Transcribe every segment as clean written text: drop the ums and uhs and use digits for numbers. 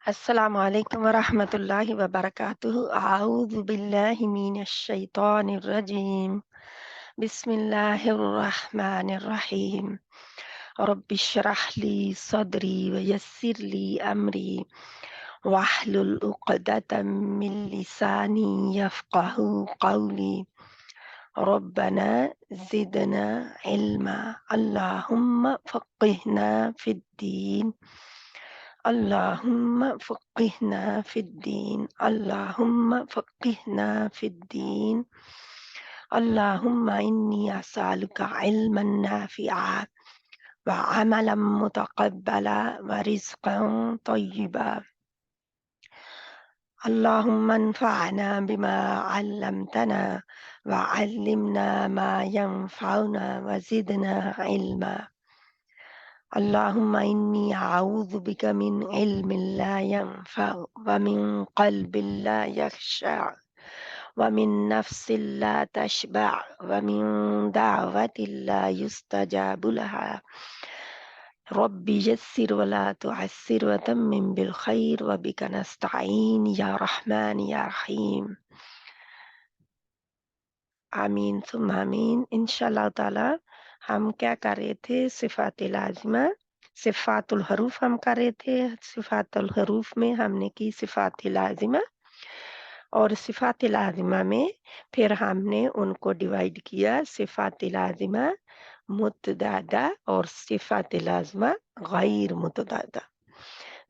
السلام علیکم ورحمۃ اللہ وبرکاتہ۔ اعوذ باللہ من الشیطان الرجیم۔ بسم اللہ الرحمن الرحیم۔ رب اشرح لی صدری ویسر لی امری واحلل عقدۃ من لسانی یفقهوا قولی۔ ربنا زدنا علما اللہم فقہنا فی الدین اللہم فقہنا فی الدین اللہم فقہنا فی الدین اللہم انی اسألک علما نافعا وعملا متقبلا ورزقا طیبا۔ اللہم انفعنا بما علمتنا وعلمنا ما ينفعنا وزدنا علما۔ اللہم انی اعوذ بک من علم لا ينفع ومن قلب لا يخشع ومن نفس لا تشبع ومن دعوة لا يستجاب لها۔ رب یسر ولا تعسر وتمم بالخیر وبک نستعین یا رحمن یا رحیم۔ آمین ثم آمین۔ انشاءاللہ تعالی ہم کیا کر رہے تھے؟ صفات لازمہ، صفات الحروف ہم کر رہے تھے۔ صفات الحروف میں ہم نے کی صفات لازمہ، اور صفات لازمہ میں پھر ہم نے ان کو ڈیوائیڈ کیا صفات لازمہ متعددہ اور صفات لازمہ غیر متعددہ۔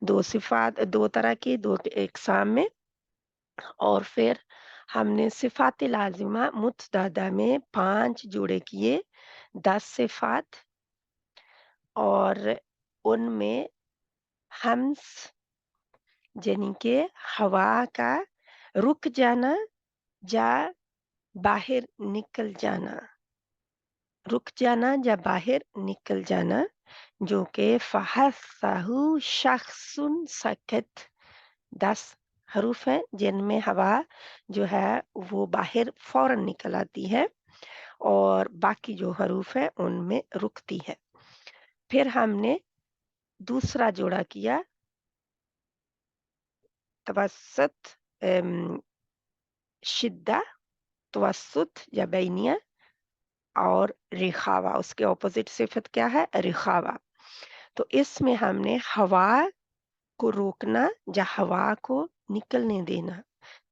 دو صفات، دو طرح کی، دو اقسام میں۔ اور پھر ہم نے صفات لازمہ متعددہ میں 5 جوڑے کیے، 10 صفات، اور ان میں ہمس یعنی کہ ہوا کا رک جانا یا باہر نکل جانا، رک جانا یا باہر نکل جانا، جو کہ فحثہ شخص سکت 10 حروف ہیں جن میں ہوا جو ہے وہ باہر فوراً نکل آتی ہے، اور باقی جو حروف ہیں ان میں رکتی ہے۔ پھر ہم نے دوسرا جوڑا کیا توسط، شدہ، توسط یا بینیہ، اور رخاوہ۔ اس کے اپوزٹ صفت کیا ہے؟ رخاوہ۔ تو اس میں ہم نے ہوا کو روکنا یا ہوا کو نکلنے دینا،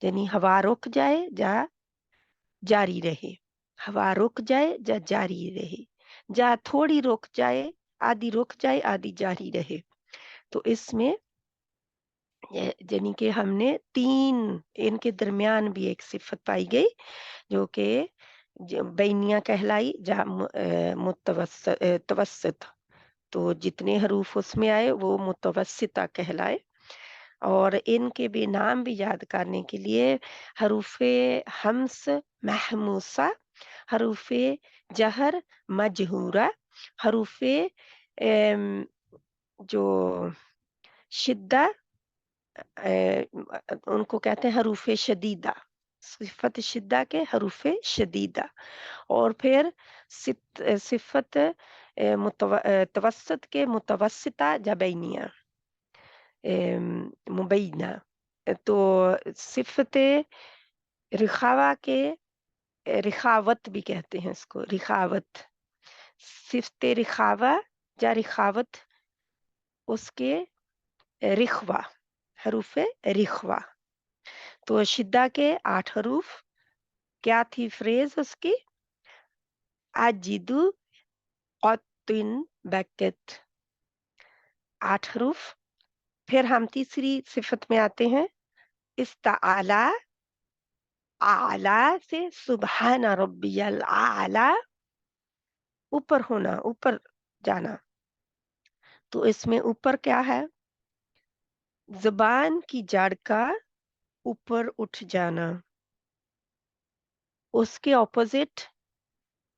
یعنی ہوا رک جائے یا جاری رہے، ہوا رک جائے یا جاری رہے، یا تھوڑی رک جائے، آدھی رک جائے آدھی جاری رہے۔ تو اس میں یعنی کہ ہم نے 3، ان کے درمیان بھی ایک صفت پائی گئی جو کہ بینیہ کہلائی یا توسط۔ تو جتنے حروف اس میں آئے وہ متوسطہ کہلائے۔ اور ان کے بھی نام بھی یاد کرنے کے لیے حروف ہمس محموسہ، حروف جہر مجہورہ، حروف جو شدہ ان کو کہتے ہیں حروف شدیدہ، صفت شدہ کے حروف شدیدہ۔ اور پھر صفت توسط کے متوسطہ یا بینیہ مبینہ۔ تو صفت رخاوہ کے رخاوت بھی کہتے ہیں اس کو، رخاوت، صفت رخاوہ یا رخاوت، اس کے رخوہ، حروف رخوہ۔ تو شدہ کے 8 حروف، کیا تھی فریز اس کی؟ اجدو قطن بکت، 8 حروف۔ پھر ہم تیسری صفت میں آتے ہیں، استعلا، اعلیٰ سے سبحان ربی الاعلیٰ، اوپر ہونا، اوپر جانا۔ تو اس میں اوپر کیا ہے؟ زبان کی جڑ کا اوپر اٹھ جانا، اس کے اپوزٹ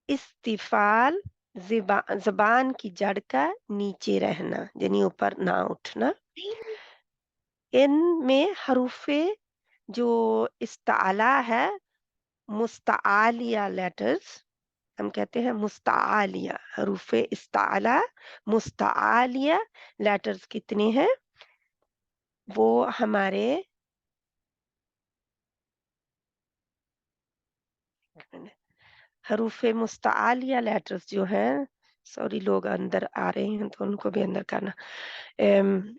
استفال، زبان کی جڑ کا نیچے رہنا یعنی اوپر نہ اٹھنا۔ ان میں حروف جو استعلا ہے، مستعالیہ لیٹرز، ہم کہتے ہیں مستعالیہ، حروف استعلا مستعالیہ لیٹرز کتنے ہیں؟ वो हमारे हरूफ मुस्तआलिया लेटर्स जो हैं, सॉरी लोग अंदर आ रहे हैं तो उनको भी अंदर करना। अम,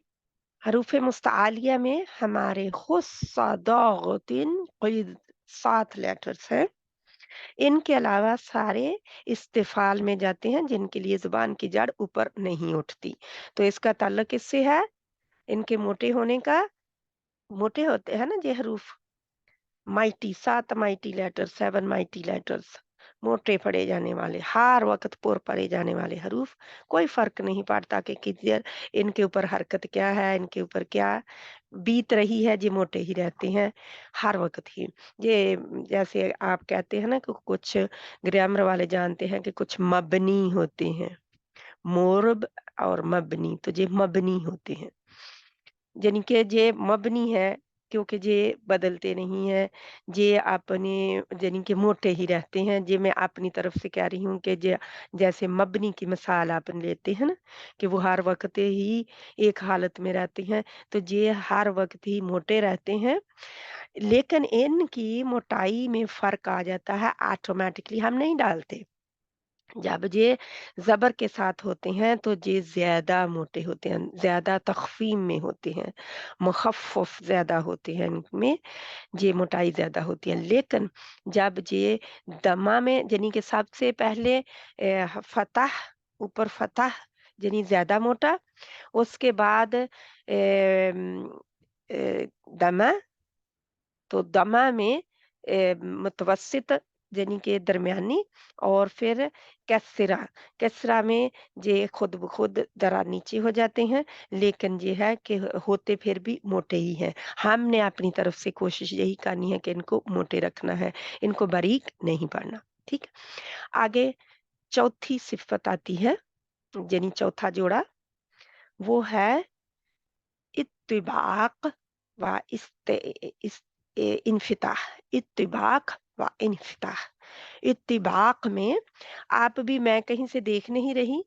हरूफ मुस्तआलिया में हमारे खुस्सादागतिन क़ैद 7 लेटर्स हैं। इनके अलावा सारे इस्तिफ़ाल में जाते हैं जिनके लिए ज़ुबान की जड़ ऊपर नहीं उठती। तो इसका ताल्लुक किससे है? इनके मोटे होने का, मोटे होते हैं ना ये हरूफ, mighty 7 mighty letters, 7 mighty letters, मोटे पढ़े जाने वाले, हर वक़्त पुर पढ़े जाने वाले हरूफ, कोई फ़र्क नहीं पड़ता कि किधर इनके ऊपर हरकत क्या है, इनके ऊपर क्या बीत रही है, ये मोटे ही रहते हैं, हर वक़्त ही। ये जैसे आप कहते हैं ना कि कुछ ग्रामर वाले जानते हैं कि कुछ मबनी होते हैं, मोरब और मबनी, तो ये मबनी होते हैं। यानी कि जे मबनी है क्योंकि जे बदलते नहीं हैं, जे अपने यानी कि मोटे ही रहते हैं। जे मैं अपनी तरफ से कह रही हूँ कि जैसे मबनी की मिसाल अपन लेते हैं ना कि वो हर वक़्त ही एक हालत में रहते हैं, तो जे हर वक़्त ही मोटे रहते हैं, लेकिन इनकी मोटाई में फ़र्क आ जाता है ऑटोमैटिकली, हम नहीं डालते। जब ये ज़बर के साथ होते हैं तो ये ज़्यादा मोटे होते हैं, ज़्यादा तख़फ़ीम में होते हैं, मुख़फ़फ़ ज़्यादा होते हैं इनमें, ये मोटाई ज़्यादा होती है। लेकिन जब ये दमा में यानी कि सबसे पहले फ़तह, ऊपर फ़तह यानी ज़्यादा मोटा, उसके बाद दमा, तो दमा में मुतवस्सित यानी कि दरमियानी, और फिर कसरा, कसरा में ये खुद ब खुद ज़रा नीचे हो जाते हैं, लेकिन ये है कि होते फिर भी मोटे ही हैं। हमने अपनी तरफ से कोशिश यही करनी है कि इनको मोटे रखना है, इनको बारीक नहीं पढ़ना, ठीक है? आगे चौथी सिफ़त आती है, यानी चौथा जोड़ा, वो है इत्तिबाक व इन्फ़िताह, इत्तिबाक व इन्फ़िताह। इत्तिबाक में आप भी, मैं कहीं से देख नहीं रही,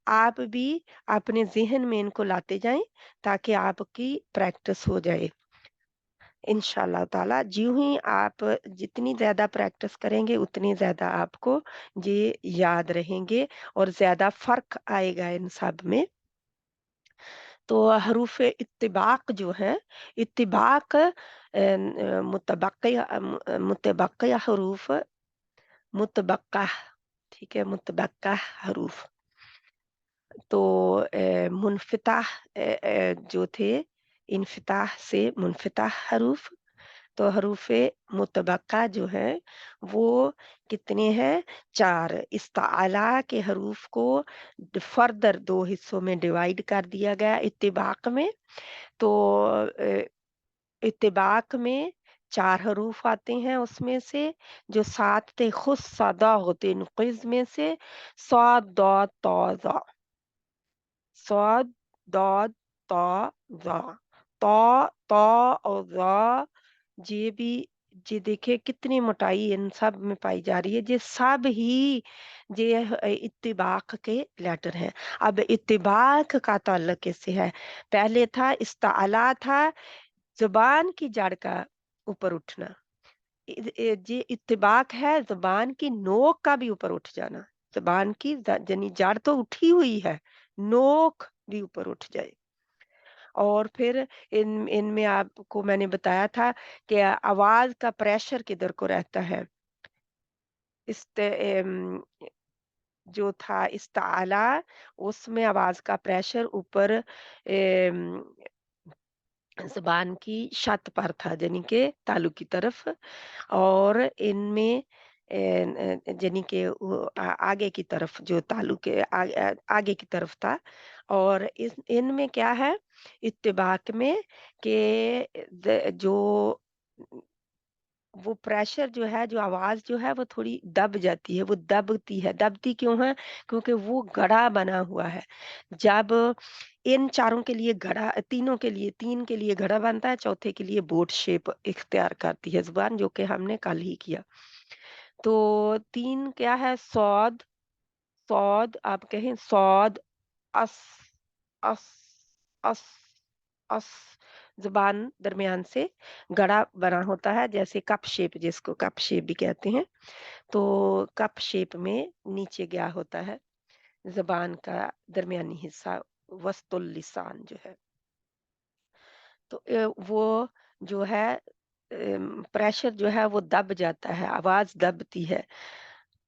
आप भी अपने ज़हन में इनको लाते जाएँ ताकि आपकी प्रैक्टिस हो जाए। इंशाअल्लाह ताला ज्यों ही आप जितनी ज़्यादा प्रैक्टिस करेंगे उतनी ज़्यादा आपको ये याद रहेंगे और ज़्यादा फ़र्क आएगा इन सब में। तो हरूफ इत्तिबाक जो है, इत्तिबाक मुतबक्किया हरूफ, मुतबक्का, ठीक है? मुतबक्का हरूफ। तो मुनफ़िताह जो थे, इन्फ़िताह से मुनफ़िताह हरूफ, तो हरूफ़े मुतबक्का जो है वो कितने हैं? 4। इस्ताअला के हरूफ को फर्दर 2 हिस्सों में डिवाइड कर दिया गया इत्तिबाक में। तो अ, इत्तिबाक में 4 हरूफ आते हैं उसमें से, जो 7 थे खुस्सदा होते नुक़ीज़ में से साद, दाद, ता, ज़ा। صاد ضاد طا ظा, तौ, तौ और ज़ा, ये भी, ये देखिए कितनी मोटाई इन सब में पाई जा रही है। ये सब ही ये इत्तिबाक के लेटर हैं। अब इत्तिबाक का ताल्लुक किससे है? पहले था इस्ताअला था, ज़ुबान की जड़ का ऊपर उठना। ये इत्तिबाक है ज़ुबान की नोक का भी ऊपर उठ जाना। ज़ुबान की यानी जड़ तो उठी हुई है, नोक भी ऊपर उठ जाए। और फिर इनमें आपको मैंने बताया था कि आवाज़ का प्रेशर किधर को रहता है। इस्त जो था इस्ताला, उसमें आवाज़ का प्रेशर ऊपर ज़ुबान की छत पर था, यानी कि तालू की तरफ, और इनमें यानी कि वो आगे की तरफ, जो तालु के आगे की तरफ था। और इस इनमें क्या है इत्तेबाक में कि जो वो प्रेशर जो है, जो आवाज़ जो है वो थोड़ी दब जाती है, वो दबती है। दबती क्यों है? क्योंकि वो गड़ा बना हुआ है। जब इन चारों के लिए गड़ा, तीनों के लिए, 3 के लिए गड़ा बनता है, चौथे के लिए बोट शेप इख्तियार करती है ज़ुबान, जो कि हमने कल ही किया। तो 3 क्या है? सौद, सौद आप कहें सौद, अस, अस, अस, अस ज़ुबान दरमियान से गड़ा बना होता है, जैसे कप शेप, जिसको कप शेप भी कहते हैं। तो कप शेप में नीचे गया होता है ज़ुबान का दरमियानी हिस्सा, वसतुल लिसान जो है। तो वो जो है प्रेशर जो है वो दब जाता है, आवाज़ दबती है।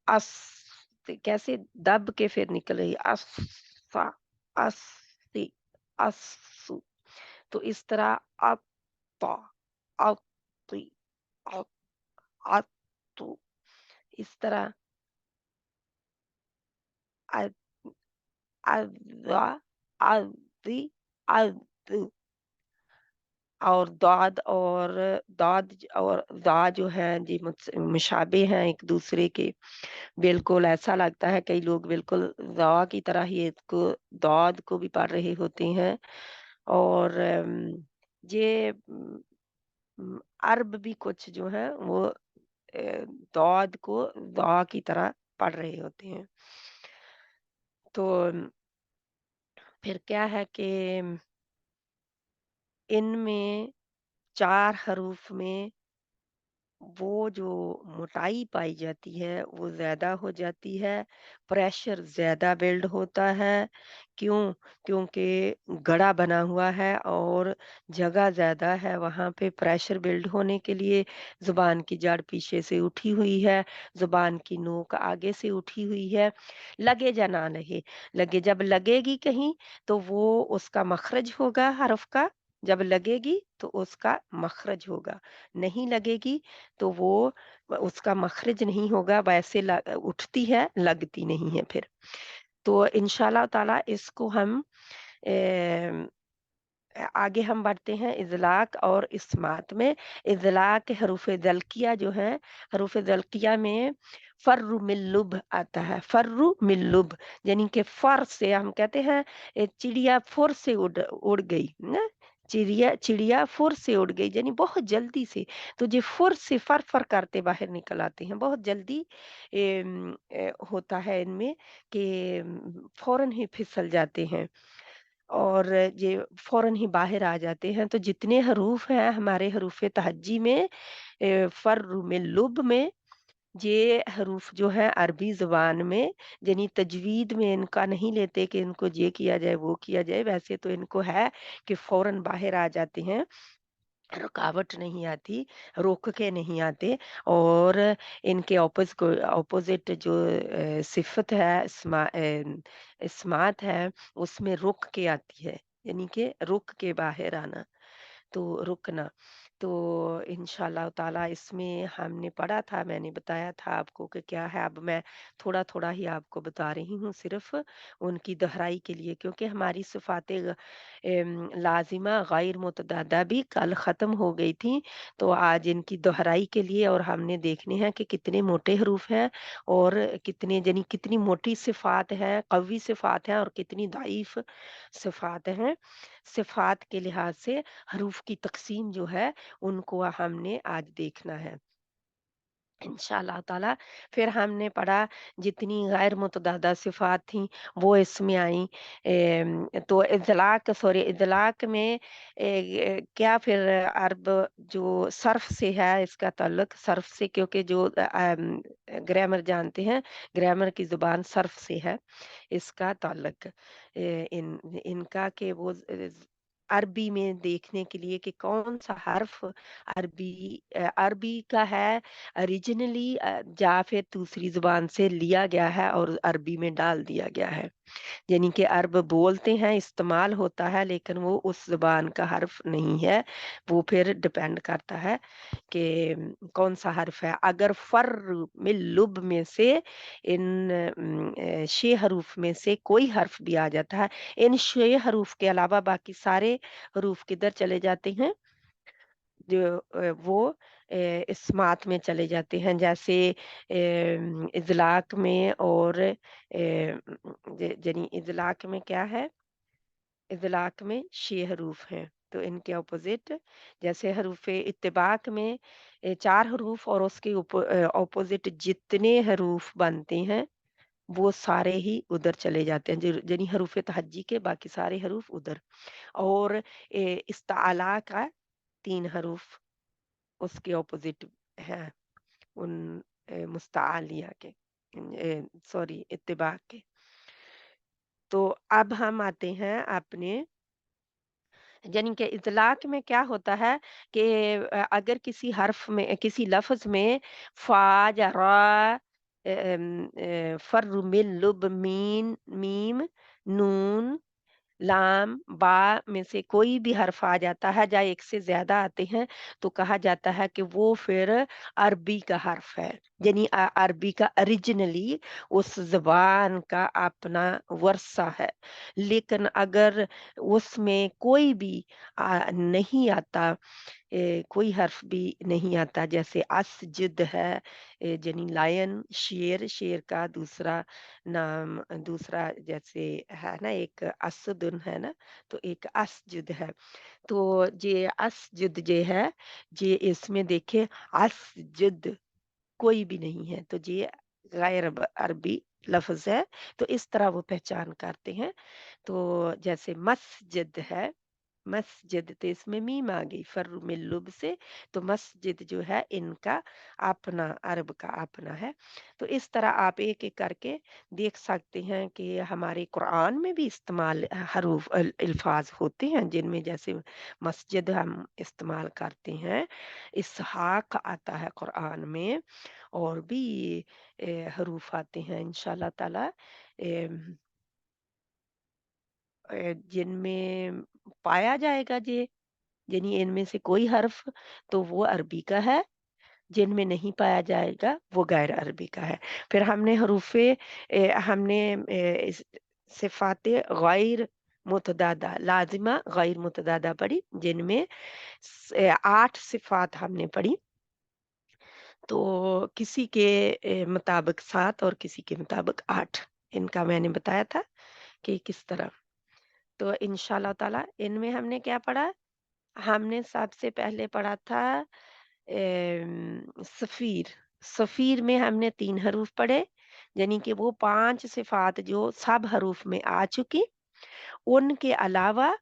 अस कैसे दब के फिर निकल रही है, अस्सा, अस्सी, अस्सु। तो इस तरह अत्ता, अत्ती, अत, अत्तु, इस तरह अ, अज़्ज़ा, अज़्ज़ी, अज़्ज़। और दाद और ज़ा जो हैं जी मुशाबे हैं एक-दूसरे के। बिल्कुल ऐसा लगता है कई लोग बिल्कुल ज़ा की तरह ही इसको दाद को भी पढ़ रहे होते हैं। और ये अरब भी कुछ जो हैं वो दाद को ज़ा की तरह पढ़ रहे होते हैं। तो फिर क्या है कि इनमें 4 हरूफ में वो जो मोटाई पाई जाती है वो ज़्यादा हो जाती है, प्रेशर ज़्यादा बिल्ड होता है। क्यों? क्योंकि गड़ा बना हुआ है और जगह ज़्यादा है वहाँ पे प्रेशर बिल्ड होने के लिए। ज़ुबान की जड़ पीछे से उठी हुई है, ज़ुबान की नोक आगे से उठी हुई है। लगे या ना लगे, जब लगेगी कहीं तो वो उसका मखरज होगा हर्फ का, जब लगेगी तो उसका मखरज होगा। नहीं लगेगी तो वो उसका मखरज नहीं होगा, वैसे उठती है, लगती नहीं है फिर। तो इंशाअल्लाह ताला इसको हम अ, आगे हम बढ़ते हैं इज़लाक और इस्मात में। इज़लाक हरूफ़ दलकिया जो है, हरूफ़ दलकिया में फ़र्रु मिन लुब आता है, फ़र्रु मिन लुब, यानी कि फ़र से हम कहते हैं चिड़िया फुर से उड़ गई ना, चिड़िया फुर से उड़ गई यानी बहुत जल्दी से। तो ये फुर से फर-फर करते बाहर निकल आते हैं, बहुत जल्दी होता है इनमें कि फ़ौरन ही फिसल जाते हैं। और ये फ़ौरन ही बाहर आ जाते हैं। तो जितने हरूफ हैं हमारे हरूफ़ तहज्जी में फ़र्र में, लुब में, ये हरूफ जो हैं अरबी ज़ुबान में यानी तजवीद में इनका नहीं लेते कि इनको ये किया जाए, वो किया जाए। वैसे तो इनको है कि फ़ौरन बाहर आ जाते हैं, रुकावट नहीं आती, रोक के नहीं आते। और इनके ऑपोज़िट जो सिफ़त है इस्मात है, उसमें रुक के आती है, यानी कि रुक के बाहर आना। तो रुकना। तो इंशाअल्लाह ताला इसमें हमने पढ़ा था, मैंने बताया था आपको कि क्या है। अब मैं थोड़ा-थोड़ा ही आपको बता रही हूँ सिर्फ़ उनकी दोहराई के लिए, क्योंकि हमारी सिफ़ाते लाज़िमा गैर मुतअद्दिदा भी कल ख़त्म हो गई थी। तो आज इनकी दोहराई के लिए और हमने देखने हैं कि कितने मोटे हरूफ हैं और कितने यानी कितनी मोटी सिफ़ात हैं, क़वी सिफ़ात हैं और कितनी दईफ़ सिफ़ात हैं। सिफ़ात के लिहाज़ से हरूफ की तक़सीम जो है उनको हमने आज देखना है इंशाअल्लाह ताला। फिर हमने पढ़ा जितनी गैर मुतअद्दिदा सिफ़ात थीं वो इसमें आईं। तो इज़लाक में क्या फिर अरब जो सर्फ़ से है इसका ताल्लुक सर्फ़ से, क्योंकि जो ग्रामर जानते हैं, ग्रामर की ज़ुबान सर्फ़ से है इसका ताल्लुक। इन इनका कि वो अरबी में देखने के लिए कि कौन-सा हर्फ़ अरबी का है ओरिजिनली, या फिर दूसरी ज़ुबान से लिया गया है और अरबी में डाल दिया गया है। यानी कि अरब बोलते हैं, इस्तेमाल होता है, लेकिन वो उस ज़ुबान का हर्फ़ नहीं है। वो फिर डिपेंड करता है कि कौन-सा हर्फ़ है। अगर फ़र्र में लुब में से शे हरूफ में से कोई हर्फ़ भी आ जाता है, इन शे हरूफ के अलावा बाकी सारे हरूफ किधर चले जाते हैं? जो वो इस्मात में चले जाते हैं। जैसे इज़लाक में और यानी इज़लाक में क्या है? इज़लाक में 6 हरूफ हैं, तो इनके अपोज़िट जैसे हरूफ़े इत्तिबाक में 4 हरूफ और उसके ऑपोज़िट जितने हरूफ बनते हैं वो सारे ही उधर चले जाते हैं, यानी हरूफ तहज्जी के बाकी सारे हरूफ उधर। और इस्ताला का 3 हरूफ उसके ऑपोज़िट हैं, उन मुस्तालिया के, सॉरी, इत्तिबा के। तो अब हम आते हैं अपने, यानी कि इतलाक में क्या होता है कि अगर किसी हर्फ में, किसी लफ्ज़ में फ़ा या रा, फ़र्र, मिन, लुब, मीन, मीम, नून, लाम, बा में से कोई भी हर्फ आ जाता है, या एक से ज़्यादा आते हैं, तो कहा जाता है कि वो फिर अरबी का हर्फ है। यानी अरबी का ओरिजिनली उस ज़बान का अपना वर्सा है। लेकिन अगर उसमें कोई भी नहीं आता, कोई हर्फ भी नहीं आता, जैसे अस्जिद है, यानी लायन, शेर, शेर का दूसरा नाम, दूसरा जैसे है ना, एक असदुन है ना, तो एक अस्जुद है। तो ये अस्जुद जे है, ये इसमें देखिए अस्जुद कोई भी नहीं है, तो ये गैर अरबी लफ्ज है। तो इस तरह वो पहचान करते हैं। तो जैसे मस्जिद है, मस्जिद, तो इसमें मीम आ गई फर्रु मिन लुब से, तो मस्जिद जो है इनका अपना, अरब का अपना है। तो इस तरह आप एक-एक करके देख सकते हैं कि हमारे कुरान में भी इस्तेमाल हरूफ अल्फाज होते हैं, जिनमें जैसे मस्जिद हम इस्तेमाल करते हैं, इसहाक आता है कुरान में, और भी हरूफ आते हैं इंशाअल्लाह ताला, जिनमें पाया जाएगा ये, यानी इनमें से कोई हर्फ तो वो अरबी का है, जिनमें नहीं पाया जाएगा वो गैर अरबी का है। फिर हमने हरूफ़े, हमने सिफ़ाते गैर मुतदादा, लाज़िमा गैर मुतदादा पढ़ी, जिनमें 8 सिफ़ात हमने पढ़ी। तो किसी के मुताबिक 7 और किसी के मुताबिक 8, इनका मैंने बताया था कि किस तरह। तो इंशाअल्लाह ताला इनमें हमने क्या पढ़ा? हमने सबसे पहले पढ़ा था सफ़ीर। सफ़ीर में हमने 3 हरूफ पढ़े, यानी कि वो 5 सिफ़ात जो सब हरूफ में आ चुकी, उनके अलावा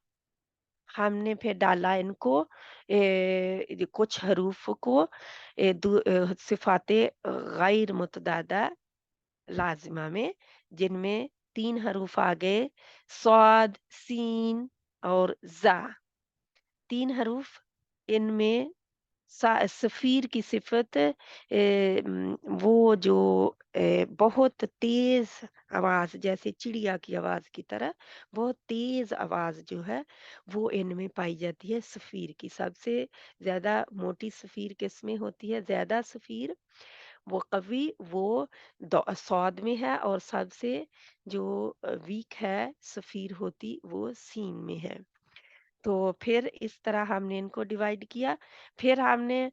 हमने फिर डाला इनको, कुछ हरूफ को, सिफ़ाते गैर मुतदादा लाज़िमा में, जिनमें 3 हरूफ आ गए, स्वाद, सीन और ज़ा। 3 हरूफ इनमें सफ़ीर की सिफ़त, वो जो बहुत तेज़ आवाज़, जैसे चिड़िया की आवाज़ की तरह बहुत तेज़ आवाज़ जो है, वो इनमें पाई जाती है सफ़ीर की। सबसे ज़्यादा मोटी सफ़ीर किसमें होती है? ज़्यादा सफ़ीर वो कवी वो सौद में है, और सबसे जो वीक है सफ़ीर होती वो सीन में है। तो फिर इस तरह हमने इनको डिवाइड किया। फिर हमने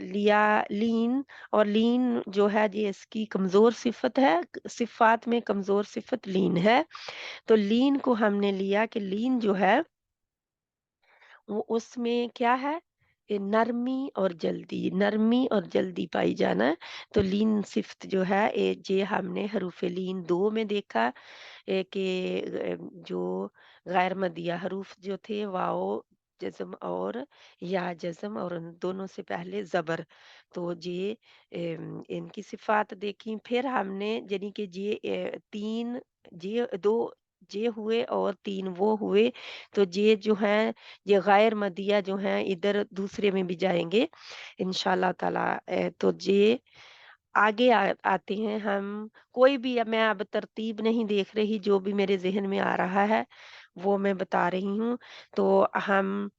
लिया लीन, और लीन जो है ये इसकी कमज़ोर सिफ़त है, सिफ़ात में कमज़ोर सिफ़त लीन है। तो लीन को हमने लिया कि लीन जो है वो उसमें क्या है, नरमी और जल्दी पाई जाना। तो लीन सिफ़्त जो है, ये हमने हरूफ़े लीन 2 में देखा, कि जो गैर मदिया हरूफ जो थे, वाओ जज़म और या जज़म, और उन दोनों से पहले ज़बर। तो ये इनकी सिफ़ात देखी। फिर हमने यानी कि ये 3, ये 2 ये हुए और 3 वो हुए। तो ये जो हैं, ये गैर मदिया जो हैं, इधर दूसरे में भी जाएँगे इंशाअल्लाह ताला। तो ये आगे आते हैं हम, कोई भी, अब मैं अब तरतीब नहीं देख रही, जो भी मेरे ज़हन में आ रहा है, वो मैं बता रही हूँ। तो हम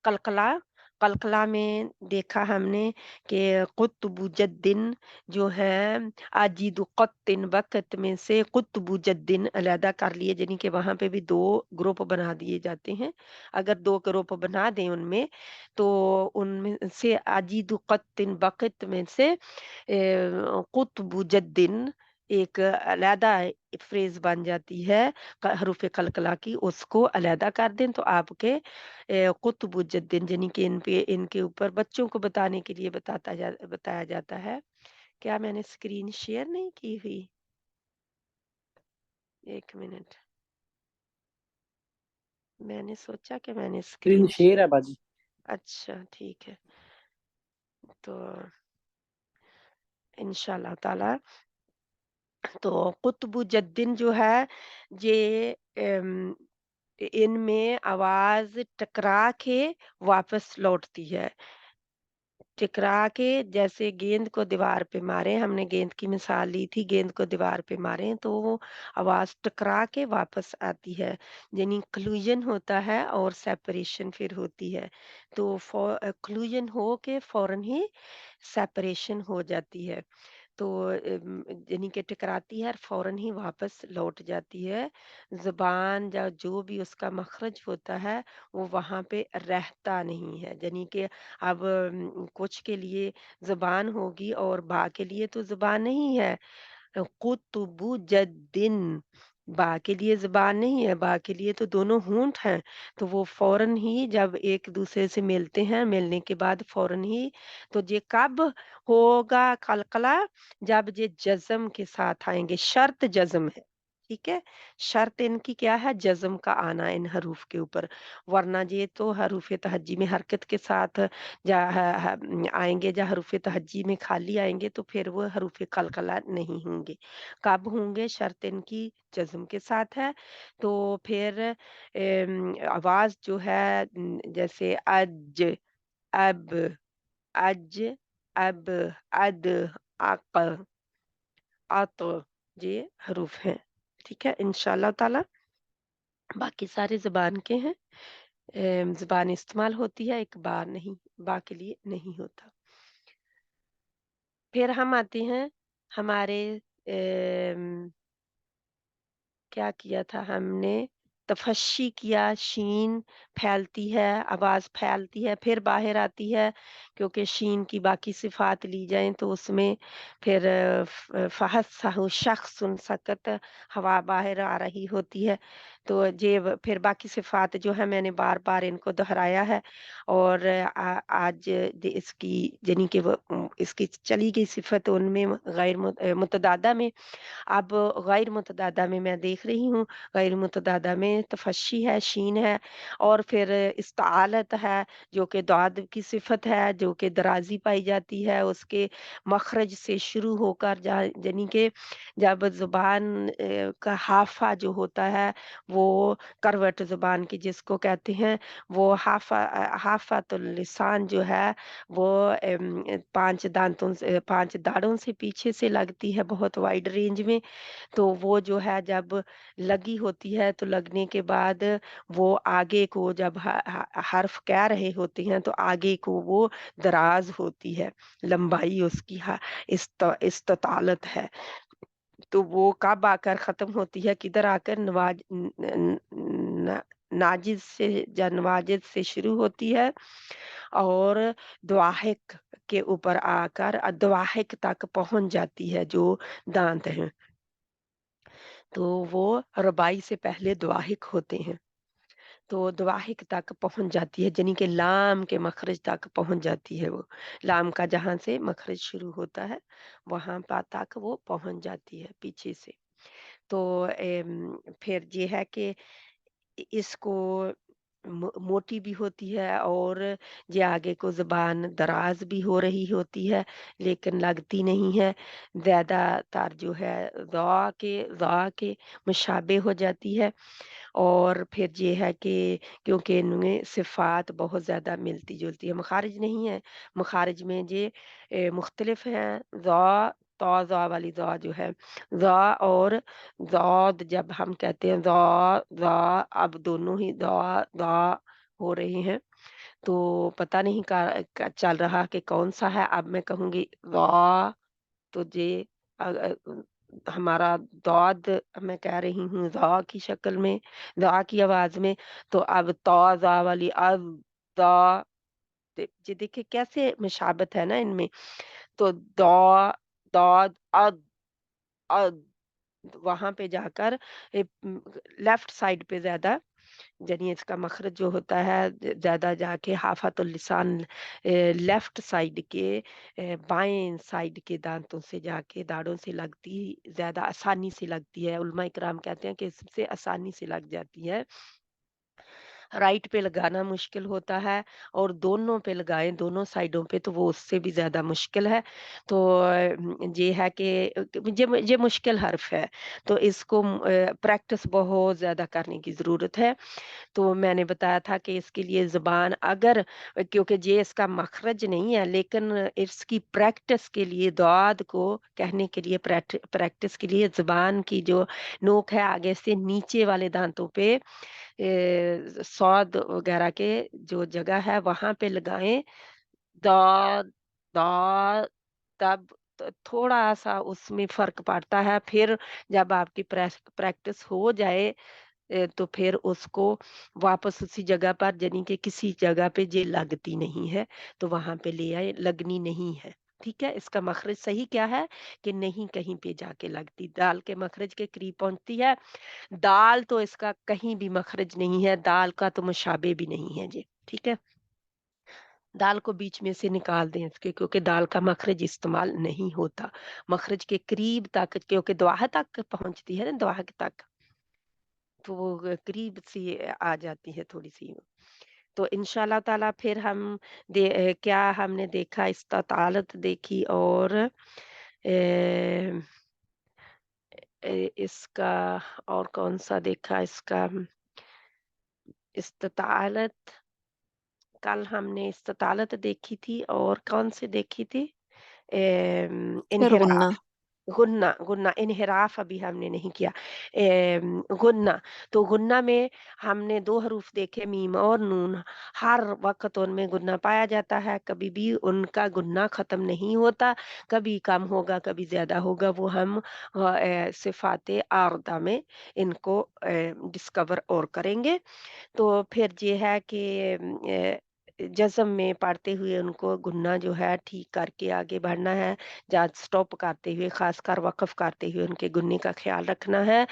कलकला, कलकला में देखा हमने कि कुतुबुज्जद्दीन जो है, अजीदु क़त्तिन वक़्त में से कुतुबुज्जद्दीन अलहदा कर लिए, यानी कि वहाँ पे भी 2 ग्रुप बना दिए जाते हैं। अगर 2 ग्रुप बना दें उनमें, तो उनमें से अजीदु क़त्तिन वक़्त में से कुतुबुज्जद्दीन एक अलहदा फ्रेज़ बन जाती है, हरूफ़ कलकला की, उसको अलहदा कर दें तो आपके कुतुबुज्जद्दीन, यानी कि इन पे, इनके ऊपर बच्चों को बताने के लिए बताया जाता है क्या मैंने स्क्रीन शेयर नहीं की हुई? 1 मिनट। मैंने सोचा कि मैंने स्क्रीन स्क्रीन शेयर है बाजी। अच्छा, ठीक है। तो इंशाल्लाह ताला तो कुतुबुज्जद्दीन जो है ये इनमें आवाज़ टकरा के वापस लौटती है। टकरा के जैसे गेंद को दीवार पे मारे, हमने गेंद की मिसाल ली थी, गेंद को दीवार पे मारें तो वो आवाज़ टकरा के वापस आती है। यानी क्लूजन होता है और सेपरेशन फिर होती है। तो क्लूजन हो के फ़ौरन ही सेपरेशन हो जाती है। तो यानी कि टकराती है और फ़ौरन ही वापस लौट जाती है। ज़ुबान या जो भी उसका मख़रज होता है, वो वहाँ पे रहता नहीं है। यानी कि अब कुछ के लिए ज़ुबान होगी और बा के लिए तो ज़ुबान नहीं है। कुतुबुज्जद्दीन बा के लिए ज़ुबान नहीं है, बा के लिए तो दोनों होंठ हैं। तो वो फ़ौरन ही जब एक-दूसरे से मिलते हैं, मिलने के बाद फ़ौरन ही तो ये कब होगा कलकला जब ये जज़्म के साथ आएँगे, शर्त जज़्म है, ठीक है? शर्त इनकी क्या है? जज़्म का आना इन हरूफ के ऊपर, वरना ये तो हरूफ़ तहज्जी में हरकत के साथ या आएँगे या हरूफ़ तहज्जी में खाली आएँगे तो फिर वो हरूफ़ कलकला नहीं होंगे। कब होंगे? शर्त इनकी जज़्म के साथ है, तो फिर आवाज़ जो है जैसे अज, अब, अज, अब, अद, अक, अत ये हरूफ हैं, ठीक है? इंशाअल्लाह ताला बाकी सारे ज़ुबान के हैं। ज़ुबान इस्तेमाल होती है, एक बार नहीं, बा के लिए नहीं होता। फिर हम आते हैं हमारे क्या किया था हमने तफ़श्शी किया, शीन फैलती है, आवाज़ फैलती है, फिर बाहर आती है क्योंकि शीन की बाकी सिफ़ात ली जाएँ तो उसमें फिर फ़हस्सहु शख़्सुन सकत हवा बाहर आ रही होती है। तो ये फिर बाकी सिफ़ात जो है मैंने बार-बार इनको दोहराया है और आज इसकी यानी कि वो इसकी चली गई सिफ़त उनमें गैर मुतदादा में अब गैर मुतदादा में मैं देख रही हूँ, गैर मुतदादा में तफ़श्शी है, शीन है और फिर इस्तालत है, जो कि दाद की सिफ़त है, जो कि दराज़ी पाई जाती है, उसके मखरज से शुरू होकर यानी कि जब ज़ुबान का हाफ़ा जो होता है, वो करवट ज़ुबान की जिसको कहते हैं, वो हाफ़ातुल लिसान जो है, वो 5 दाँतों से 5 दाढ़ों से पीछे से लगती है बहुत वाइड रेंज में तो वो जो है जब लगी होती है तो लगने के बाद वो आगे को जब हर्फ कह रहे होते हैं तो आगे को वो दराज होती है, लंबाई उसकी इस्तालत है। तो वो कब आकर ख़त्म होती है, किधर आकर नाजिज़ से या नवाजिज़ से शुरू होती है और दवाहिक के ऊपर आकर दवाहिक तक पहुँच जाती है जो दाँत हैं। तो वो रबाई से पहले दवाहिक होते हैं, तो दवाहिक तक पहुँच जाती है, यानी कि लाम के मखरज तक पहुँच जाती है वो। लाम का जहाँ से मखरज शुरू होता है, वहाँ तक वो पहुँच जाती है पीछे से। तो फिर ये है कि इसको मोटी भी होती है और ये आगे को ज़ुबान दराज भी हो रही होती है, लेकिन लगती नहीं है। ज़्यादातर जो है ज़ा के मुशाबे हो जाती है और फिर ये है कि क्योंकि इनमें सिफ़ात बहुत ज़्यादा मिलती-जुलती है, मख़ारिज नहीं है, मख़ारिज में ये मुख्तलिफ़ हैं, ज़ा तौ ज़ा वाली ज़ा जो है, ज़ा और ज़ाद जब हम कहते हैं ज़ा ज़ा अब दोनों ही ज़ा ज़ा हो रहे हैं, तो पता नहीं चल रहा कि कौन-सा है, अब मैं कहूँगी ज़ा तो ये हमारा दौद मैं कह रही हूँ ज़ा की शक्ल में, ज़ा की आवाज़ में, तो अब तौ ज़ा वाली ज़ा ये देखिए कैसे मुशाबत है ना इनमें, तो दौ दौद अद वहाँ पे जाकर लेफ्ट साइड पे ज़्यादा यानी इसका मखरज जो होता है ज़्यादा जाके हाफ़तुल लिसान लेफ्ट साइड के बाएँ साइड के दाँतों से जाके दाढ़ों से लगती ज़्यादा आसानी से लगती है। उलमा इकराम कहते हैं कि इससे आसानी से लग जाती है। राइट पे लगाना मुश्किल होता है और दोनों पे लगाएँ, दोनों साइडों पे तो वो उससे भी ज़्यादा मुश्किल है। तो ये है कि ये मुश्किल हर्फ है, तो इसको प्रैक्टिस बहुत ज़्यादा करने की ज़रूरत है। तो मैंने बताया था कि इसके लिए ज़ुबान अगर क्योंकि ये इसका मखरज नहीं है लेकिन इसकी प्रैक्टिस के लिए दाद को कहने के लिए प्रैक्टिस के लिए ज़ुबान की जो नोक है आगे से नीचे वाले दाँतों पे स्वाद वगैरह के जो जगह है वहाँ पे लगाएँ। द, द, तब थोड़ा-सा उसमें फ़र्क पड़ता है। फिर जब आपकी प्रैक्टिस हो जाए तो फिर उसको वापस उसी जगह पर यानी कि किसी जगह पे ये लगती नहीं है, तो वहाँ पे ले आए, लगनी नहीं है। ठीक है? इसका मखरज सही क्या है कि नहीं कहीं पे जाके लगती, दाल के मखरज के करीब पहुँचती है। दाल तो इसका कहीं भी मखरज नहीं है, दाल का तो मुशाबे भी नहीं है ये, ठीक है? दाल को बीच में से निकाल दें इसके क्योंकि दाल का मखरज इस्तेमाल नहीं होता। मखरज के करीब तक क्योंकि दुआह तक पहुँचती है ना दुआह तक, तो वो करीब सी आ जाती है थोड़ी-सी। तो इंशाल्लाह ताला फिर हम क्या हमने देखा इस्तातालत देखी और इसका और कौन-सा देखा इसका इस्तातालत कल हमने इस्तातालत देखी थी और कौन-सी देखी थी? फिर गुन्ना। इन्हिराफ गुन्ना गुन्ना इन्हिराफ अभी हमने नहीं किया। गुन्ना तो गुन्ना में हमने 2 हरूफ देखे मीम और नून, हर वक़्त उनमें गुन्ना पाया जाता है, कभी भी उनका गुन्ना ख़त्म नहीं होता, कभी कम होगा, कभी ज़्यादा होगा, वो हम सिफ़ात आरदा में इनको डिस्कवर और करेंगे। तो फिर ये है कि जज़म में पढ़ते हुए उनको गुन्ना जो है ठीक करके आगे बढ़ना है, जहाँ स्टॉप करते हुए ख़ासकर वक़्फ़ करते हुए उनके गुन्ने का ख़्याल रखना है।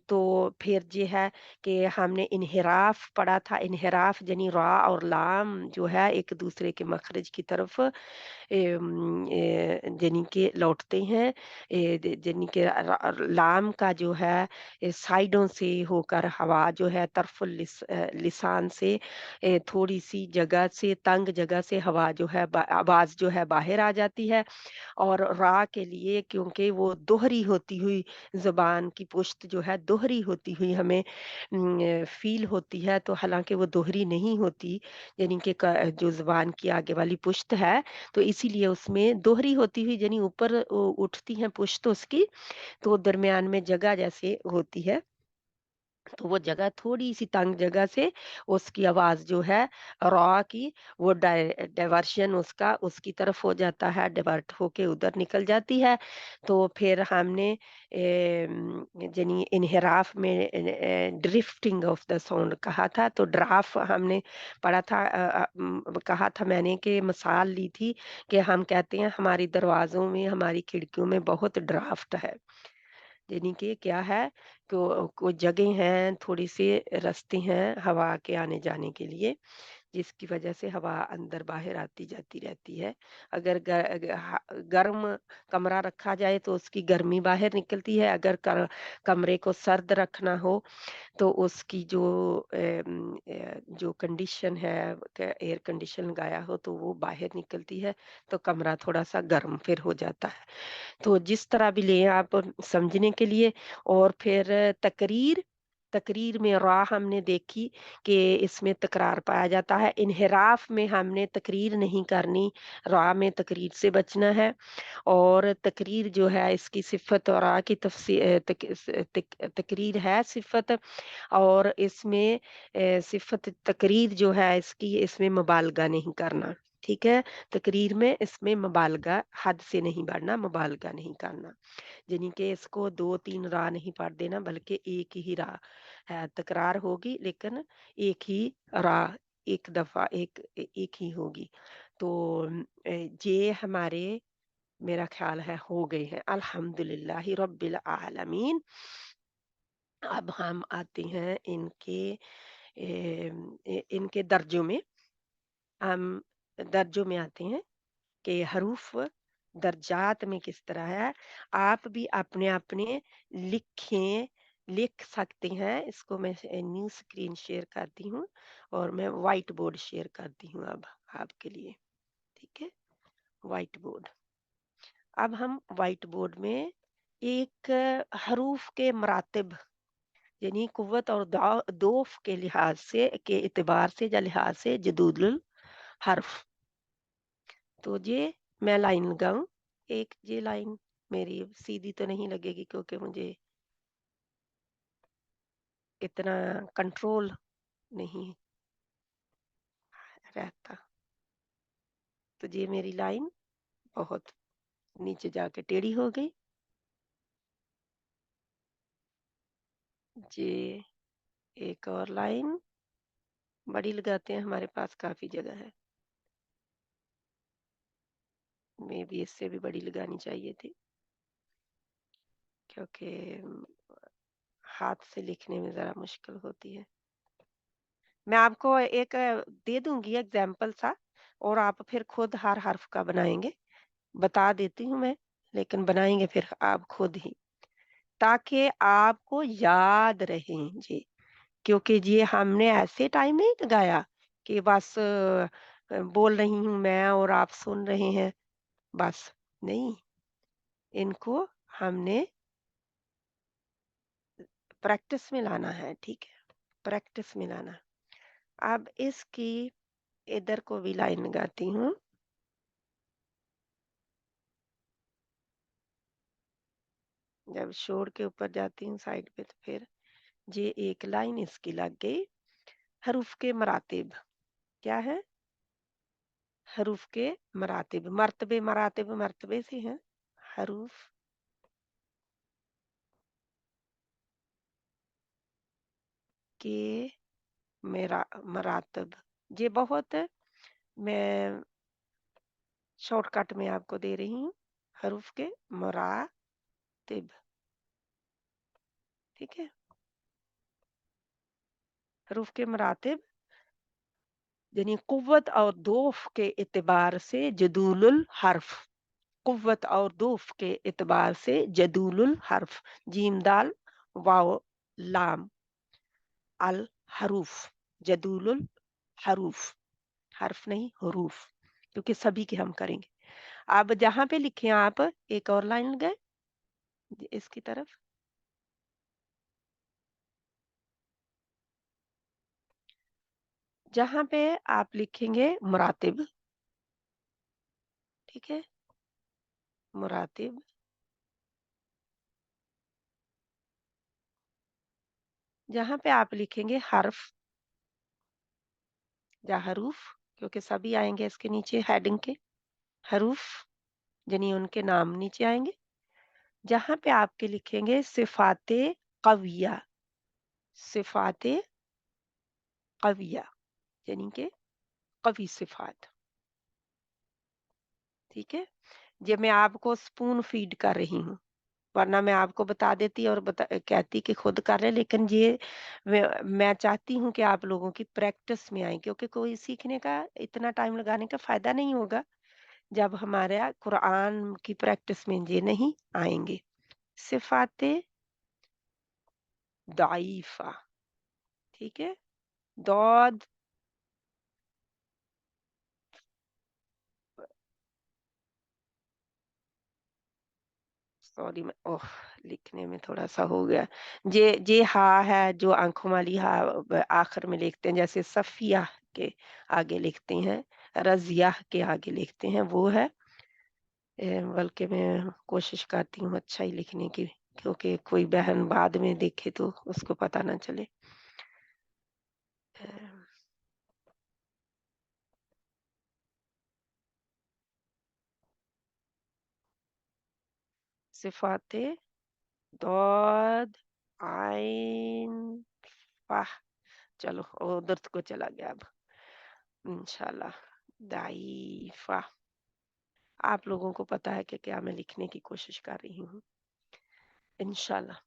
तो फिर ये है कि हमने इन्हिराफ़ पढ़ा था, इन्हिराफ़ यानी रा और लाम जो है एक-दूसरे के मख़रज की तरफ यानी कि लौटते हैं। यानी कि लाम का जो है साइडों से होकर हवा जो है तरफ़ुल लिसान से थोड़ी-सी जगह से तंग जगह से हवा जो है आवाज़ जो है बाहर आ जाती है और रा के लिए क्योंकि वो दोहरी होती हुई ज़ुबान की पुश्त जो है दोहरी होती हुई हमें फ़ील होती है, तो हालाँकि वो दोहरी नहीं होती, यानी कि क जो ज़ुबान की आगे वाली पुश्त है, तो इसीलिए उसमें दोहरी होती हुई यानी ऊपर उठती है पुश्त उसकी, तो दरमियान में जगह जैसे होती है। तो वो जगह थोड़ी-सी तंग जगह से उसकी आवाज़ जो है रॉ की वो डाइवर्शन उसका उसकी तरफ हो जाता है, डाइवर्ट होके उधर निकल जाती है। तो फिर हमने यानी इन्हिराफ में ड्रिफ्टिंग ऑफ द साउंड कहा था, तो ड्राफ हमने पढ़ा था कहा था मैंने कि मिसाल ली थी कि हम कहते हैं हमारी दरवाज़ों में, हमारी खिड़कियों में बहुत ड्राफ्ट है। यानी कि क्या है कोई जगह हैं, थोड़ी-सी रास्ते हैं हवा के आने-जाने के लिए, जिसकी वजह से हवा अंदर-बाहर आती-जाती रहती है। अगर गर्म कमरा रखा जाए तो उसकी गर्मी बाहर निकलती है, अगर कमरे को सर्द रखना हो तो उसकी जो कंडीशन है एयर कंडीशन लगाया हो तो वो बाहर निकलती है, तो कमरा थोड़ा-सा गर्म फिर हो जाता है। तो जिस तरह भी लें आप समझने के लिए और फिर तकरीर, तकरीर में रा हमने देखी कि इसमें तकरार पाया जाता है। इन्हिराफ में हमने तकरीर नहीं करनी, रा में तकरीर से बचना है और तकरीर जो है इसकी सिफ़त और रा की तकरीर है सिफ़त और इसमें सिफ़त तकरीर जो है इसकी इसमें मुबालगा नहीं करना, ठीक है? तकरीर में इसमें मुबालगा हद से नहीं बढ़ना, मुबालगा नहीं करना। यानी कि इसको 2-3 राह नहीं पढ़ देना बल्कि एक ही राह है, तकरार होगी लेकिन एक ही राह एक दफ़ा एक ही होगी। तो ये हमारे मेरा ख़्याल है हो गए हैं। अल्हम्दुलिल्लाहि रब्बिल आलमीन। अब हम आते हैं इनके दर्जों में। हम दर्जों में आते हैं कि हरूफ दर्जात में किस तरह है। आप भी अपने-अपने लिखें लिख सकते हैं। इसको मैं न्यू स्क्रीन शेयर करती हूँ और मैं व्हाइट बोर्ड शेयर करती हूँ अब आपके लिए, ठीक है? White board. अब हम व्हाइट बोर्ड में एक हरूफ के मरातिब यानी कुव्वत और दोफ के लिहाज से के एतबार से या लिहाज से जदूदुल हर्फ। तो ये मैं लाइन लगाऊं, एक ये लाइन मेरी सीधी तो नहीं लगेगी क्योंकि मुझे इतना कंट्रोल नहीं रहता। तो ये मेरी लाइन बहुत नीचे जाके टेढ़ी हो गई। ये एक और लाइन बड़ी लगाते हैं, हमारे पास काफी जगह है। मे भी इससे भी बड़ी लगानी चाहिए थी क्योंकि हाथ से लिखने में जरा मुश्किल होती है। मैं आपको एक दे दूंगी एग्जाम्पल सा और आप फिर खुद हर हर्फ का बनाएंगे। बता देती हूँ मैं, लेकिन बनाएंगे फिर आप खुद ही, ताकि आपको याद रहे जी। क्योंकि ये हमने ऐसे टाइम नहीं लगाया कि बस बोल रही हूँ मैं और आप सुन रहे हैं, बस नहीं। इनको हमने प्रैक्टिस में लाना है, ठीक है? प्रैक्टिस में लाना। अब इसकी इधर को भी लाइन लगाती हूँ। जब शोर के ऊपर जाती हूँ साइड पे तो फिर ये एक लाइन इसकी लग गई। हरूफ के मरातिब क्या है? हरूफ के मरातिब, मर्तबे मरातिब मर्तबे से हैं। हरूफ के मेरा मरातब, ये बहुत मैं शॉर्टकट में आपको दे रही हूँ। हरूफ के मरातिब, ठीक है? हरूफ के मरातिब यानी कुव्वत और दोफ के एतबार से जदूलुल हर्फ। कुव्वत और दोफ के एतबार से जदूलुल हर्फ। जीम दाल वाव लाम अल हरूफ। जदूलुल हरूफ, हर्फ नहीं हरूफ, क्योंकि सभी के हम करेंगे। अब जहां पे लिखे आप एक और लाइन गए इसकी तरफ, जहां पे आप लिखेंगे मुरातिब, ठीक है? मुरातिब, जहां पे आप लिखेंगे हर्फ या हरूफ, क्योंकि सभी आएंगे इसके नीचे हेडिंग के। हरूफ यानी उनके नाम नीचे आएंगे। जहां पे आपके लिखेंगे सिफाते कविया, सिफाते कविया यानी कि कवि सिफात, ठीक है? ये मैं आपको स्पून फीड कर रही हूँ, वरना मैं आपको बता देती और कहती कि खुद कर रहे, लेकिन ये मैं चाहती हूँ कि आप लोगों की प्रैक्टिस में आए, क्योंकि कोई सीखने का इतना टाइम लगाने का फायदा नहीं होगा जब हमारे कुरान की प्रैक्टिस में ये नहीं आएंगे। सिफाते दाइफा, ठीक है? दौद, सॉरी मैं ओह लिखने में थोड़ा सा हो गया। जे हा है जो आंखों वाली हा आखिर में लिखते हैं, जैसे सफिया के आगे लिखते हैं, रजिया के आगे लिखते हैं, वो है। बल्कि मैं कोशिश करती हूँ अच्छा ही लिखने की, क्योंकि कोई बहन बाद में देखे तो उसको पता ना चले। अ, सिफाते दौद आइन फाह, चलो उधर को चला गया अब इंशाल्लाह। दाइफा, आप लोगों को पता है कि क्या मैं लिखने की कोशिश कर रही हूँ इंशाल्लाह।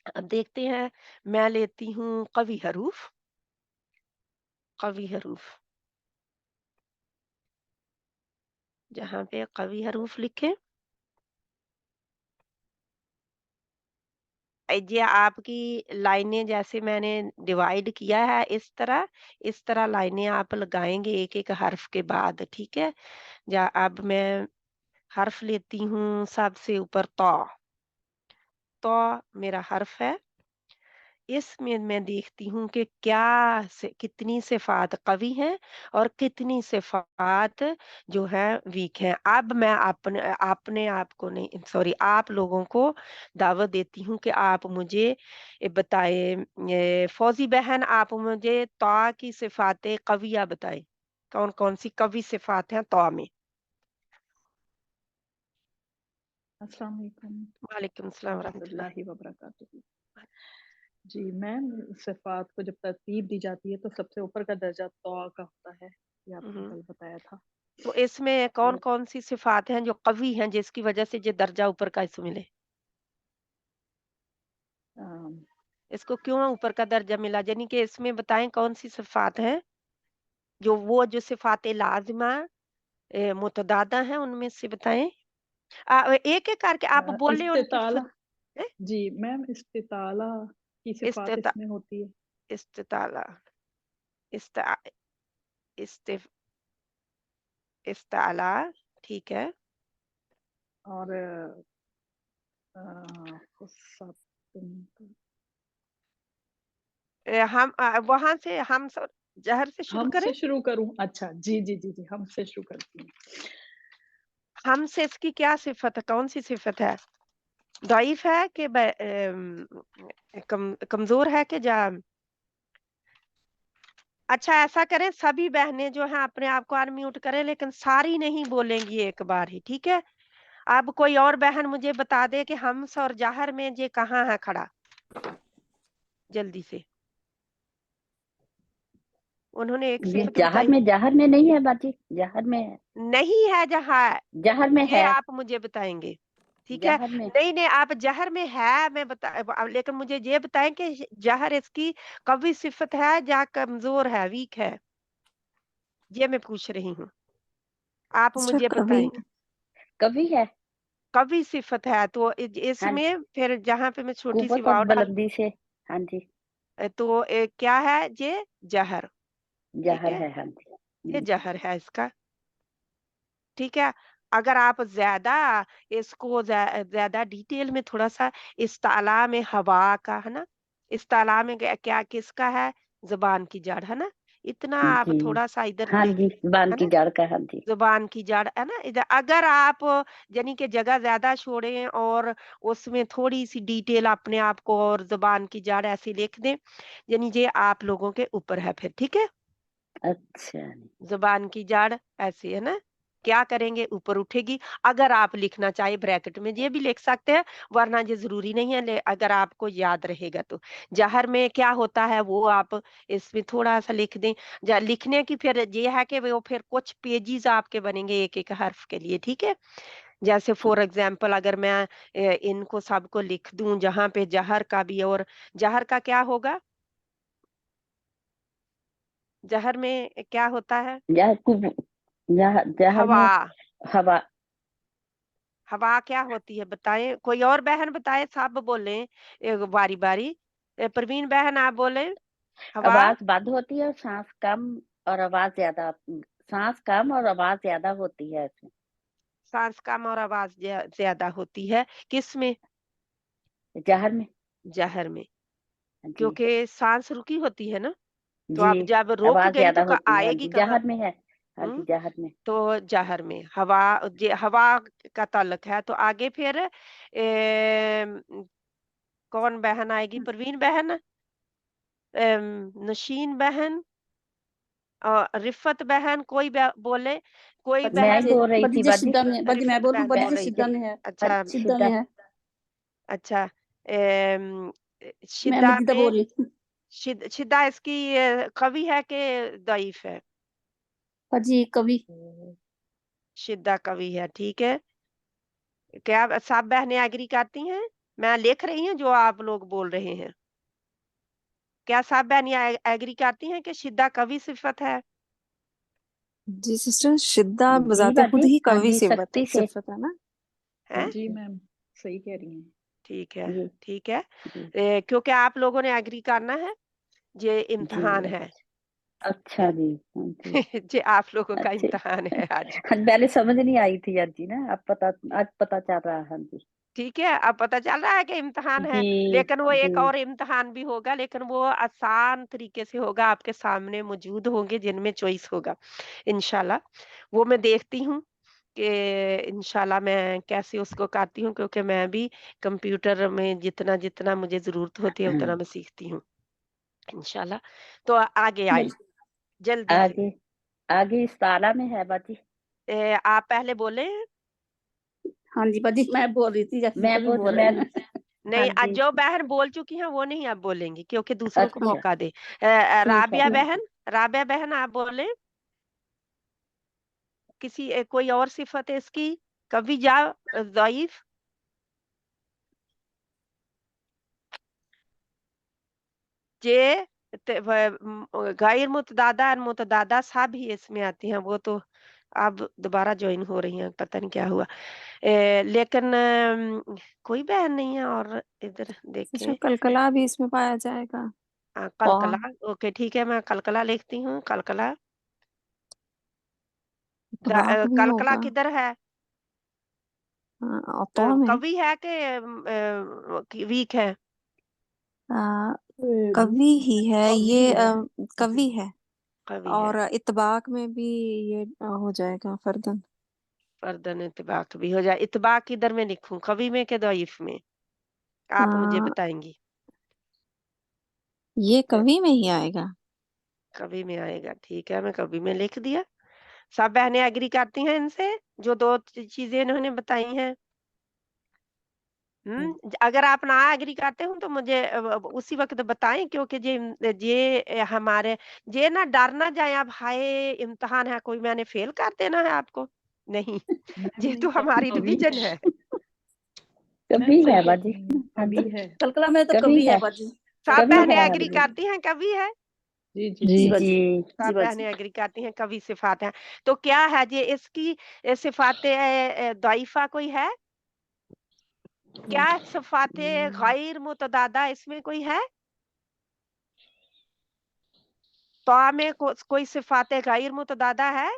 अब देखते हैं, मैं लेती हूँ कवी हरूफ, कवी हरूफ, जहाँ पे कवी हरूफ लिखे, ये आपकी लाइनें जैसे मैंने डिवाइड किया है इस तरह लाइनें आप लगाएँगे एक-एक हर्फ के बाद, ठीक है? अब मैं हर्फ लेती हूँ सबसे ऊपर तो। तो मेरा हर्फ है। इसमें मैं देखती हूँ कि कितनी सिफ़ात क़वी हैं और कितनी सिफ़ात जो है वीक हैं। अब मैं अपने आप को नहीं, सॉरी, आप लोगों को दावत देती हूँ कि आप मुझे बताएँ, फ़ौज़ी बहन, आप मुझे तौ की सिफ़ात क़विया बताएँ। कौन-कौन सी क़वी सिफ़ात हैं तौ में? अस्सलाम वालेकुम वालेकुम अस्सलाम व रहमतुल्लाह। रहमतुल्लाहि व बरकातुहू। जी मैम, सिफ़ात को जब तरतीब दी जाती है तो सबसे ऊपर का दर्जा तौ का होता है, ये हुँ, आपने हुँ। कल बताया था। तो इसमें और कौन-कौन सी सिफ़ात हैं जो क़वी हैं जिसकी वज़ह से ये दर्जा ऊपर का इसे मिले? अम, इसको क्यों ऊपर का दर्जा मिला? यानी कि इसमें बताएँ कौन-सी सिफ़ात हैं, जो सिफ़ात लाज़िमा मुतदादा हैं उनमें से बताएँ? एक-एक करके आप बोलें उनकी इस्तिताला, हैं? जी मैम, इस्तिताला की सिफ़ात इस्तिता इसमें होती है। इस्तिताला, इस्ता इस्तिफ इस्ताला, ठीक है। और फुस्सतुन, वहाँ से हम स ज़हर से शुरू हम करें? से शुरू करूँ? अच्छा, जी, जी, जी, जी, हम से शुरू करती हूँ। हम से इसकी क्या सिफ़त है, कौन-सी सिफ़त है? ضعीफ़ है कि कमज़ोर है कि अच्छा, ऐसा करें, सभी बहनें जो हैं अपने आप को अनम्यूट करें, लेकिन सारी नहीं बोलेंगी एक बार ही, ठीक है? अब कोई और बहन मुझे बता दे कि हम्स और ज़हर में ये कहाँ है खड़ा? जल्दी से। उन्होंने एक ये सिफ़त बताई। जहर में नहीं है बाजी, जहर में है, नहीं है जहाँ, जहर में ये है, आप मुझे बताएँगे, ठीक है? जहर में। नहीं, आप ज़हर में है, मैं लेकिन मुझे ये बताएँ कि ज़हर इसकी कवी सिफ़त है या कमज़ोर है, वीक है? ये मैं पूछ रही हूँ। आप अच्छा मुझे कवि बताएँ। कवि है, कवि सिफ़त है तो हाँ जी, इसमें फिर जहाँ पे मैं छोटी-सी कुव्वत और वाव डाल, बुलंदी से, हाँ जी, तो क्या है ये? ज़हर, ठीक जहर है? है, हाँ जी। ये ज़हर है इसका, ठीक है? अगर आप ज़्यादा इसको ज़्यादा डिटेल में थोड़ा-सा, इस ताला में हवा का, है ना? इस ताला में क्या किसका है? ज़ुबान की जड़, है ना? इतना आप जी, थोड़ा-सा इधर हाँ देख, जी, ज़ुबान है की ना? जड़ का, हाँ जी। ज़ुबान की जड़, है ना? इधर अगर आप यानी कि जगह ज़्यादा छोड़ें और उसमें थोड़ी-सी डिटेल अपने आप को और ज़ुबान की जड़ ऐसे लिख दें, यानी ये आप लोगों के ऊपर है फिर, ठीक है? अच्छा, ज़ुबान की जड़ ऐसे, है ना? क्या करेंगे? ऊपर उठेगी। अगर आप लिखना चाहें ब्रैकेट में ये भी लिख सकते हैं, वरना ये ज़रूरी नहीं है, अगर आपको याद रहेगा तो। ज़हर में क्या होता है वो आप इसमें थोड़ा-सा लिख दें। लिखने की फिर ये है कि वो फिर कुछ पेजेज़ आपके बनेंगे एक-एक हर्फ के लिए, ठीक है? जैसे फॉर एग्ज़ाम्पल अगर मैं इनको सबको लिख दूँ जहाँ पे ज़हर का भी, और ज़हर का क्या होगा? ज़हर में क्या होता है? जहर कुव जहर हवा। में हवा, हवा क्या होती है बताएँ? कोई और बहन बताए, सब बोलें बारी-बारी। परवीन बहन आप बोलें, हवा, आवाज़ बंद होती है और साँस कम और आवाज़ ज़्यादा, साँस कम और आवाज़ ज़्यादा होती है इसमें, साँस कम और आवाज़ ज़्यादा होती है, किसमें? जहर में, ज़हर में, जी, क्योंकि साँस रुकी होती है ना, तो जी, अब जब रुक आवाज़ गई ज़्यादा तो होती है, हाँ आएगी जी, कहाँ? जहर में है, हाँ जी, हुँ, जहर में। तो ज़हर में, हवा का ताल्लुक है, तो आगे फिर कौन बहन आएगी? परवीन बहन, नशीन बहन, रिफ़त बहन, कोई बोले, कोई मैं ही बहन। बोल रही थी बाजी, बाजी मैं रिफ़त बोल दूं, बहन बाजी बोल जी रही सिद्धा थी। में है, अच्छा, सिद्धा में शिद्दत, है। अच्छा, अम, मैं शिद्दा मजीदा बोल में, रही थी। शिद्दा इसकी कवी है कि ज़ईफ़ है? बाजी कवि। शिद्दा कवी है, ठीक है। क्या सब बहनें एग्री करती हैं? मैं लिख रही हूँ जो आप लोग बोल रहे हैं। क्या सब बहनियां एग्री करती हैं कि शिद्दा कवि सिफत है? जी सिस्टर, शिद्दा जी बजाते खुद बाजी, ही हाँ कवि जी, सख्ती से। सिफत है ना। हैं? जी मैम, सही कह रही हैं। ठीक है, जी ठीक है। जी क्योंकि आप लोगों ने एग्री करना है, ये इम्तिहान जी। है। अच्छा जी, हाँ जी। ये आप लोगों का अच्छे, इम्तिहान है आज। हाँ, पहले समझ नहीं आई थी आज जी ना, आज पता चल रहा है। हाँ जी ठीक है, अब पता चल रहा है कि इम्तिहान है, जी लेकिन वो एक जी। और इम्तिहान भी होगा, लेकिन वो आसान तरीके से होगा, आपके सामने मौजूद होंगे जिनमें चॉइस होगा इंशाल्लाह। वो मैं देखती हूँ कि इंशाल्लाह मैं कैसे उसको करती हूँ, क्योंकि मैं भी कंप्यूटर में जितना जितना मुझे जरूरत होती है उतना मैं सीखती हूँ इंशाल्लाह। तो आगे आई बस जल्दी से। आगे आगे इस ताला में है बाजी। आप पहले बोले। हाँ जी बाजी, मैं बोल रही थी जैसे मैं कभी बोल बोल मैं रहे हैं। हाँ नहीं, जी। जो बहन बोल चुकी हैं वो नहीं अब बोलेंगी, क्योंकि दूसरों को अच्छा मौका दे। ठीक है राबिया बाजी। बहन, राबिया बहन आप बोले। किसी कोई और सिफत है इसकी? कभी जा ज़ईफ। जे गैर मुतदादा और मुतदादा सब ही इसमें आती हैं। वो तो अब दोबारा ज्वाइन हो रही हैं, पता नहीं क्या हुआ। लेकिन कोई बहन नहीं है और इधर सिस्टर देखें। कलकला भी इसमें पाया जाएगा। औ कलकला। ओके ठीक है, मैं कलकला लिखती हूँ, कलकला। इतबाक भी कलकला होगा। किधर है? हाँ, और तो में कवि है कि वीक है? आ, कवि ही है ये, कवि है। कवि है। और इतबाक में भी ये हो जाएगा फर्दन। फर्दन इत्बाक भी हो जाए। इत्बाक किधर में लिखूं, कवि में के ضعيف में? आप मुझे आ, बताएंगी। ये अ, कवि में ही आएगा। कवि में आएगा, ठीक है, मैं कवि में लिख दिया। सब बहनें एग्री करती हैं इनसे, जो दो चीजें इन्होंने बताई हैं? अगर आप ना एग्री करते हो तो मुझे उसी वक्त बताएं, क्योंकि हमारे ये ना डर ना जाए अब, हाय इम्तिहान है कोई मैंने फेल कर देना है आपको। नहीं, ये नहीं, तो हमारी कवि रिवीजन है है। मैम, कभी सही है कह बाजी। रही हैं, हाँ जी, कवि है। कलकला में तो कभी कवि है है, बाजी। सब कभी बहनें है। हाँ एग्री जी करती हैं कवि है। जी जी जी जी। बाजी। जी जी सब बाजी। बहनें एग्री करती हैं कवि सिफात हैं। तो क्या है ये इसकी सिफाते दाइफा कोई है? क्या सिफाते गैर मुतदादा इसमें कोई है? तो में कोई सिफाते गैर मुतदादा है?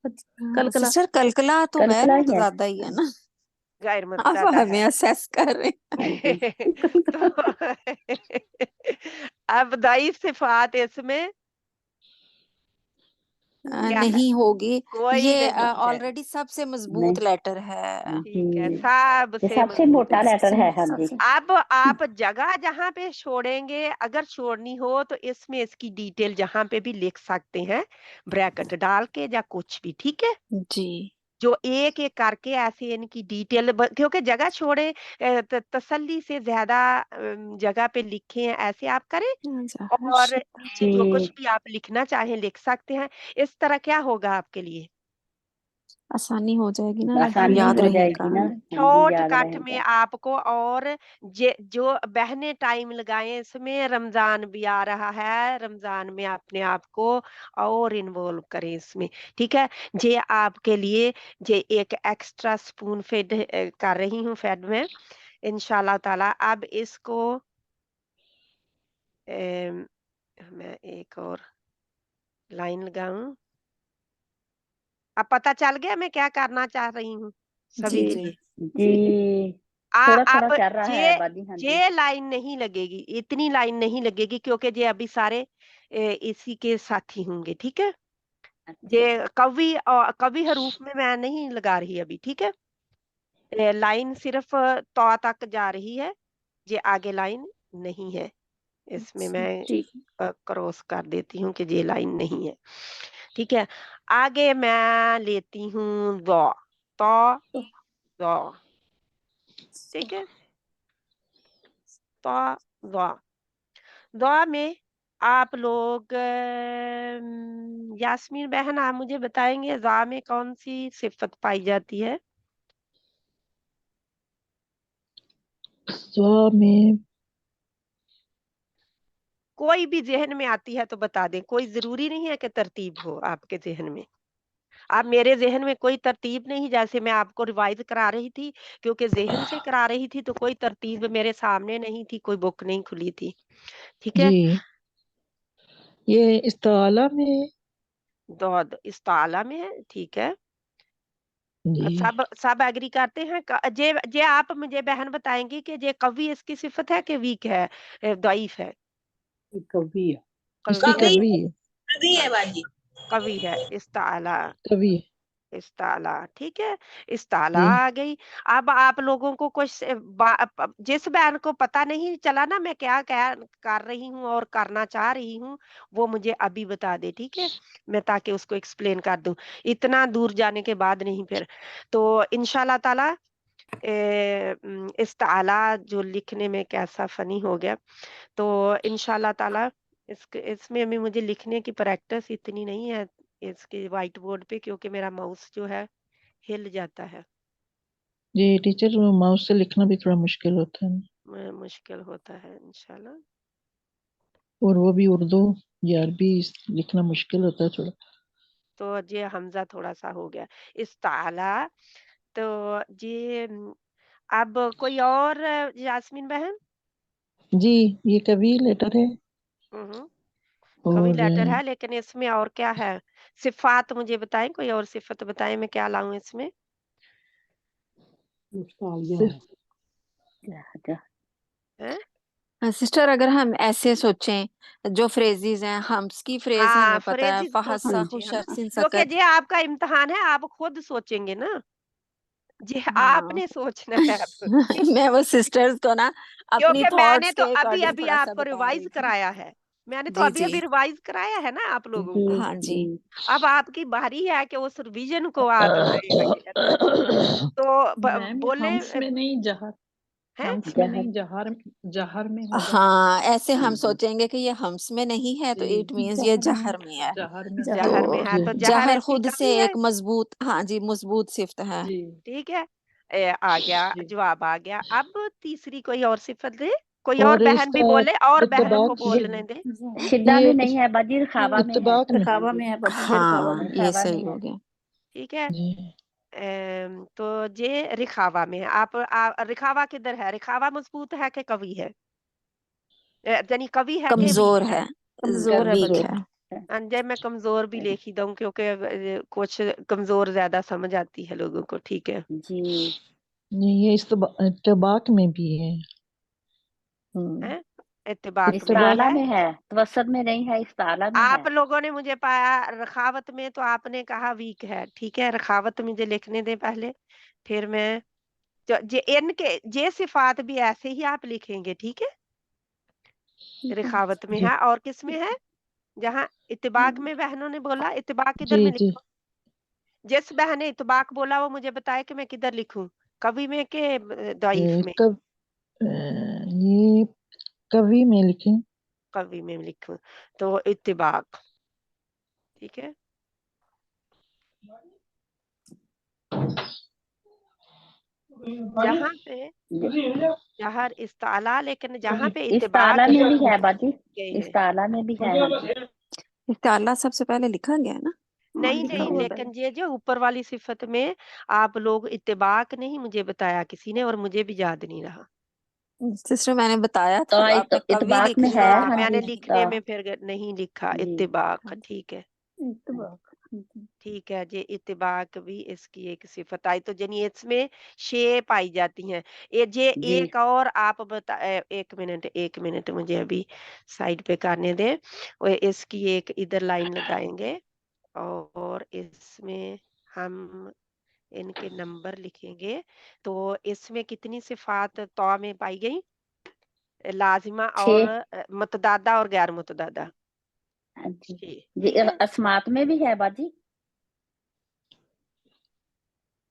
कलकला सिस्टर, कलकला तो गैर कलकला ही है। मुतदादा ही है ना। गैर आप मुतदादा है। हमें असेस कर रहे हाँ जी हैं। तो अब दाइफ सिफात इसमें क्या है? नहीं होगी। कोई ये नहीं है। ऑलरेडी सबसे नहीं मजबूत लेटर है। ठीक है, जी, ये सबसे सबसे मजबूत मोटा है। लेटर है। हाँ जी सबसे अब आप जगह जहाँ पे छोड़ेंगे, अगर छोड़नी हो तो इसमें इसकी डिटेल जहाँ पे भी लिख सकते हैं, ब्रैकेट डाल के या कुछ भी, ठीक है। जी। जो एक एक करके ऐसे इनकी डिटेल, क्योंकि जगह छोड़े, तसल्ली से ज्यादा जगह पे लिखे हैं, ऐसे आप करें। जहाँ और नीचे शिद्दत जो जी। कुछ भी आप लिखना चाहें लिख सकते हैं। इस तरह क्या होगा आपके लिए? आसानी हो जाएगी ना, आसानी याद हो रहेगा। जाएगी ना। हाँ जी, याद शॉर्टकट में रहेगा। आपको। और जो बहनें टाइम लगाएं इसमें, रमजान भी आ रहा है, रमजान में अपने आप को और इन्वॉल्व करें इसमें, ठीक है। जे आपके लिए जे एक एक्स्ट्रा स्पून फेड कर रही हूँ फेड में इंशाल्लाह ताला। अब इसको अम, मैं एक और लाइन लगाऊं। अब पता चल गया मैं क्या करना चाह रही हूँ जी सभी के जी। लिए। जी, थोड़ा थोड़ा अब चल रहा है जे बाजी। हाँ जी जे लाइन नहीं लगेगी, इतनी लाइन नहीं लगेगी, क्योंकि ये अभी सारे इसी के साथी होंगे, ठीक है। अच्छा ये कवि और कवि हरूफ में मैं नहीं लगा रही अभी, ठीक है। लाइन सिर्फ तो तक जा रही है, ये आगे लाइन नहीं है। इसमें अच्छा, मैं ठीक क्रॉस कर देती हूँ कि ये लाइन नहीं है, ठीक है। आगे मैं लेती हूँ तो है। दो, ठीक है। तो दुआ में आप लोग यास्मीन बहन आप मुझे बताएंगे दुआ में कौन सी सिफत पाई जाती है? स्वा में कोई भी ज़हन में आती है तो बता दें, कोई ज़रूरी नहीं है कि तरतीब हो आपके ज़हन में। अब मेरे ज़हन में कोई तरतीब नहीं, जैसे मैं आपको रिवाइज़ करा रही थी, क्योंकि ज़हन से करा रही थी तो कोई तरतीब मेरे सामने नहीं थी, कोई बुक नहीं खुली थी। ठीक है? जी, ये इस्ताला में दौद इस्ताला में है, ठीक है। जी सब एग्री करते हैं। जे आप मुझे बहन बताएंगी कि जे कवि इसकी सिफत है कि वीक है, दईफ है? कवि है। इसकी कवि है, कवि कवि है बाजी। कवि है। इस्ताला, कवि इस्ताला, ठीक है। इस्ताला जी आ गई। अब आप लोगों को कुछ जिस बहन को पता नहीं चला ना मैं क्या क्या कर रही हूँ और करना चाह रही हूँ, वो मुझे अभी बता दे, ठीक है? मैं ताकि उसको एक्सप्लेन कर दूं, इतना दूर जाने के बाद नहीं फिर। तो इंशाल्लाह ताला इस्ताला जो लिखने में कैसा फनी हो गया, तो इंशाल्लाह ताला इसमें भी मुझे लिखने की प्रैक्टिस इतनी नहीं है इसके व्हाइट बोर्ड पे, क्योंकि मेरा माउस जो है हिल जाता है, जी टीचर, माउस से लिखना भी थोड़ा मुश्किल होता है ना, मुश्किल होता है इंशाल्लाह। और वो भी उर्दू या अरबी लिखना मुश्किल होता है थोड़ा। तो ये हमजा थोड़ा सा हो गया इस्ताला। तो ये अब कोई और यास्मीन बहन? जी, ये कवि लेटर है हम्म, कवि और लेटर है, लेकिन इसमें और क्या है? सिफात मुझे बताएं, कोई और सिफत बताएं, मैं क्या लाऊं इसमें? मुस्तालिया सिर्फ है। हैं? सिस्टर अगर हम ऐसे सोचें, जो फ्रेजेस हैं, हम्स की फ्रेज हाँ, हमें पता है, फ्रेजेस तो फहसा समझे हम, शख्सिन क्योंकि सकत। ये आपका इम्तिहान है, आप खुद सोचेंगे ना, ये हाँ आपने सोचना है अब। मैं वो सिस्टर्स को ना अपनी क्योंकि मैंने थॉट्स तो के अभी अकॉर्डिंग अभी थोड़ा सा आपको बता रिवाइज रही थी। कराया है, मैंने तो जी अभी जी अभी रिवाइज कराया है ना आप लोगों जी को। हाँ जी। जी अब आपकी बारी है कि उस रिवीजन को आप लाए आगे, है ना? तो मैम, ये बोले हम्स में नहीं जहर, हैं? हम्स में जहर नहीं जहर, जहर में होगा। हाँ, ऐसे हम जी सोचेंगे कि ये हम्स में नहीं है तो जी इट मीन्स ये जहर में जहर में है। जहर में तो जहर में होगा। है, जी तो जहर जहर इसकी खुद से कवि है, एक मजबूत, हाँ जी, मजबूत सिफ्त है। जी ठीक है। आ गया जी जवाब, आ गया। अब तीसरी कोई और सिफत दे, कोई और और बहन भी इसका बोले, और बहनों को इत्तबाक बोलने दे। शिद्दा ये में नहीं है बाजी, रखावा में है। इत्तबाक में रखावा में है बाजी, रखावा में हाँ, ये रखावा में सही हो है। गया। ठीक है। जी तो ये रिखावा में है। रिखावा किधर है? रिखावा मजबूत है कि कवि है? यानी कवि है कि वीक कमजोर है? है, कमजोर है वीक बाजी। कमजोर है। अंजे मैं कमजोर भी लिख ही दूं, क्योंकि कुछ कमजोर ज्यादा समझ आती है लोगों को, ठीक है। जी नहीं, ये इत्तबाक में भी है। हम्म हैं? इत्तेबाक में भी इस्ताला है। में है, तवसत में नहीं है, इस्ताला में आप है। लोगों ने मुझे पाया रखावत में, तो आपने कहा वीक है, ठीक है। रखावत मुझे लिखने दे पहले, फिर मैं जे इनके जे सिफात भी ऐसे ही आप लिखेंगे, ठीक है। रिखावत में जी है, और किस में है? जहाँ इत्तेबाक में बहनों ने बोला, इत्तेबाक किधर जी में जी लिखूं? जिस बहन ने इत्तेबाक बोला वो मुझे बताए कि मैं किधर लिखूं, कवि में के दईफ में? कब ये कवि में लिखें। कवि में लिखूं, तो इत्तेबाक, ठीक है। जहाँ पे जहर इस्ताला, लेकिन जहाँ पे इस्ताला इत्तेबाक में भी है बाजी, गए हैं। इस्ताला में भी है। हाँ जी ताला सबसे पहले लिखा गया है ना। हाँ, नहीं लिखा नहीं, हुआ लेकिन है। ये जो ऊपर वाली सिफत में आप लोग इत्तेबाक नहीं मुझे बताया किसी ने, और मुझे भी याद नहीं रहा। सिस्टर मैंने बताया तो था, तो आपने कवि इतबाक लिख में है। लिया। हाँ, हाँ मैंने जी लिखने में फिर नहीं लिखा जी इत्तेबाक, हाँ जी। ठीक है। इतबाक ठीक है, ये इत्तेबाक भी इसकी एक सिफत आई, तो यानी इसमें शे पाई जाती हैं। ये जी एक और आप बता, एक मिनट मुझे अभी साइड पे करने दें। इसकी एक इधर लाइन लगाएंगे, और इसमें हम इनके नंबर लिखेंगे। तो इसमें कितनी सिफात तौ में पाई गई? लाजिमा और 6। मुतदादा और गैर मुतदादा। हाँ जी जी, ठीक है। अस्मात में भी है बाजी।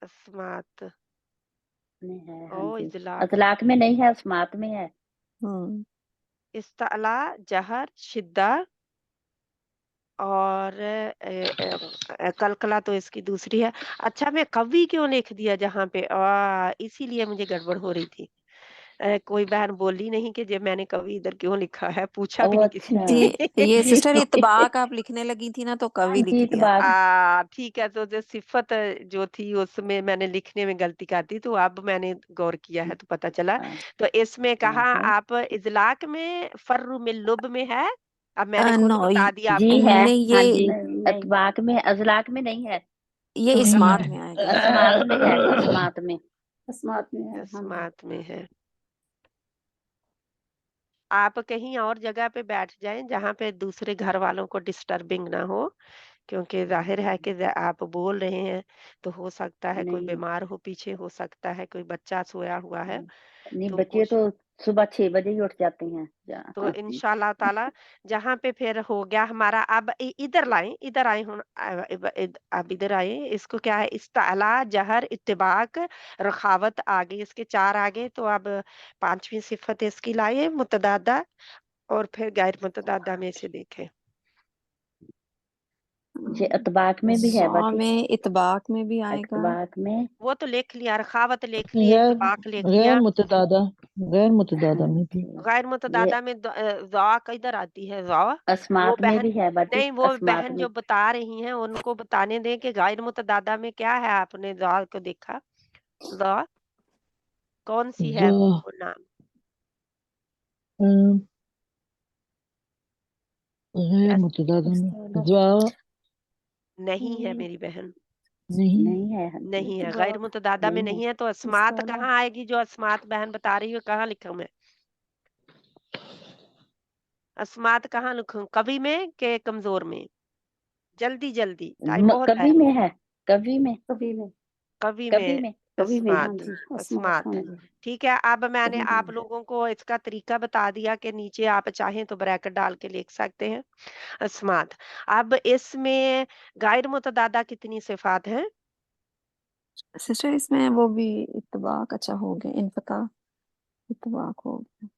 अस्मात में है ओ हाँ जी। इजलाक, अतलाक में नहीं है, अस्मात में है। हम्म इस्ताला, जहर, शिद्दा, और कलकला तो इसकी दूसरी है। अच्छा, मैं कवि क्यों लिख दिया जहाँ पे? इसीलिए मुझे गड़बड़ हो रही थी। कोई बहन बोली नहीं कि जे मैंने कवि इधर क्यों लिखा है, पूछा भी ओ नहीं किसी अच्छा ने। ये जी सिस्टर इतबाक आप लिखने लगी थी ना, तो कवि लिख जी लिया। इतबाक ठीक है, तो जो सिफत जो थी उसमें मैंने लिखने में गलती कर दी, तो अब मैंने गौर किया है तो पता चला। हाँ, तो इसमें कहा है आप इजलाक में, फर्रु में लुब में है। अब मैंने खुद नो, बता दिया जी आपको। है नहीं हाँ ये जी इतबाक में अजलाक में नहीं है ये इस्मात में आएगा। अस्मात में है अस्मात में है हाँ जी इस्मात में है। आप कहीं और जगह पे बैठ जाएं जहाँ पे दूसरे घर वालों को डिस्टर्बिंग ना हो, क्योंकि जाहिर है कि आप बोल रहे हैं तो हो सकता है कोई नहीं बीमार हो, पीछे हो सकता है कोई बच्चा सोया हुआ है। नहीं तो बच्चे तो सुबह 6 बजे ही उठ जाते हैं तो इंशाल्लाह ताला जहाँ पे फिर हो गया हमारा, अब इधर लाएं, इधर आए हूँ, अब इधर आए। इसको क्या है, इस्ताला, जहर, इत्तिबाक, रखावत आगे, इसके 4 आगे। तो अब 5वीं सिफत इसकी लाए, मुतदादा, और फिर गैर मुतदादा में से देखें। ये इतबाक में भी है सौ बाकी में इतबाक में भी आएगा। इतबाक में वो तो लिख लिया, रखावत लिख लिया, गैर इत्तिबाक लिख गैर लिया। मुतदादा गैर मुतदादा में भी गैर ये मुतदादा में ज़ा किधर आती है? ज़ा वो अस्मात में बहन, भी है बाकी नहीं वो अस्मात बहन में जो बता रही हैं उनको बताने दें कि गैर मुतदादा में क्या है। आपने ज़ा को देखा? ज़ा कौन सी है जो वो नाम? अम, गैर यस, मुतदादा में ज्वा नहीं है मेरी बहन, नहीं नहीं है हाँ जी नहीं है, गैर मुतदादा में नहीं है नहीं है। तो अस्मात कहाँ आएगी? जो अस्मात बहन बता रही है कहाँ लिखूं मैं? अस्मात कहाँ लिखूं, कवि में के कमजोर में? जल्दी जल्दी, टाइम बहुत है। कवि में है कवि में कवि कवि में में हाँ अस्मात, जी अस्मात। हाँ जी ठीक है, अब मैंने आप लोगों को इसका तरीका बता दिया कि नीचे आप चाहें तो ब्रैकेट डाल के लिख सकते हैं, अस्मात। अब इसमें गैर मुतदादा कितनी सिफात हैं? सिस्टर इसमें वो भी इतबाक अच्छा हो गया, इनफता इतबाक हो गया।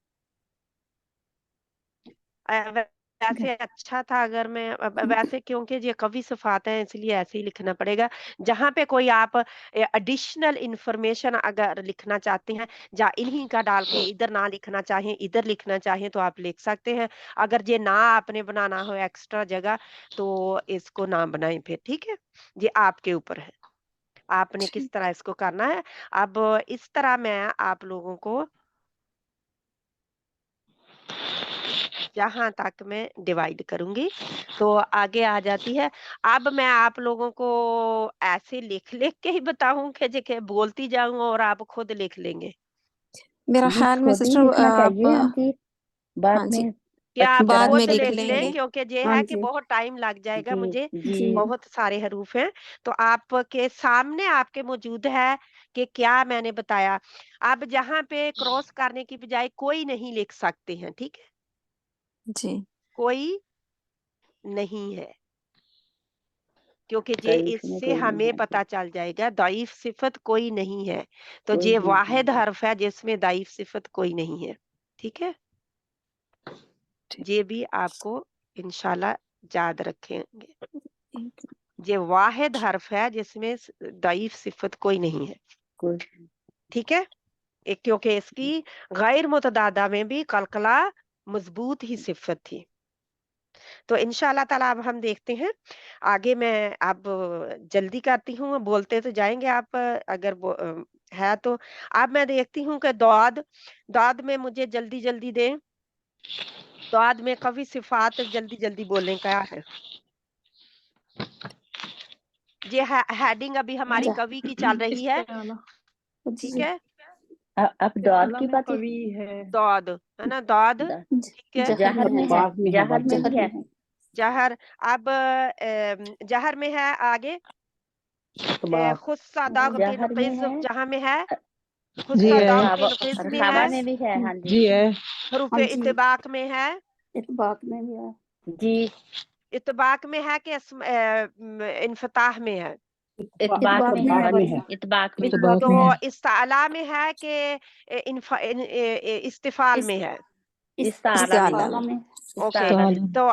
वैसे अच्छा था अगर मैं वैसे, क्योंकि ये कवि सिफात हैं इसलिए ऐसे ही लिखना पड़ेगा। जहाँ पे कोई आप एडिशनल इंफॉर्मेशन अगर लिखना चाहते हैं, या इन्हीं का डाल के इधर ना लिखना चाहें, इधर लिखना चाहें तो आप लिख सकते हैं। अगर ये ना आपने बनाना हो एक्स्ट्रा जगह, तो इसको ना बनाएं फिर, ठीक है। ये आपके ऊपर है, आपने किस तरह इसको करना है। अब इस तरह मैं आप लोगों को जहाँ तक मैं डिवाइड करूंगी तो आगे आ जाती है। अब मैं आप लोगों को ऐसे लिख लिख के ही बताऊं कि जे बोलती जाऊं और आप खुद लिख लेंगे? मेरा नहीं ख्याल में खुद ही सिस्टर लिखना आप, चाहिए हाँ जी बाद हाँ जी, में क्या अच्छी आप बाद तरह में खुद लिख लिख लें? लेंगे। क्योंकि ये है कि बहुत टाइम लग जाएगा मुझे, जी बहुत सारे हरूफ हैं। तो आपके सामने आपके मौजूद है कि क्या मैंने बताया। अब जहाँ पे क्रॉस करने की बजाय कोई नहीं लिख सकते हैं, ठीक है, जी कोई नहीं है, क्योंकि ये ज़ईफ़ में इससे कोई नहीं हमें है पता जी चल जाएगा दाइफ सिफत कोई नहीं है। तो कोई ये नहीं है वाहिद जी हर्फ है जिसमें दाइफ सिफत कोई नहीं है, ठीक है। ठीक। ये भी आपको इंशाल्लाह याद रखेंगे। एक- ये वाहिद हर्फ है जिसमें दाइफ सिफत कोई नहीं है, कोई ठीक है। क्योंकि इसकी गैर मुतदादा में भी कलकला मजबूत ही सिफत थी। तो इंशाल्लाह ताला अब हम देखते हैं आगे। मैं अब जल्दी करती हूँ, बोलते तो जाएंगे आप, अगर है तो। अब मैं देखती हूँ कि दाद, दाद में मुझे जल्दी जल्दी दें। दाद में कवि सिफात जल्दी जल्दी बोलें क्या है? ये हेडिंग अभी हमारी कवि की चल रही है, इस्तेआला ठीक है। अब दौद इस्तेआला की में बात कवि है दाद है ना, दाद, ठीक है। जहर में है जहर में भी है जहर, अब जहर में है आगे, खुस्सा दाग तीन जहर में किस्म है जहाँ में है, जी खुस्सा है दाग रखावा तीन किस्म में रखावा है, में भी है हाँ जी जी है हरूफ इत्तिबाक में है, जी इत्तिबाक में है कि इन्फताह में है। इतबाक में है बाजी इतबाक में इतबाक तो में है इस्ताला में है कि इस्तिफाल में है? इस्ताला में इस्तिआला में। ओके, इस्ताला में तो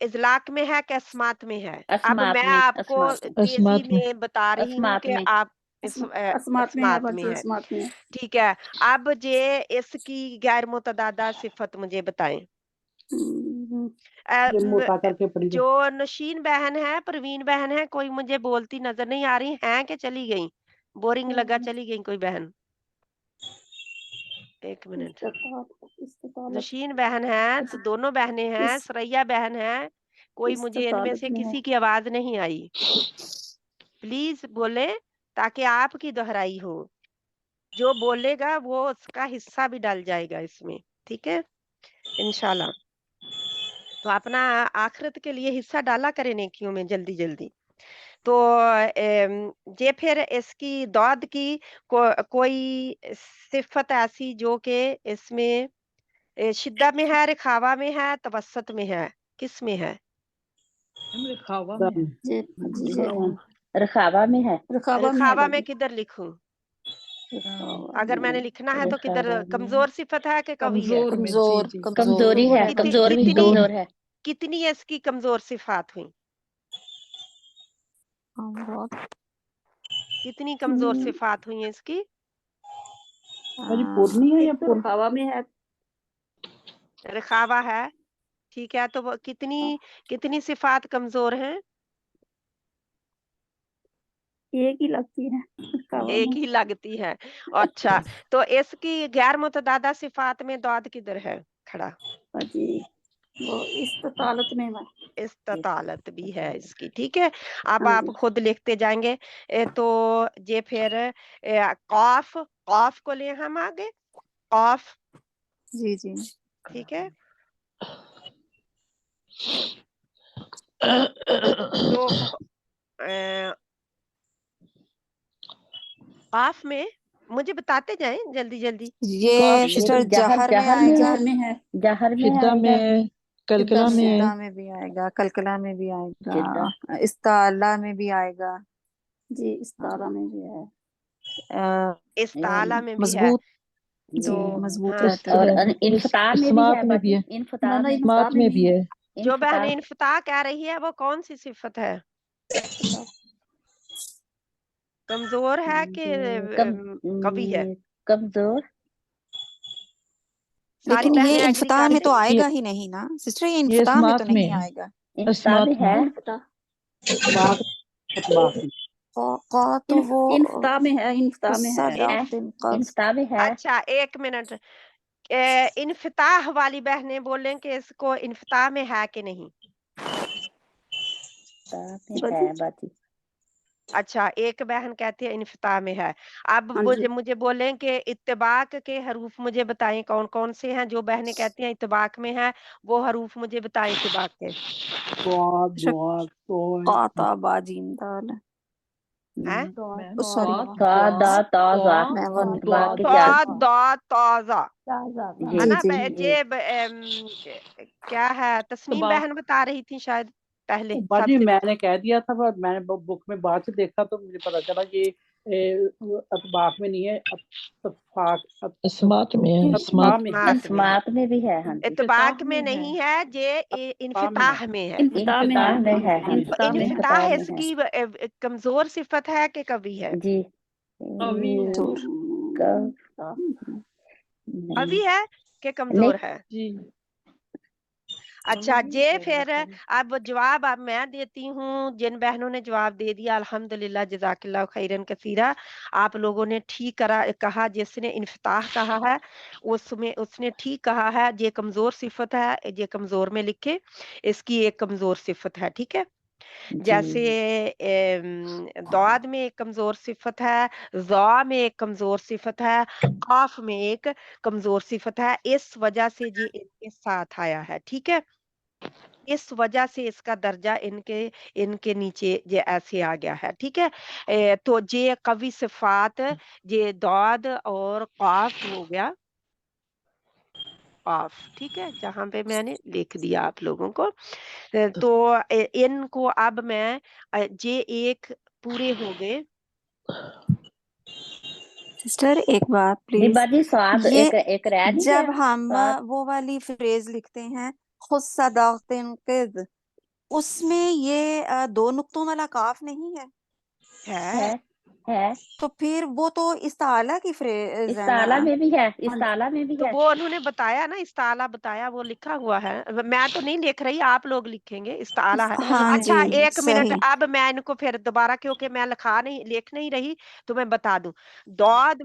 इजलाक में है कि अस्मात में है? अब अस्मात मैं में आपको अस्मात तेजी अस्मात में में बता रही हूँ अस्मात कि में आप اسمات میں ہے اسمات باجی، میں ہے، اسمات میں ہے۔ ٹھیک ہے۔ اب جے اس کی غیر متعددہ صفت مجھے بتائیں۔ ہم، موٹا کر کے پڑھی جو نشین بہن ہے، پروین بہن ہے، کوئی مجھے بولتی نظر نہیں آ رہی ہیں کہ چلی گئی؟ بورنگ لگا چلی گئی کوئی بہن؟ ایک منٹ۔ استطالت نشین بہن ہے، دونوں بہنیں ہیں، اس- سریا بہن ہے، کوئی مجھے ان میں سے استطالت میں ہے۔ کسی کی آواز نہیں آئی۔ پلیز بولے تاکہ آپ کی دہرائی ہو، جو بولے گا وہ اس کا حصہ بھی ڈال جائے گا اس میں، ٹھیک ہے انشاءاللہ۔ تو اپنا آخرت کے لیے حصہ ڈالا کرے نیکیوں میں جلدی جلدی۔ تو یہ پھر اس کی دود کی کوئی صفت ایسی جو کہ اس میں شدہ میں ہے، رخاوا میں ہے، توسط میں ہے، کس میں ہے؟ رخاوا میں ہے۔ جی جی رخاوا میں ہے، رخاوا میں ہے رخاوا میں باجی۔ کدھر لکھوں؟ رخاوا اگر میں نے لکھنا ہے تو کدھر؟ رخاوا میں کمزور صفت ہے کہ قوی ہے؟ کمزور میں، کمزور جی جی کمزوری ہے، کتنی- کمزور بھی کتنی- کمزور ہے۔ کتنی اس کی کمزور صفات ہوئی؟ بہت کتنی کمزور صفات ہوئی ہیں اس کی؟ باجی پورنی ہے یا ایک تو رخاوا میں ہے، رخاوا ہے، ٹھیک ہے، تو وہ کتنی صفات کمزور ہیں؟ ایک ہی لگتی ہے رخاوا ایک میں۔ ہی لگتی ہے۔ اچھا، تو اس کی غیر متعددہ صفات میں داد کدھر ہے کھڑا؟ باجی وہ استطالت میں ہے۔ استطالت بھی ہے اس کی، ٹھیک ہے۔ اب ہاں آپ جی۔ خود لکھتے جائیں گے۔ تو یہ پھر قاف، قاف کو لیں ہم آگے، قاف، جی جی ٹھیک ہے۔ تو قاف میں مجھے بتاتے جائیں جلدی جلدی۔ یہ سسٹر جہر میں آئے گا، میں ہے، جہر میں فدہ آئے گا، میں، کلکلا میں ہے، شدہ میں بھی آئے گا، کلکلا میں بھی آئے شدہ، گا، استعلا میں بھی آئے گا، جی استارہ میں بھی ہے، استعلا میں بھی ہے، مضبوط، جی جی مضبوط ہاں، رہتا اور ہے۔ انفتاح میں بھی اسمات ہے میں بھی باجی، ہے، انفتاح میں، اسمات میں بھی ہے۔ جو انفتاح، بہن انفتاح کہہ رہی ہے وہ کون سی صفت ہے؟ کمزور ہے کہ قوی ہے؟ کمزور، ساری لیکن بہنیں یہ ایگری انفتاح میں کرتے تو ہیں؟ آئے گا ہی نہیں نا سسٹر، یہ یہ انفتاح میں تو اسمات میں نہیں ہے، آئے گا۔ انفتاح میں اسمات ہے، میں، انفتاح، بات اتباع میں۔ قا تو وہ انفتاح میں ہے، انفتاح میں ہے، قصد قصد انفتاح میں ہے، اچھا ایک منٹ، انفتاح والی بہنیں بولیں کہ اس کو انفتاح میں ہے کہ نہیں؟ انفتاح میں ہے باجی، اچھا ایک بہن کہتی ہے انفتاح میں ہے۔ اب ہاں جی، مجھے بولیں کہ اتباق کے حروف مجھے بتائیں کون کون سے ہیں؟ جو بہنیں کہتی ہیں اتباق میں ہے وہ حروف مجھے بتائیں اتباق کے۔ دعا دعا تو قاطع باجیم دال، ہیں؟ میم سوری تا دا تا زا، میں وہ اتباع کے تو چار، تازہ جی ہے نا؟ جی جیب کیا ہے تسنیم اتباع، بہن بتا رہی تھی شاید پہلے سب باجی سے میں نے کہہ دیا تھا، پر میں نے بک میں بعد سے دیکھا تو مجھے پتا چلا یہ اتباق میں نہیں ہے، اتفاق، اسمات میں ہے، اتفاق اسمات میں اسمات میں ہے۔ اسمات میں بھی ہے، ہاں جی، اتباق میں نہیں ہے، یہ انفتاح میں ہے۔ انفتاح میں ہے، انفتاح میں ہے، انفتاح اس کی کمزور صفت ہے کہ قوی ہے؟ جی، قوی ہے، قوی ہے کہ کمزور نہیں، ہے؟ جی اچھا جی پھر اب جواب اب میں دیتی ہوں، جن بہنوں نے جواب دے دیا الحمدللہ جزاک اللہ خیرن کثیرہ، آپ لوگوں نے ٹھیک کہا، جس نے انفتاح کہا ہے اس نے ٹھیک کہا ہے، یہ کمزور صفت ہے، یہ کمزور میں لکھے، اس کی ایک کمزور صفت ہے، ٹھیک ہے۔ جیسے دعاد میں ایک کمزور صفت ہے، ضا میں ایک کمزور صفت ہے، قاف میں ایک کمزور صفت ہے، اس وجہ سے یہ ان کے ساتھ آیا ہے، ٹھیک ہے۔ اس وجہ سے اس کا درجہ ان کے نیچے یہ ایسے آ گیا ہے، ٹھیک ہے۔ تو یہ قوی صفات، یہ دعاد اور قاف ہو گیا، قاف، ٹھیک ہے، جہاں پہ میں نے لکھ دیا آپ لوگوں کو۔ تو ان کو اب میں یہ ایک پورے ہو گئے۔ سسٹر ایک بات جی پلیز، باجی سواد یہ ایک رہ نہیں جب گیا، ہم سواد، وہ والی فریز لکھتے ہیں خود صداقت قد، اس میں یہ دو نقطوں والا کاف نہیں ہے؟ ہے ہے، है, तो फिर वो तो इस्ताला की फ्रेज है इस्ताला ना। में भी है, इस्ताला में भी तो है। वो उन्होंने बताया ना, इस्ताला बताया, वो लिखा हुआ है। मैं तो नहीं लिख रही, आप लोग लिखेंगे, इस्ताला है। हाँ अच्छा जी, एक मिनट, सही। अब मैं इनको फिर दोबारा, क्योंकि मैं लिख नहीं रही, तो मैं बता दूं। दौद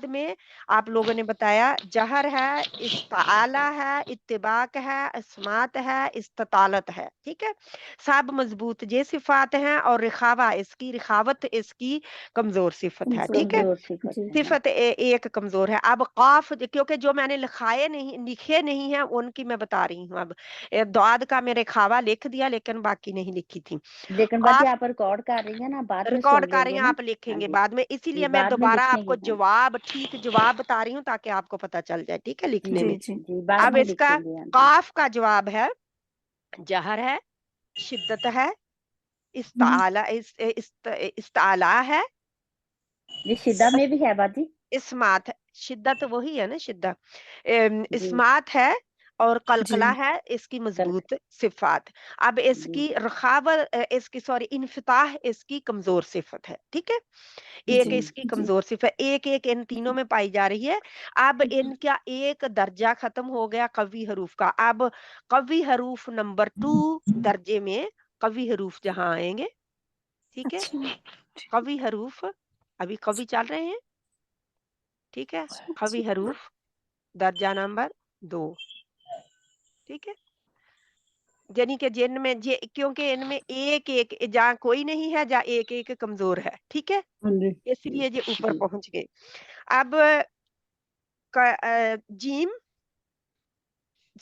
में आप लोगों ने बताया जहर है, इस्ताला है, इत्तिबाक है, अस्मात है, इस्तालत है। ठीक है, सब मजबूत ये सिफात हैं, और रिखावत इसकी कमजोर सिफत है। ठीक है, कमजोर सिफत जी। है। सिफत एक कमजोर है। अब काफ, क्योंकि जो मैंने लिखे नहीं है, उनकी मैं बता रही हूँ। अब दाद का मेरे खावा लिख दिया, लेकिन बाकी नहीं लिखी थी। लेकिन बाजी काफ आप रिकॉर्ड कर रही है ना, बाद में रिकॉर्ड सुन कर रही लेंगे हैं, ना। आप हाँ लिखेंगे जी, बाद में, जी इसीलिए मैं बाद में दोबारा लिखेंगे। आपको ठीक जवाब बता रही हूँ, ताकि आपको पता चल जाए। ठीक है, लिखने जी में। जी। जी बाद अब में इसका लिखेंगे। हाँ जी। काफ का जवाब है जहर है, शिद्दत है, इस्ताला है, ये शिद्दा में भी है बाजी। इस्मात है। शिद्दत वही है ना, शिद्दत। जी इस्मात है, और कलकला जी। है इसकी कल मजबूत सिफात। अब जी इसकी इसकी इनफिताह इसकी कमजोर सिफत है। ठीक है, एक जी। इसकी कमजोर सिफत, एक इन तीनों में पाई जा रही है। अब इनका एक दर्जा खत्म हो गया कवी हरूफ का। अब कवी हरूफ नंबर 2 दर्जे में कवी हरूफ जहां आएंगे। ठीक है, अच्छा। कवी हरूफ अभी कवि चल रहे हैं। ठीक है, कवी हरूफ दर्जा नंबर 2। ठीक है, यानी कि जिनमें क्योंकि इनमें एक एक जहाँ कोई नहीं है, जहाँ एक एक कमजोर है। ठीक है, हाँ जी। इसलिए ये ऊपर जी। पहुंच गए। अब जीम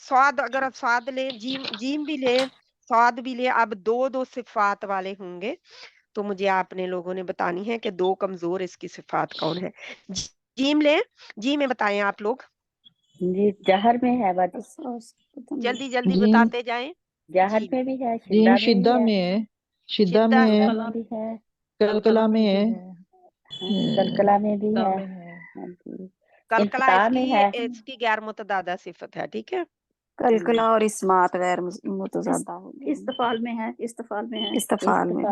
स्वाद, अगर आप स्वाद ले, जीम जीम भी ले, स्वाद भी ले, अब दो दो सिफात वाले होंगे, तो मुझे आपने लोगों ने बतानी है कि दो कमजोर इसकी सिफात कौन है। जीम ले, जी में बताएं आप लोग, जी जहर में है बाजी, जल्दी जल्दी जीम बताते जाएं। जहर जीम में भी है, जीम शिद्दा में भी शिद्दा है, में है, शिद्दा शिद्दा में है, कलकला में भी है, कलकला में है, कलकला में भी दा है। में है। हाँ जी, कलकला इन्फिताह में है। इसकी गैर मुतदादा सिफत है। ठीक है, कलकला और इस्मात गैर मुतज़ादा हो गए। इस्तफाल में है, इस्तफाल में है। इस्तफाल में भी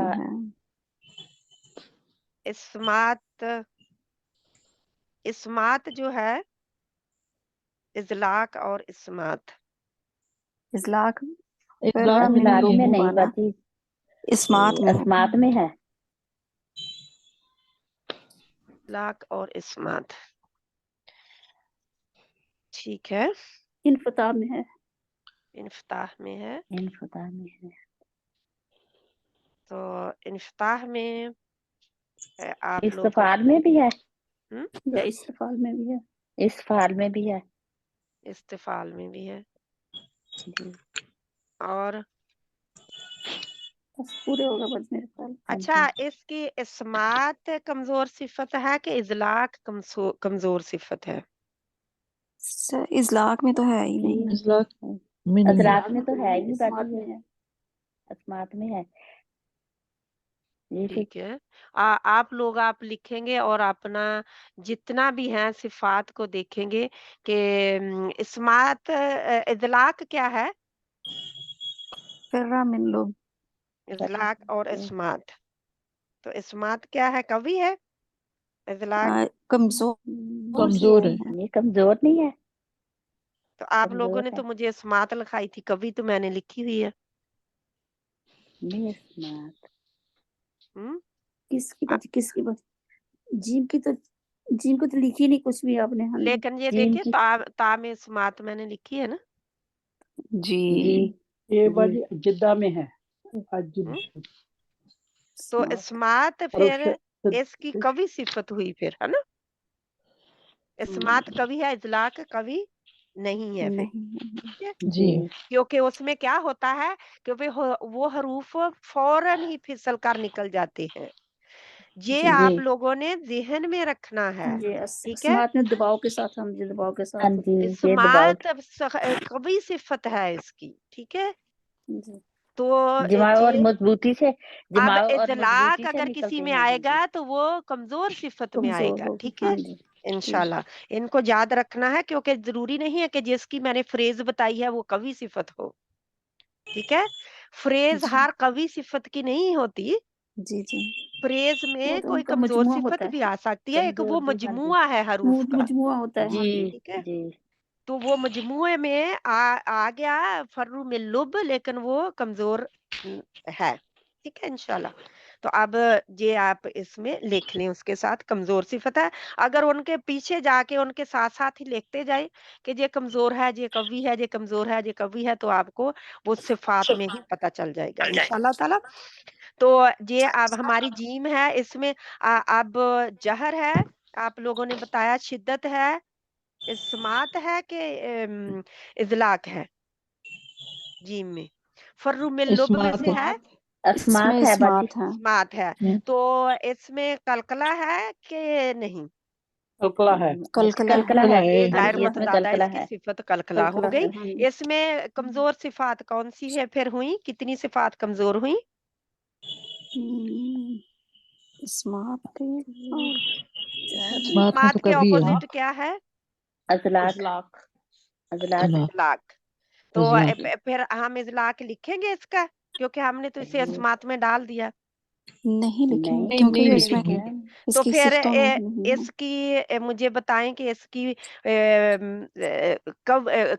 इस्तफा है। इस्मात जो है, इजलाक और इस्मात। इजलाक इतलाक में इस्लाक नहीं में है। नहीं बाजी, इस्मात में है। अस्मात में है। इजलाक और इस्मात। ठीक है, इन्फिताह में है। इन्फ्ताह में है। इन्फिताह में है। तो इन्फ्ताह में आप लोग इस्तफाल में भी है, या इस्तफाल में भी है। इस्फाल में भी है। इस्तिफाल में भी है। जी और बस पूरे होगा बस मेरे ख्याल। अच्छा, इसकी इस्मात कमजोर सिफत है कि इजलाक कमजोर सिफत है? इजलाक में तो है ही नहीं। जी इतलाक में नहीं है। अजलाक में तो है ही नहीं इस्मात बाजी, में है। अस्मात में है। ये फिर ठीक है, आप लिखेंगे, और अपना जितना भी है सिफात को देखेंगे कि इस्मात इजलाक क्या है, फिर मिन लो। इजलाक और इस्मात। तो इस्मात क्या है, कवि है? इजलाक कमजोर कमजोर है। ये कमजोर नहीं है, तो आप लोगों कमजोर ने है। तो मुझे इस्मात लिखाई थी, कवि तो मैंने लिखी हुई है। नहीं अस्मात, हम्म किसकी आ- बात, किसकी बात? जीम को तो लिखी नहीं कुछ भी आपने। हाँ जी। लेकिन ये जीम देखिए, की ता में इस्मात मैंने लिखी है ना। जी। जी ये जी बाजी जिद्दा में है। आज हम्म तो इस्मात और फिर इसकी कवि सिफत हुई फिर, है ना। इस्मात कवि है, इजलाक कवि नहीं है फिर। नहीं। ठीक है, जी क्योंकि उसमें क्या होता है कि वो हरूफ फौरन ही फिसल कर निकल जाते हैं। ये जी आप लोगों ने जहन में रखना है। ये ठीक है, इस्मात में दबाव के साथ, हम जी दबाव के हाँ साथ। जी, ये दबाव इस्मात कवि सिफत है इसकी। ठीक है, जी। तो जमाव और ये मजबूती से, अब जमाव और इजलाक मजबूती से अगर किसी निकलते में हैं। हाँ जी, आएगा तो वो कमजोर सिफत में कमजोर आएगा। होगा। ठीक हाँ है, जी। इंशाल्लाह इनको याद रखना है, क्योंकि जरूरी नहीं है कि जिसकी मैंने फ्रेज बताई है वो कवि सिफत हो। ठीक है, फ्रेज जी हर कवि सिफत की नहीं होती। जी। जी फ्रेज वो में तो कोई उनका कमजोर मजमुआ सिफत होता है, भी आ सकती है, एक कमजोर वो भी, हाँ जी, मजमुआ है हरूफ का, मजमुआ होता है, हाँ जी जी, ठीक है। जी। तो वो मजमुए में आ गया फर्रू में लुब, लेकिन वो कमजोर है, ठीक है इंशाल्लाह। तो अब ये आप इसमें लिख लें, उसके साथ कमजोर सिफत है। अगर उनके पीछे जाके उनके साथ साथ ही लिखते जाए कि ये कमजोर है, ये कवी है, ये कमजोर है, ये कवी है, तो आपको वो सिफात में ही पता चल जाएगा इंशाल्लाह ताला। तो ये अब हमारी जीम है, इसमें अब जहर है, आप लोगों ने बताया, शिद्दत है, इस्मात है कि इजलाक है जीम में। फर्रू में लुब में से है, अस्मात इसमें है बाजी, स्मार्ट है। इस्मात है। तो इसमें कलकला है कि नहीं? कलकला है। कलकला कलकला है। है, ये हाँ गैर जी, इसमें मुतज़ादा, कलकला इसकी है, सिफत कलकला हो कलकला गई। है, हाँ जी। इसमें कमजोर सिफात कौन सी है फिर हुई, कितनी सिफात कमजोर हुई? स्मार्ट और बात में इस्मात तो के कभी है ना। ऑपोजिट क्या है? अजलाक, इजलाक। अजलाक, इजलाक, इजलाक। तो इजलाक। फिर हम इजलाक लिखेंगे इसका, क्योंकि हमने तो इसे इस्मात में डाल दिया। नहीं लिखेंगे नहीं, क्योंकि नहीं क्यों नहीं इसमें लिखेंगे। लिखेंगे? तो इसकी फिर सिफ्तों में नहीं है। इसकी मुझे बताएं कि इसकी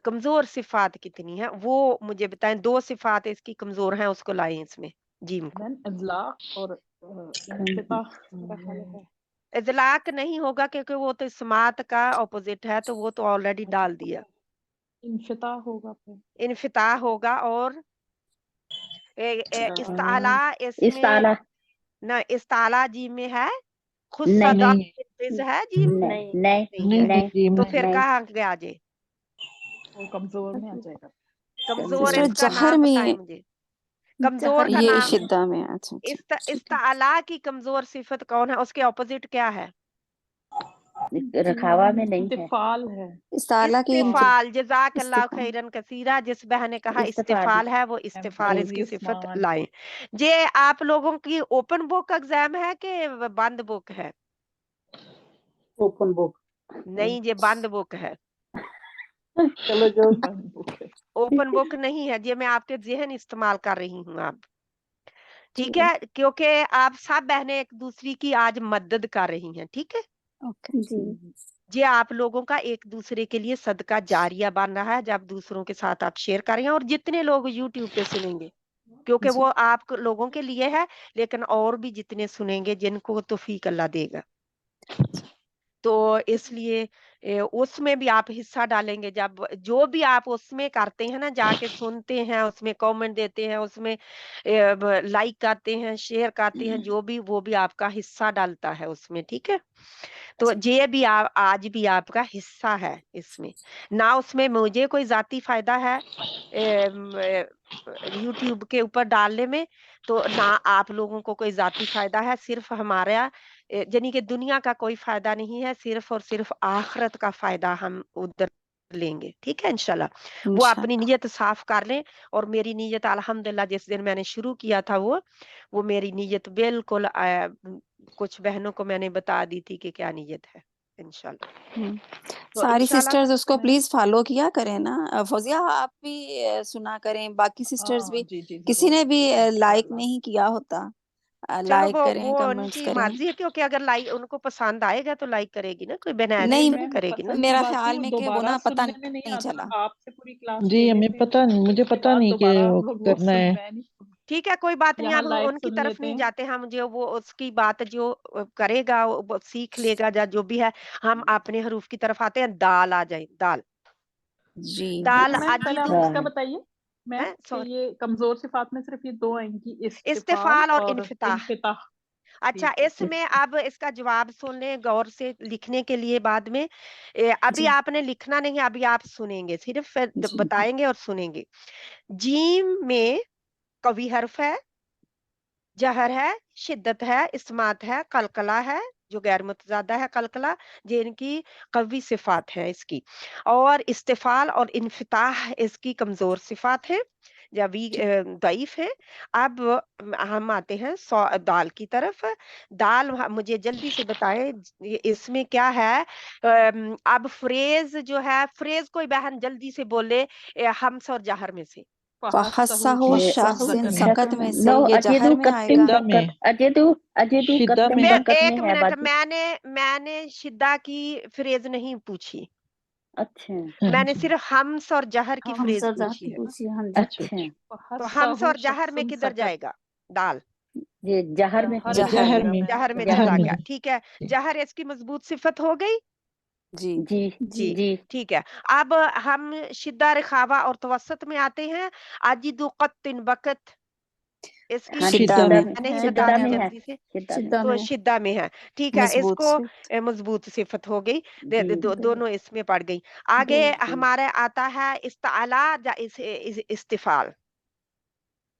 कमजोर सिफात कितनी है, वो मुझे बताएं। 2 सिफात इसकी कमजोर हैं, उसको लाएं इसमें जीम को। मैम इजलाक और इनफिता मेरा ख्याल है। इजलाक नहीं होगा, क्योंकि वो तो इस्मात का ऑपोजिट है, तो वो तो ऑलरेडी डाल दिया। इनफिता होगा फिर। इनफिताह होगा, और इस्ताला, इसमें इस्ताला, ना, इस्ताला जीम में है, खुद नहीं, सदा नहीं है जीम में, नहीं, नहीं, नहीं है। नहीं नहीं, जी तो में फिर नहीं। कहाँ गया जे? वो कमजोर में आ जाएगा। कमजोर सिस्टर इसका जहर नाम बताएं में, मुझे, कमजोर का ये नाम। शिद्दा में। अच्छा अच्छा, ठीक है। इस्ताला की कमजोर सिफत कौन है, उसके ऑपोजिट क्या है? रखावा में नहीं है, इस्तिफाल है। इस्ताला की इस्तिफाल, जजाक अल्लाह इस्तिफाल। खैरन कसीरा, जिस बहन ने कहा इस्तेफाल, इस्तिफाल है, वो इस्तिफाल एम्प्लॉयज इसकी सिफत मान। लाएं। ये आप लोगों की ओपन बुक एग्जाम है कि बंद बुक है? Open book. नहीं, ये बंद बुक है, चलो जो ओपन बुक नहीं है। ये मैं आपके जहन इस्तेमाल कर रही हूँ आप, ठीक जी, है, क्योंकि आप सब बहनें एक दूसरी की आज मदद कर रही हैं, ठीक है। ओके। जी, ये आप लोगों का एक दूसरे के लिए सदका जारिया बन रहा है, जब दूसरों के साथ आप शेयर कर रहे हैं, और जितने लोग यूट्यूब पे सुनेंगे, क्योंकि जी, वो आप लोगों के लिए है, लेकिन और भी जितने सुनेंगे, जिनको तौफीक अल्लाह देगा, तो इसलिए उसमें भी आप हिस्सा डालेंगे। जब जो भी आप उसमें करते हैं ना, जाके सुनते हैं, उसमें कमेंट देते हैं, उसमें लाइक करते हैं, शेयर करते हैं, जो भी, वो भी आपका हिस्सा डालता है उसमें, ठीक है। तो ये भी आज भी आपका हिस्सा है इसमें, ना उसमें मुझे कोई जाती फायदा है यूट्यूब के ऊपर डालने में, तो ना आप लोगों को कोई जाती फायदा है, सिर्फ हमारा यानी कि दुनिया का कोई फायदा नहीं है, सिर्फ और सिर्फ आखिरत का फायदा हम उधर लेंगे, ठीक है इंशाल्लाह। वो अपनी इंशाल्लाह। नीयत साफ कर लें, और मेरी नीयत अल्हम्दुलिल्लाह जिस दिन मैंने शुरू किया था, वो मेरी नीयत बिल्कुल कुछ बहनों को मैंने बता दी थी कि क्या नीयत है इंशाल्लाह। तो सारी इंशाल्लाह सिस्टर्स उसको मैं प्लीज फॉलो किया करें ना। फौजिया आप भी सुना करें, बाकी सिस्टर्स भी। जी जी किसी जरूर ने भी लाइक इंशाल्लाह। नहीं किया होता, चलो, लाइक करें, वो कमेंट्स उनकी करें। मर्जी है, क्योंकि अगर लाइक उनको पसंद आएगा तो लाइक करेगी ना, कोई बहन ऐसे नहीं ही नहीं, थोड़ी मैम करेगी ना। पसंद की मेरा बात नहीं, ख्याल वो में कि वो दोबारा ना पता सुनने में नहीं नहीं आता। चला। आपसे पूरी क्लास जी ले हमें लेते हैं, पता, मुझे उसके पता बाद नहीं कि दोबारा वो हम लोग वो करना है। मैं नहीं, ठीक है, कोई बात नहीं, यहाँ अब लाइव उनकी सुन तरफ लेते नहीं हैं। जाते हम, जो वो उसकी बात जो करेगा वो सीख लेगा, या जो भी है, हम अपने हरूफ की तरफ आते हैं। दाल आ जाए, दाल, जी दाल मैम पहले आप अजीदु इसका बताइए मैम है, कि सॉरी, ये कमजोर सिफात में सिर्फ ये 2 आएंगी, इस्तिफाल इस्तिफाल और और इनफिताह। इनफिताह। अच्छा, ठीक है ठीक इसमें अब इसका जवाब सुन लें गौर से, लिखने के लिए बाद में। अभी जी आपने लिखना नहीं, अभी आप सुनेंगे, सिर्फ जी बताएंगे और सुनेंगे। जीम में कवी हर्फ है, जहर है, शिद्दत है, इस्मात है, कलकला है, जो गैर मुतज़ादा है कलकला, जिनकी कवी सिफात है इसकी, और इस्तिफाल और इन्फिताह इसकी कमजोर सिफात है, या दईफ है। अब हम आते हैं दाल की तरफ। दाल मुझे जल्दी से बताएं, इसमें क्या है? अब फ्रेज जो है, फ्रेज कोई बहन जल्दी से बोले, हमस और जहर में से। فحسہ یہ شخص شخص سکت میں سے نو یہ اجدو جہر میں آئے قطن گا. شدہ میں بکت اجدو شدہ قطن میں بکت ایک میں ہے منٹ باجی. میں نے شدہ کی فریز نہیں پوچھی، اچھا میں نے اچھا صرف ہمس اور جہر کی ہم فریز سر پوچھی ہے. پوچھی. ہاں جی. اچھا اچھا اچھا تو ہمس اور جہر میں شخص کدھر سکت جائے گا دال؟ یہ جہر میں جہر جہر جہر میں. میں جہر میں جہر چلا میں. گیا. ٹھیک ہے، جہر اس کی مضبوط صفت ہو گئی. جی جی جی جی ٹھیک ہے. اب ہم شدہ رخاوہ اور توسط میں آتے ہیں. اجدو قطن بکت اس کی ہاں جی شدہ شدہ میں میں نہیں شدہ بتایا میں ہے جلدی سے، شدہ میں شدہ تو میں شدہ میں ہے. ٹھیک ہے، اس مضبوط کو صفت. مضبوط صفت ہو گئی. جی دونوں اس میں پڑ گئی. آگے ہمارے آتا ہے استعلا یا استفال.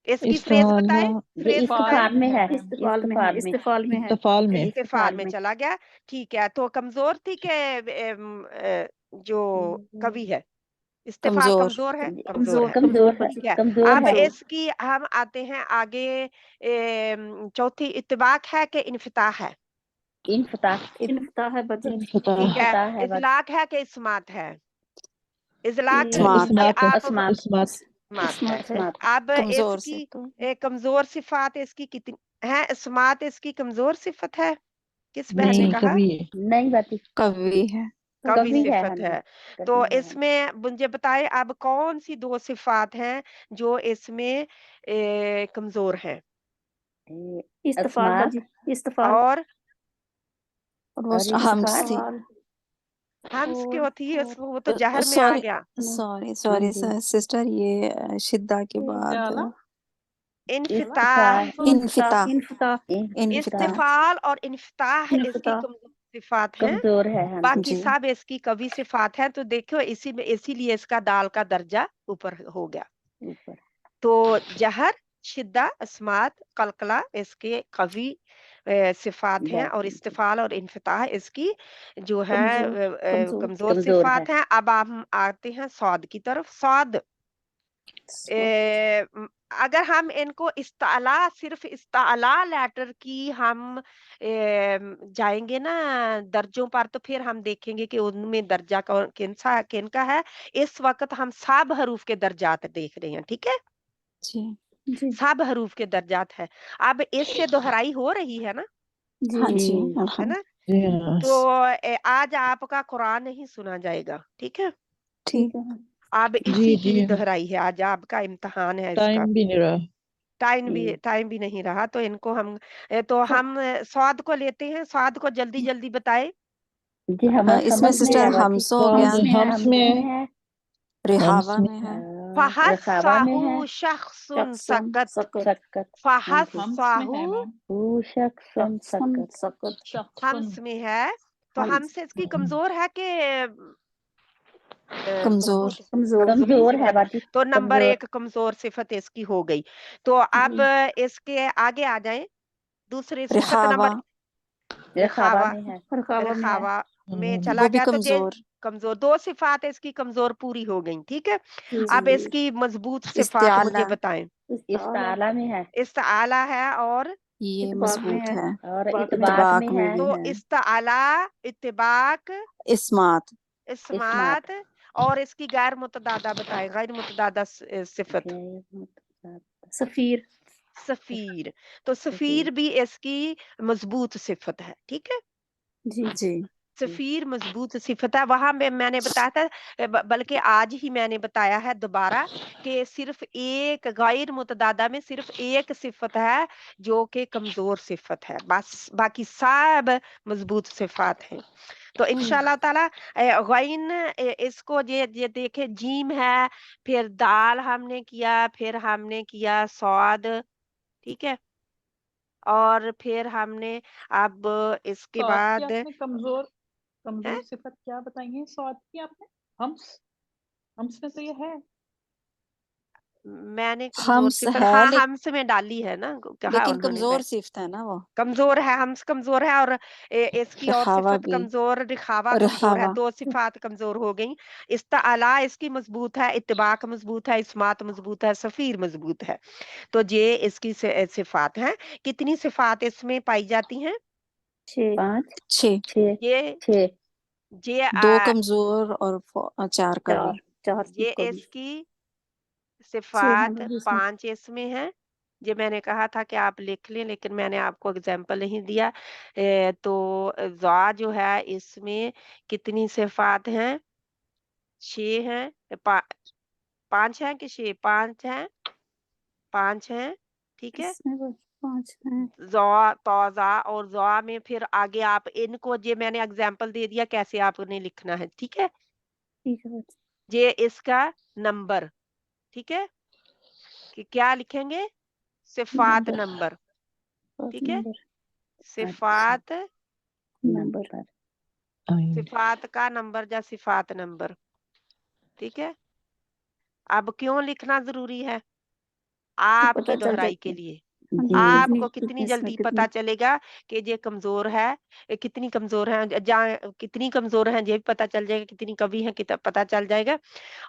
اس کی فریز بتائے، یہ فریز بتائے. استفال میں ہے استفال میں ہے. استفال میں استفال میں ہے. استفال میں استفال میں چلا گیا. ٹھیک ہے، تو کمزور تھی کہ جو کوی ہے استفال کمزور. کمزور ہے، کمزور ہے. کمزور ہے ٹھیک ہے، کمزور اب ہے. اس کی ہم آتے ہیں آگے. چوتھی اتباق ہے کہ انفتاح ہے؟ انفتاح انفتاح ہے بچی. انفتاح ٹھیک ہے، انفتاح ہے اطلاق ہے کہ اسمات ہے؟ اطلاق اسمات. کہ اسمات ہے آپ اسمات اسمات اسمات ہے. اسمات ہے. اسمات اب اس کمزور سے کی تو کمزور صفات اس کی کتنی ہے؟ اسمات اس کی کمزور صفت ہے؟ کس بہن نے نہیں کہا؟ کبھی ہے نہیں باتی قوی ہے. کبھی کبھی ہے. ہاں صفت جی ہے. کبھی تو ہے. اس میں مجھے بتائے اب کون سی دو صفات ہیں جو اس میں کمزور ہیں؟ استفال اسمات بجی. استفال اور اور وہ اور ہمس تھی. ہمس کی ہوتی ہے وہ تو جہر میں آ سوری گیا. سوری ہاں سوری جی سسٹر، یہ شدہ کے بعد استعلا انفتاح، انفتاح. انفتاح استفال اور انفتاح اس کی کمزور صفات ہیں. کمزور ہے. ہاں جی باقی جی. سب اس کی قوی صفات ہیں. تو دیکھو اسی لیے اس کا دال کا درجہ اوپر ہو گیا. اوپر تو جہر، شدہ، اسمات، قلقلہ اس کے قوی صفات ہیں، اور استفال اور انفتاح اس کی جو ہے کمزور کمزور صفات ہیں. اب ہم آتے ہیں صاد کی طرف. صاد اگر ہم ان کو استعلا، صرف استعلا لیٹر کی ہم جائیں گے نا درجوں پر، تو پھر ہم دیکھیں گے کہ ان میں درجہ کن کا ہے. اس وقت ہم سب حروف کے درجات دیکھ رہے ہیں. ٹھیک ہے، جی سب حروف کے درجات ہے. اب اس سے دہرائی ہو رہی ہے نا، ہاں جی. ہے نا. جی ہاں تو آج آپ کا قرآن نہیں سنا جائے گا. ٹھیک ہے، ٹھیک ہے. اب جی اسی جی کی دہرائی ہے. آج آپ کا امتحان ہے اس کا. ٹائم بھی نہیں رہا. ٹائم بھی نہیں رہا. تو ان کو ہم سواد کو لیتے ہیں. سواد کو جلدی جلدی بتائے. جی ہمیں اس میں سمجھ میں سسٹر ہے باتی. ہمس ہو گیا، ہمس میں ہے، رحاوہ ہمس میں میں ہے، رخاوہ میں ہے، فحسہ شخص سکت. سکت ہمس میں فحسہ ہے میم وہ شخص سکت سکت. شخصن ہمس میں ہے. تو ہمس اس کی کمزور ہے کہ کمزور. مضبوط کمزور ہے صفت؟ باتی. تو نمبر کمزور 1 کمزور صفت اس کی ہو گئی. تو اب اس کے آگے آ جائیں. دوسری صفت رحاوہ. نمبر رخاوہ رخاوہ. میں ہے. رخاوہ میں چلا وہ بھی گیا. تو کمزور. کمزور. 2 صفات اس کی کمزور پوری ہو گئی. ٹھیک ہے، اب اس کی مضبوط صفات استعلا. مجھے بتائیں. استعلا میں ہے استعلا ہے اور یہ مضبوط ہے. اور اتباق اطباق میں بھی تو ہے. ہے. استعلا، اتباق، اسمات. اسمات، اور اس کی غیر متضادہ بتائیں. غیر متضادہ صفت سفیر. سفیر. تو سفیر بھی اس کی مضبوط صفت ہے. ٹھیک ہے، جی سفیر مضبوط صفت ہے. وہاں میں نے بتایا تھا، بلکہ آج ہی میں نے بتایا ہے دوبارہ، کہ صرف ایک غیر متضادہ میں صرف ایک صفت ہے جو کہ کمزور صفت ہے. بس باقی سب مضبوط صفات ہیں. تو انشاءاللہ تعالی غین اس کو یہ دیکھے جیم ہے، پھر دال ہم نے کیا، پھر ہم نے کیا صاد. ٹھیک ہے، اور پھر ہم نے اب اس کے سواد کی بعد آپ نے کمزور ہے صفت کیا بتائی ہے؟ سواد کی آپ نے ہمس میں تو یہ ہے. میں نے کمزور ہمس صفت ہے ہمس میں ڈالی ہے نا، کہا لیکن انہوں نے کمزور صفت ہے نا وہ. کمزور ہے. ہمس کمزور ہے، اور اس کی اور رحاوہ صفت بھی. کمزور، رخاوہ کمزور ہے. رحاوہ 2 صفات کمزور ہو گئیں. استعلا اس کی مضبوط ہے، اتباق مضبوط ہے، اسمات مضبوط ہے، سفیر مضبوط ہے. تو یہ اس کی صفات ہیں. کتنی صفات اس میں پائی جاتی ہیں؟ 6. یہ 2 کمزور اور 4 قوی. یہ اس کی صفات باجی اس میں 5 اس میں ہیں. یہ میں نے کہا تھا کہ آپ لکھ لیں لیکن میں نے آپ کو اگزامپل نہیں دیا. تو ذا جو ہے اس میں کتنی صفات ہیں؟ 6 ہیں. 5 ہیں کہ 6؟ 5 ہیں. 5 ہیں. ٹھیک ہے. اس میں وہ 5 ہیں. ذا توزا اور ذا میں پھر آگے آپ ان کو یہ میں نے اگزامپل دے دیا کیسے آپ نے لکھنا ہے. ٹھیک ہے. ٹھیک ہے باجی. یہ اس کا نمبر. ٹھیک ہے. کہ کیا لکھیں گے؟ صفات نمبر. ٹھیک ہے. نمبر. صفات نمبر. صفات کا نمبر یا صفات نمبر. ٹھیک ہے. اب کیوں لکھنا ضروری ہے؟ آپ پتہ کی چل دہرائی کے جاتی لیے. ہاں جی آپ کتنی کو کتنی اس میں جلدی کتنی پتا چلے گا کہ یہ کمزور ہے کتنی کمزور ہے کتنی کمزور ہیں یہ بھی پتا چل جائے گا. کتنی کبھی ہے پتا چل جائے گا.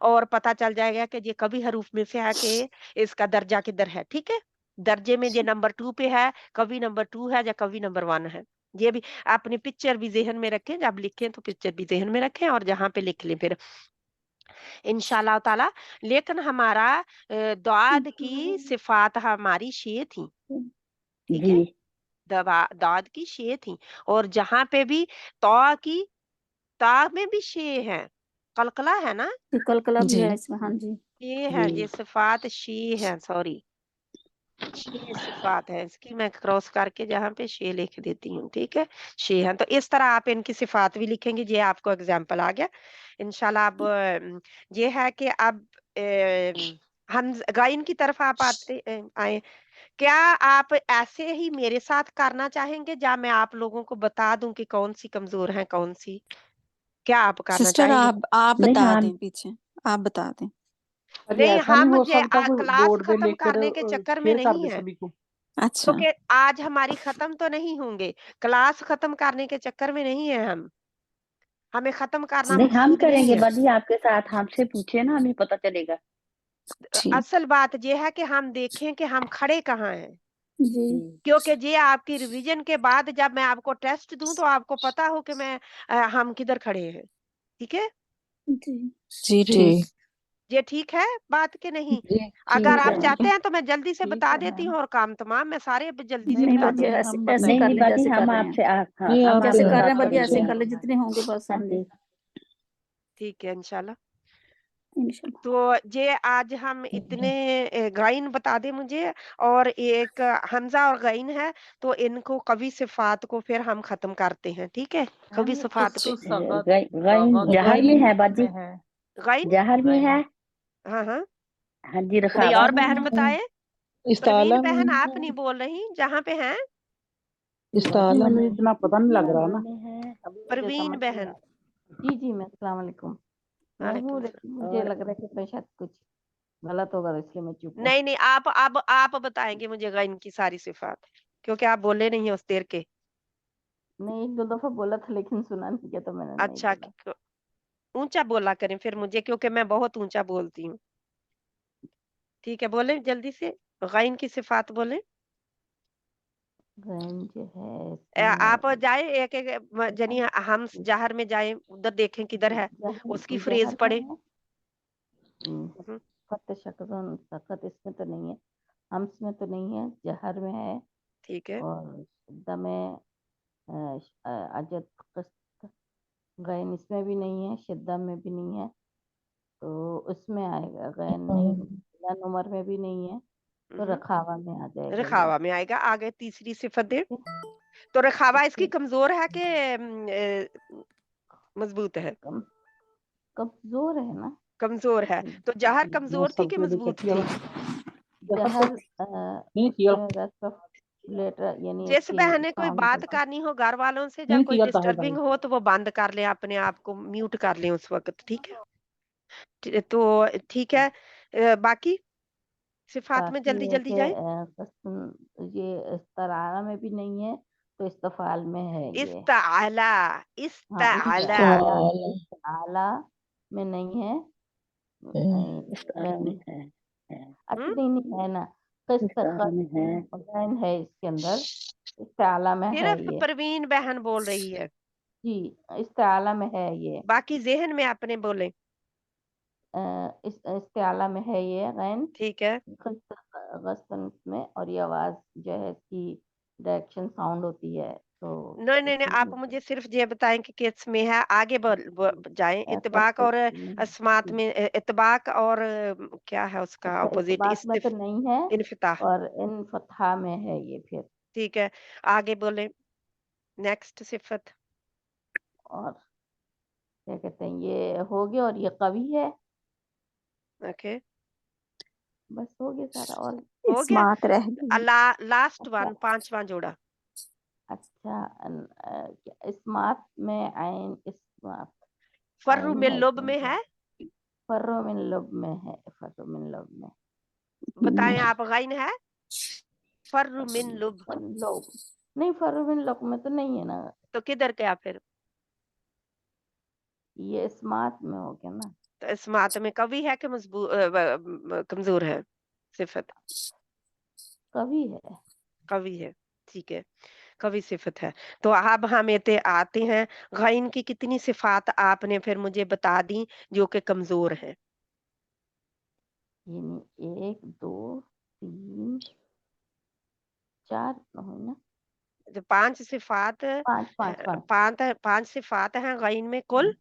اور پتا چل جائے گا کہ یہ کبھی حروف میں سے ہے کہ اس کا درجہ کدھر ہے. ٹھیک ہے. درجے میں یہ نمبر 2 پہ ہے کبھی نمبر 2 ہے یا کبھی نمبر 1 ہے. یہ بھی اپنی پکچر بھی ذہن میں رکھیں. جب لکھیں تو پکچر بھی ذہن میں رکھیں اور جہاں پہ لکھ لیں پھر انشاءاللہ تعالی. لیکن ہمارا دعاد کی صفات ہماری 6 تھی. ٹھیک ہے. جی دعاد کی 6 تھی. اور جہاں پہ بھی کی تا میں بھی 6 ہے. قلقلہ ہے نا. کلکلا بھی جی ہے اس میں. ہاں جی 6 ہے. جی یہ صفات 6 ہے. سوری 6 صفات ہے. اس کی میں کراس کر کے جہاں پہ 6 لکھ دیتی ہوں. ٹھیک ہے. 6 ہیں. تو اس طرح آپ ان کی صفات بھی لکھیں گے. یہ آپ کو اگزامپل آ گیا انشاءاللہ. اب یہ ہے کہ اب ہم غائن کی طرف آپ آئے. کیا آپ ایسے ہی میرے ساتھ کرنا چاہیں گے یا میں آپ لوگوں کو بتا دوں کہ کون سی کمزور ہیں کون سی؟ کیا آپ کرنا سسٹر چاہیں گے؟ آپ نہیں بتا ہاں دیں پیچھے. آپ بتا دیں. ارے نہیں ایسا نہیں ہم ہو یہ سکتا کوئی کلاس بورڈ پہ ختم لکھ کر کرنے کے چکر میں شیئر کر نہیں دے ہے سبھی کو. اچھا کیونکہ آج ہماری ختم تو نہیں ہوں گے. کلاس ختم کرنے کے چکر میں نہیں ہے. ہمیں ختم کرنا نہیں ہم مقصود کریں نہیں گے ہے. باجی آپ کے ساتھ. ہم سے پوچھے نا ہمیں پتہ چلے گا. ٹھیک. اصل بات یہ ہے کہ ہم دیکھیں کہ ہم کھڑے کہاں ہیں. جی کیونکہ یہ آپ کی ریویژن کے بعد جب میں آپ کو ٹیسٹ دوں تو آپ کو پتا ہو کہ ہم کدھر کھڑے ہیں. ٹھیک ہے. جی جی جی ٹھیک. یہ ٹھیک ہے بات کہ نہیں؟ جی اگر ٹھیک آپ ہے. چاہتے ہیں تو میں جلدی سے ٹھیک بتا ہے دیتی میم. ہوں اور کام تمام. میں سارے جلدی سے نہیں نہیں بتا میم باجی دیتی ہوں. ایسے ہم ایسے نہیں کر نہیں لیں باجی جیسے کر ہم رہے آپ ہیں. سے نہیں ہم آپ جیسے آپ کر سے رہے ہیں بات باجی کریں ایسے گے. کر لیں. جتنے ہوں گے بس ہاں ہوں گے جی ٹھیک ہے انشاءاللہ. انشاءاللہ. تو یہ آج ہم اتنے غائن بتا دیں مجھے. اور ایک حمزہ اور غائن ہے تو ان کو قوی صفات کو پھر ہم ختم کرتے ہیں. ٹھیک ہے. قوی میم صفات پہ تو سغت غین سغت جہر میں ہے باجی. میں ہے. غائن. جہر میں غین ہے. ہاں ہاں. ہاں جی کوئی رخاوا اور میں بہن ہے. بتائے. پروین استعلا میں بہن آپ ہے. نہیں بول رہی جہاں پہ ہیں. باجی استعلا ہمیں میں. اتنا پتہ نہیں لگ رہا نا. میں ہے. ابھی مجھے پروین سمجھ نہیں بہن. آ رہا. جی میں السلام علیکم. میں وعلیکم ہوں السلام. لیکن مجھے اور لگ رہا ہے کہ میں شاید کچھ غلط ہوگا اس لیے میں چپ ہوں. نہیں نہیں آپ بتائیں گے مجھے غائن کی ساری صفات کیونکہ آپ بولے نہیں ہیں اس دیر کے. نہیں 1-2 دفعہ بولا تھا لیکن سنا نہیں کیا تو میں نے نہیں اچھا بولا. اونچا بولا کریں پھر مجھے کیونکہ میں بہت اونچا بولتی ہوں. ٹھیک ہے. بولیں جلدی سے. غائن کی صفات بولیں. غین جو ہے اس میں آپ جائیں ایک ایک جنی ہم جہر میں جائیں ادھر دیکھیں کدھر ہے اس کی جہر فریز میں پڑھے. ہے. خط شکن سخت اس میں تو نہیں ہے. ہمس میں تو نہیں ہے. جہر میں ہے. ٹھیک ہے. اور شدہ میں اجد قسط غین اس میں بھی نہیں ہے. شدہ میں بھی نہیں ہے تو اس میں آئے گا. غین نہیں نمبر میں بھی نہیں ہے تو رخاوا میں آ جائے گا. یہ رخاوا میں آئے گا. آگے تیسری صفت دے. تو رخاوا اس کی کمزور ہے کہ مضبوط ہے؟ کمزور ہے نا. کمزور ہے. تو جہر کمزور تھی کہ مضبوط تھی؟ جہر نہیں اس کیا. میں ریسٹ آف لیٹر یعنی اس جیسے کی بہن نے کوئی ساؤنڈ بات کرنی ہو گھر والوں سے یا نہیں کوئی کیا طاہر بھائی. ڈسٹربنگ ہو تو وہ بند کر لیں اپنے آپ کو میوٹ کر لیں اس وقت. ٹھیک ہے. تو ٹھیک ہے. باقی صفات میں باقی جلدی ہے جلدی کہ جائیں. یہ استعارہ میں بھی نہیں ہے تو استفعال میں ہے. یہ استعلا. ہاں استعلا. استعلا میں نہیں ہے. استعارہ میں ہے. اچھا نہیں ہے نا. قسط استعارہ میں ہے. غین ہے اس کے اندر. استعلا میں ہے صرف یہ. پروین بہن بول رہی ہے. جی استعلا میں ہے یہ. باقی ذہن میں اپنے بولیں. اس استعلا میں ہے یہ غین ٹھیک ہے غصن میں، اور یہ آواز جو ہے اس کی ڈائریکشن ساؤنڈ ہوتی ہے تو نہیں نہیں نہیں، آپ مجھے صرف یہ بتائیں کہ کس میں ہے، آگے جائیں. اتباق اور اسمات میں، اتباق اور کیا ہے اس کا اپوزٹ؟ بات میں تو نہیں ہے، انفتاح. اور انفتاح میں ہے یہ پھر. ٹھیک ہے آگے بولیں نیکسٹ صفت. اور کیا کہتے ہیں یہ ہو گیا، اور یہ قوی ہے. اوکے بس ہو گیا سارا. اور ہو گیا. اسمات رہ گئی. لاسٹ ون، پانچواں جوڑا. اچھا اسمات میں عین اسمات فرو عین من ہے لب اس میں ہے. فرو من لب میں ہے. فرو من لب میں بتائیں آپ، غین ہے فرو من لب. لب نہیں، فرو من لب میں تو نہیں ہے نا. تو کدھر کیا پھر؟ یہ اسمات میں ہو گیا نا. تو اسمات میں قوی ہے کہ کمزور ہے صفت؟ قوی ہے. قوی ہے. ٹھیک ہے قوی صفت ہے. تو اب ہم آتے ہیں غین کی کتنی صفات آپ نے پھر مجھے بتا دی جو کہ کمزور ہیں؟ یعنی 1 2 3 4 ہوئی نا. جو 5 صفات، 5 صفات ہیں غین میں کل،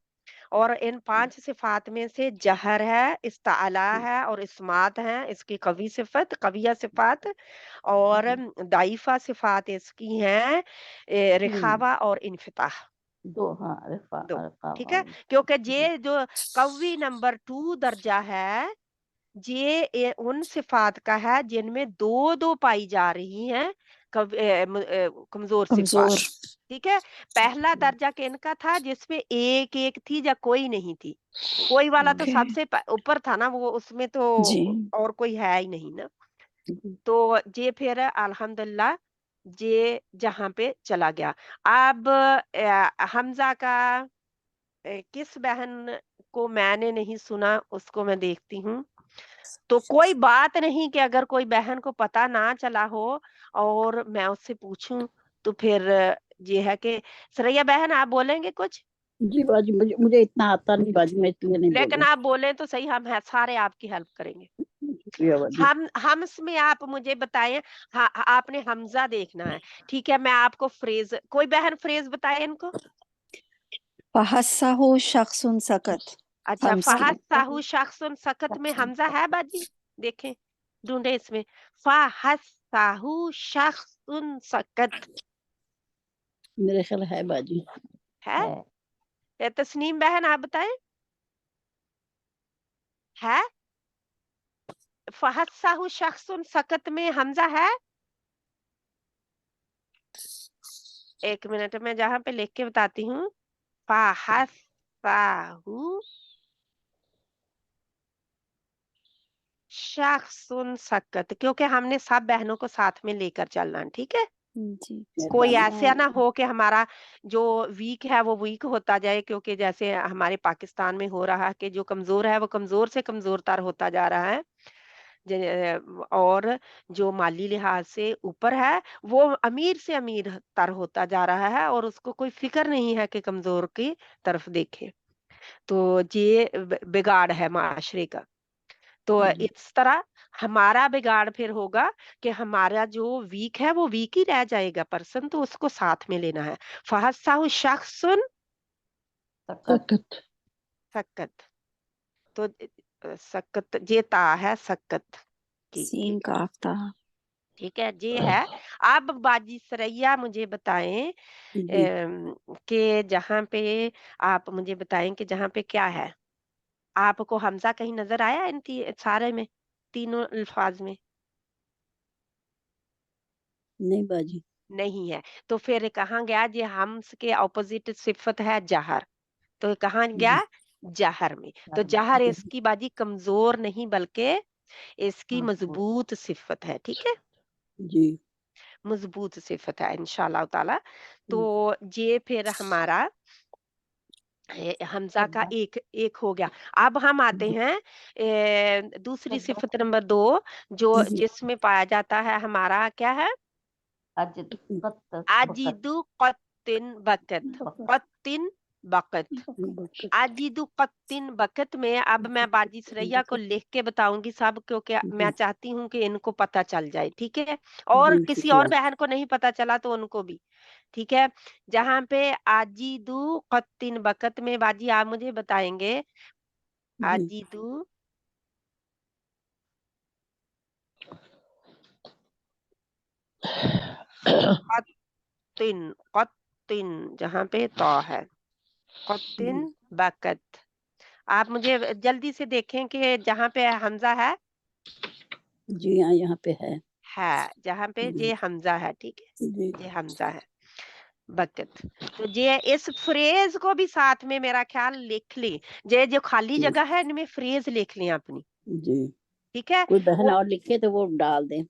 اور ان 5 صفات میں سے جہر ہے، استعلا ہے اور اسمات ہیں اس کی قوی صفت، قویہ صفات، اور ضعیفہ صفات اس کی ہیں رخاوہ اور انفتاح. 2 ہاں دو ٹھیک ہے، کیونکہ یہ جو قوی نمبر 2 درجہ ہے یہ ان صفات کا ہے جن میں 2 پائی جا رہی ہیں کمزور صفات. ٹھیک ہے، پہلا درجہ کن کا تھا جس میں 1 تھی یا کوئی نہیں تھی. کوئی والا تو سب سے اوپر تھا نا، وہ اس میں تو اور کوئی ہے ہی نہیں نا. تو یہ پھر الحمدللہ یہ جہاں پہ چلا گیا. اب حمزہ کا کس بہن کو میں نے نہیں سنا اس کو میں دیکھتی ہوں. تو کوئی بات نہیں کہ اگر کوئی بہن کو پتا نہ چلا ہو اور میں اس سے پوچھوں تو پھر یہ ہے کہ سریا بہن آپ بولیں گے کچھ؟ جی باجی مجھے اتنا آتا نہیں باجی، میں اس لیے نہیں بول لیکن آپ بولیں تو صحیح، ہم سارے آپ کی ہیلپ کریں گے. شکریہ باجی. ہمس میں آپ مجھے بتائیں. آپ نے حمزہ دیکھنا ہے. ٹھیک ہے میں آپ کو فریز، کوئی بہن فریز بتائے ان کو. فحسہ شخص سکت. اچھا فحسہ شخص سکت میں حمزہ ہے باجی؟ دیکھیں ڈھونڈے اس میں فحسہ شخص سکت. میرے خیال ہے باجی. ہے تسنیم بہن آپ بتائیں ہے فحسہ شخص سکت میں حمزہ ہے؟ 1 منٹ میں جہاں پہ لکھ کے بتاتی ہوں. فحسہ شخص سکت، کیونکہ ہم نے سب بہنوں کو ساتھ میں لے کر چلنا. ٹھیک ہے کوئی ایسا نہ ہو کہ ہمارا جو ویک ہے وہ ویک ہوتا جائے، کیونکہ جیسے ہمارے پاکستان میں ہو رہا ہے کہ جو کمزور ہے وہ کمزور سے کمزور تر ہوتا جا رہا ہے، اور جو مالی لحاظ سے اوپر ہے وہ امیر سے امیر تر ہوتا جا رہا ہے، اور اس کو کوئی فکر نہیں ہے کہ کمزور کی طرف دیکھے. تو یہ بگاڑ ہے معاشرے کا. تو اس طرح ہمارا بگاڑ پھر ہوگا کہ ہمارا جو ویک ہے وہ ویک ہی رہ جائے گا پرسن، تو اس کو ساتھ میں لینا ہے. فحسہ شخص سکت. سکت، تو سکت یہ تا ہے سکت کی. سین کاف تا. ٹھیک ہے یہ ہے. اب باجی سریا مجھے بتائیں کہ جہاں پہ آپ مجھے بتائیں کہ جہاں پہ کیا ہے، آپ کو حمزہ کہیں نظر آیا ان سارے میں تینوں الفاظ میں؟ نہیں باجی نہیں ہے. تو پھر کہاں گیا یہ حمز کے اپوزٹ صفت ہے جہر، تو کہاں گیا جہر میں. تو جہر اس کی باجی کمزور نہیں بلکہ اس کی مضبوط صفت ہے. ٹھیک ہے جی مضبوط صفت ہے انشاءاللہ تعالی. تو یہ پھر ہمارا حمزہ کا ایک ہو گیا. اب ہم آتے ہیں دوسری صفت نمبر 2 جو جس میں پایا جاتا ہے ہمارا کیا ہے، اجدو قطن بکت. قطن बकत। आजिदु कत्तिन बकत में अब मैं बाजी सरैया को लिख के बताऊंगी सब, क्योंकि मैं चाहती हूँ कि इनको पता चल जाए, ठीक है। और जी, किसी शुक्रिया। और बहन को नहीं पता चला तो उनको भी, ठीक है। जहाँ पे आजिदु कत्तिन बकत में बाजी आप मुझे बताएंगे आजिदु कत्तिन, कत्तिन जहाँ पे तो है, कत्तिन बकत। आप मुझे जल्दी से देखें कि जहाँ पे हमजा है जी हाँ, यहाँ पे है। जहाँ पे जे हमजा है, ठीक है, जी जे हमजा है बकत। तो जे इस फ्रेज को भी साथ में मेरा ख्याल लिख ली, जे जो खाली जी जगह है इनमें फ्रेज लिख ली अपनी, जी, ठीक है। कोई बहन वो और लिखे तो वो डाल दें।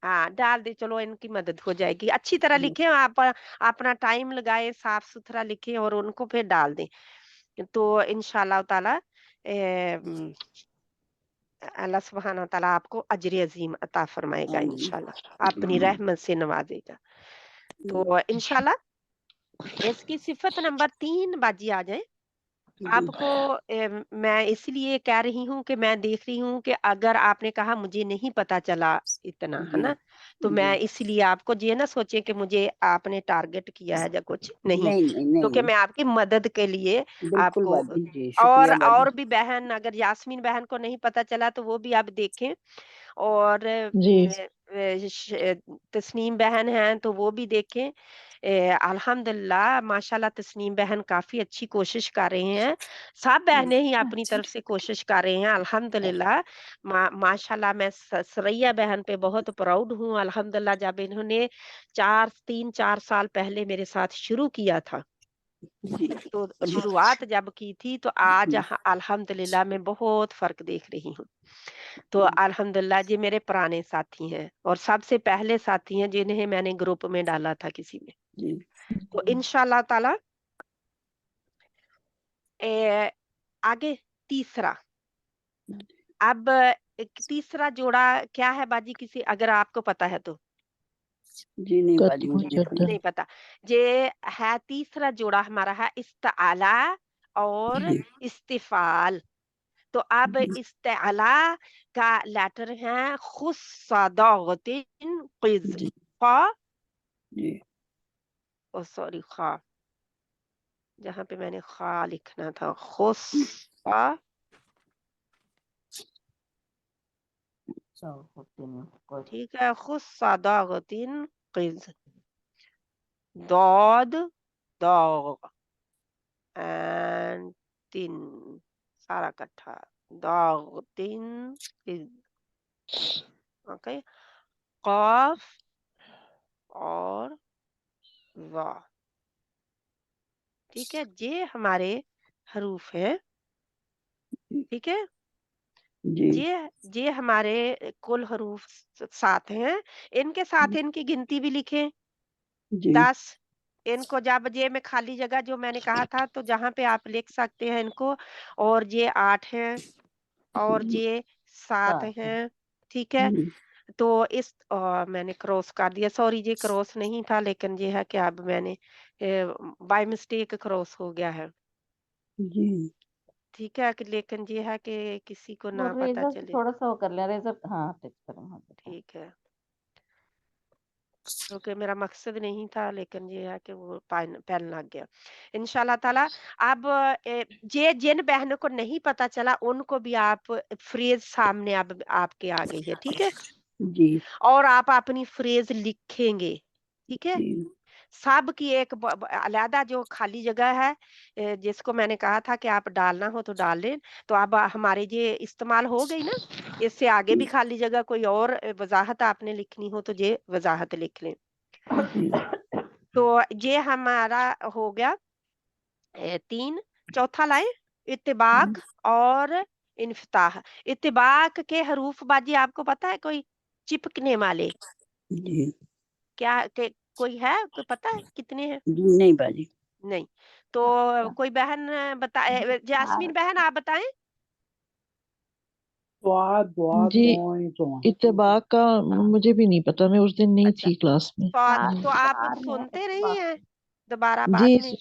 हाँ डाल दे, चलो इनकी मदद हो जाएगी। अच्छी तरह लिखें आप, अपना टाइम लगाए, साफ सुथरा लिखें और उनको फिर डाल दें। तो इंशाल्लाह ताला अल्लाह सुब्हान व तआला आपको अजर अजीम अता फरमाएगा, आमीन। इंशाल्लाह अपनी रहमत से नवाजेगा। तो इंशाल्लाह इसकी सिफत नंबर 3 बाजी आ जाए। आपको मैं इसलिए कह रही हूँ कि मैं देख रही हूँ कि अगर आपने कहा मुझे नहीं पता चला इतना, है ना, तो मैं इसलिए आपको ये ना सोचे कि मुझे आपने टारगेट किया है या कुछ नहीं, नहीं नहीं क्योंकि नहीं, मैं आपकी मदद के लिए बिल्कुल आपको बाजी जी, शुक्रिया बाजी। और भी बहन, अगर यास्मीन बहन को नहीं पता चला तो वो भी आप देखें, और जी तस्नीम बहन हैं तो वो भी देखें। अल्हम्दुलिल्लाह माशाल्लाह तस्नीम बहन काफी अच्छी कोशिश कर रहे हैं, सब बहनें ही अपनी तरफ से कोशिश कर रहे हैं अल्हम्दुलिल्लाह। माशाल्लाह मैं सरैया बहन पे बहुत प्राउड हूँ अल्हम्दुलिल्लाह। जब इन्होंने 3-4 साल पहले मेरे साथ शुरू किया था, तो शुरुआत जब की थी, तो आज अल्हम्दुलिल्लाह मैं बहुत फर्क देख रही हूँ। तो अल्हम्दुलिल्लाह जी मेरे पुराने साथी हैं और सबसे पहले साथी हैं जिन्हें मैंने ग्रुप में डाला था किसी में। जी तो इंशाल्लाह ताला आगे तीसरा, अब एक तीसरा जोड़ा क्या है बाजी, किसी अगर आपको पता है तो? जी नहीं बाजी, कत्बु मुझे नहीं पता। चद्दर नहीं पता। ये है तीसरा जोड़ा हमारा है इस्ताला और जी इस्तिफाल। तो अब इस्ताला का लेटर है खुस्सादागतिन क़िज़, जी क़ा जी सॉरी खा, जहाँ पे मैंने खा लिखना था, खुस्सा ठीक है, खुस्सादागतिन क़िज़, दाद दाग एंड तीन सारा इकट्ठा, दाग तीन क़िज़, ओके, काफ और वा, ठीक है। ये हमारे हरूफ हैं, ठीक है। जी ये हमारे कुल हरूफ 7 हैं। इनके साथ इनकी गिनती भी लिखें, जी 10। इनको जब ये में खाली जगह जो मैंने कहा था, तो जहाँ पे आप लिख सकते हैं इनको, और ये 8 हैं और ये 7 हैं, ठीक है। जी तो मैंने क्रॉस कर दिया, सॉरी ये क्रॉस नहीं था, लेकिन ये है कि अब मैंने बाय मिस्टेक क्रॉस हो गया है, जी ठीक है। लेकिन ये है कि किसी को वो ना पता रेजर से चले, थोड़ा सा वो कर लिया, रेजर हाँ टच करो, हाँ बेटा। ठीक है, क्योंकि मेरा मकसद नहीं था, लेकिन ये है कि वो पेन लग गया। इंशाल्लाह ताला अब ये जिन बहनों को नहीं पता चला उनको भी आप फ्रेज सामने अब आपके आ गई है, ठीक है। जी और आप अपनी फ्रेज लिखेंगे, ठीक है। जी सब की एक अलहदा जो खाली जगह है, जिसको मैंने कहा था कि आप डालना हो तो डाल लें। तो अब हमारे ये इस्तेमाल हो गई ना, इससे आगे भी खाली जगह कोई और वजाहत आपने लिखनी हो तो ये वजाहत लिख लें। जी तो ये हमारा हो गया 3। चौथा लाए इत्तिबाक और इन्फताह। इत्तिबाक के हरूफ बाजी आपको पता है कोई, चिपकने वाले, जी कोई है, कोई पता है कितने हैं? जी नहीं बाजी। नहीं। तो कोई बहन बताए, जास्मीन बहन आप बताएं। दुआ दुआ जी दुआएं दुआ। इत्तेबाक का मुझे भी नहीं पता, मैं उस दिन नहीं अच्छा, थी क्लास में। तो आप सुनते नहीं हैं दोबारा जी बाद में?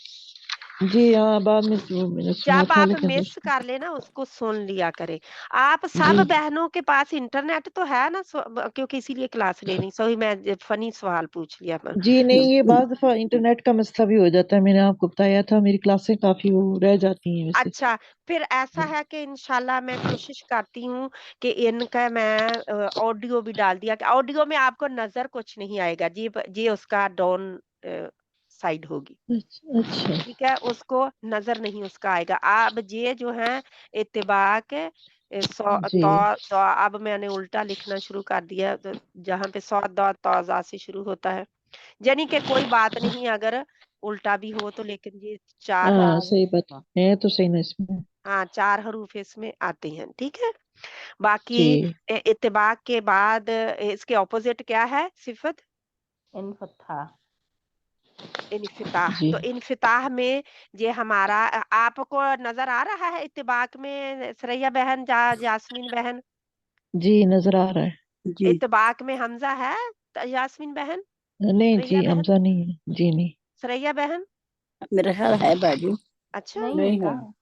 جی हाँ बाद में मैं सुना जब था आप लेकिन मिस कर लेना उसको सुन लिया करें। आप सब जी बहनों के पास इंटरनेट तो है ना, क्योंकि इसीलिए क्लास लेनी, सॉरी मैं फनी सवाल पूछ लिया मैं। जी नहीं ये बाज़ दफ़ा इंटरनेट का मसला भी हो जाता है, मैंने आपको बताया था मेरी क्लासें काफ़ी वो रह जाती हैं वैसे। अच्छा, फिर ऐसा है कि इंशाल्लाह मैं कोशिश करती हूँ कि इनका मैं ऑडियो भी डाल दिया कि ऑडियो में आपको नज़र कुछ नहीं आएगा, जी उसका डाउन साइड होगी, अच्छा ठीक है? उसको नज़र नहीं उसका आएगा। अब ये जो है इत्तेबाक सौ जी तो अब मैंने उल्टा लिखना शुरू कर दिया, तो जहाँ पे सौ द तौज़ा से शुरू होता है। यानी कि कोई बात नहीं अगर उल्टा भी हो तो, लेकिन ये 4 हाँ सही बात है तो सही ना इसमें। हाँ, 4 हरूफ इसमें आते हैं, ठीक है? बाकी जी इत्तिबाक के बाद इसके ऑपोज़िट क्या है सिफ़त? इनफता। इन्फ़िताह। जी तो इन्फ़िताह में ये हमारा आपको नज़र आ रहा है इत्तिबाक में सरैया बहन, यास्मीन बहन? जी नज़र आ रहा है। जी इत्तिबाक में हमज़ा है यास्मीन बहन? नहीं सरैया जी बहन? हमज़ा नहीं है, जी नहीं सरैया बहन? मेरा ख्याल है बाजी, अच्छा, नहीं नहीं है है। कहाँ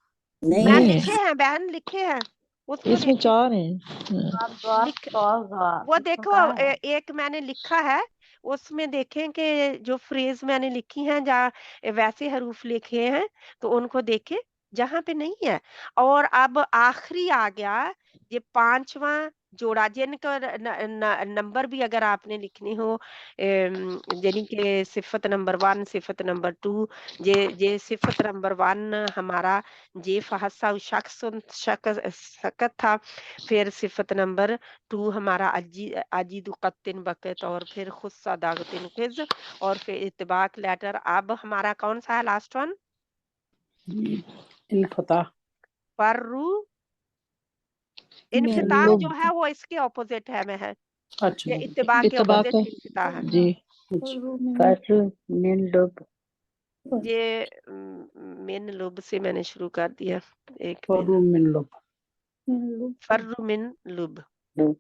नहीं मैम नहीं है। है लिखे हैं बहन, लिखे हैं, उसको इसमें देखिए। 4 हैं। हाँ, आप द्वा लिख तौज़ा वो इसमें देखो कहाँ है? एक मैंने लिखा है, उसमें देखें कि जो फ्रेज़ मैंने लिखी हैं जहाँ वैसे हरूफ लिखे हैं, तो उनको देखें, जहाँ पे नहीं है। और अब आखिरी आ गया, ये 5वां जोड़ा जिनका न न नंबर भी अगर आपने लिखने हो यानी कि सिफ़त नंबर 1, सिफ़त नंबर 2, ये सिफ़त नंबर 1 हमारा ये फ़हसा शख़्सुन सकत था, फिर सिफ़त नंबर 2 हमारा अजीदु क़त्तिन बक़त, और फिर खुस्सा दाग़तिन क़िज़, और फिर इत्तिबाक लेटर। अब हमारा कौन-सा है लास्ट वन? इनफता फ़र्रु मैं इन्फ़िताह लुब जो है वो इसके ऑपोज़िट है में है। अच्छा ये इत्तिबा के इत्तबा ऑपोज़िट का इन्फ़िताह है। जी अच्छा फर्रु मिन लुब। ये मिन लुब से मैंने शुरू कर दिया। एक फर्रु मिनट। मिन लब फ़र्रु मिन लुब। लुब।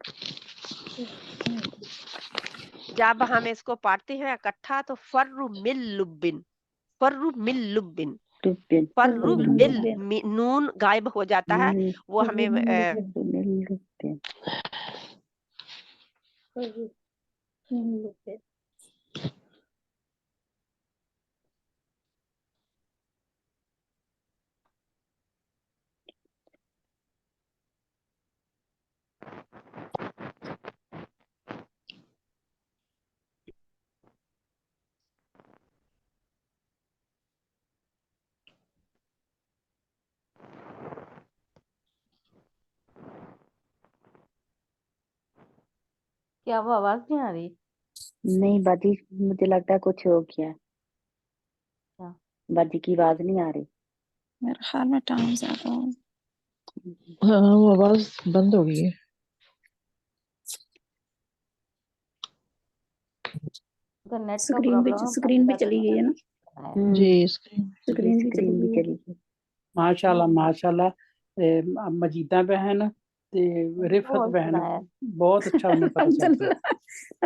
जब हम इसको पढ़ते हैं इकट्ठा तो फ़र्रु मिन लुब्बिन, फ़र्रु मिन लुब्बिन। लुब्बिन। फर्रु मिल नून गायब हो जाता है, वो हमें लुब्बिन। क्या वो आवाज नहीं आ रही? नहीं बाजी, मुझे लगता है कुछ हो गया। क्या? बाजी की आवाज नहीं आ रही। मेरे ख्याल में टाइम ज्यादा हो। हाँ वो आवाज़ बंद हो गई है। उनका नेट का स्क्रीन प्रॉब्लम है, स्क्रीन भी बंद चली गई है ना, है। जी स्क्रीन स्क्रीन भी स्क्रीन भी चली गई चली गई। माशाल्लाह माशाल्लाह। मजीदा बहन ते रिफत बहुत बहन सुनाया। बहुत अच्छा उन्हें पता चलता है।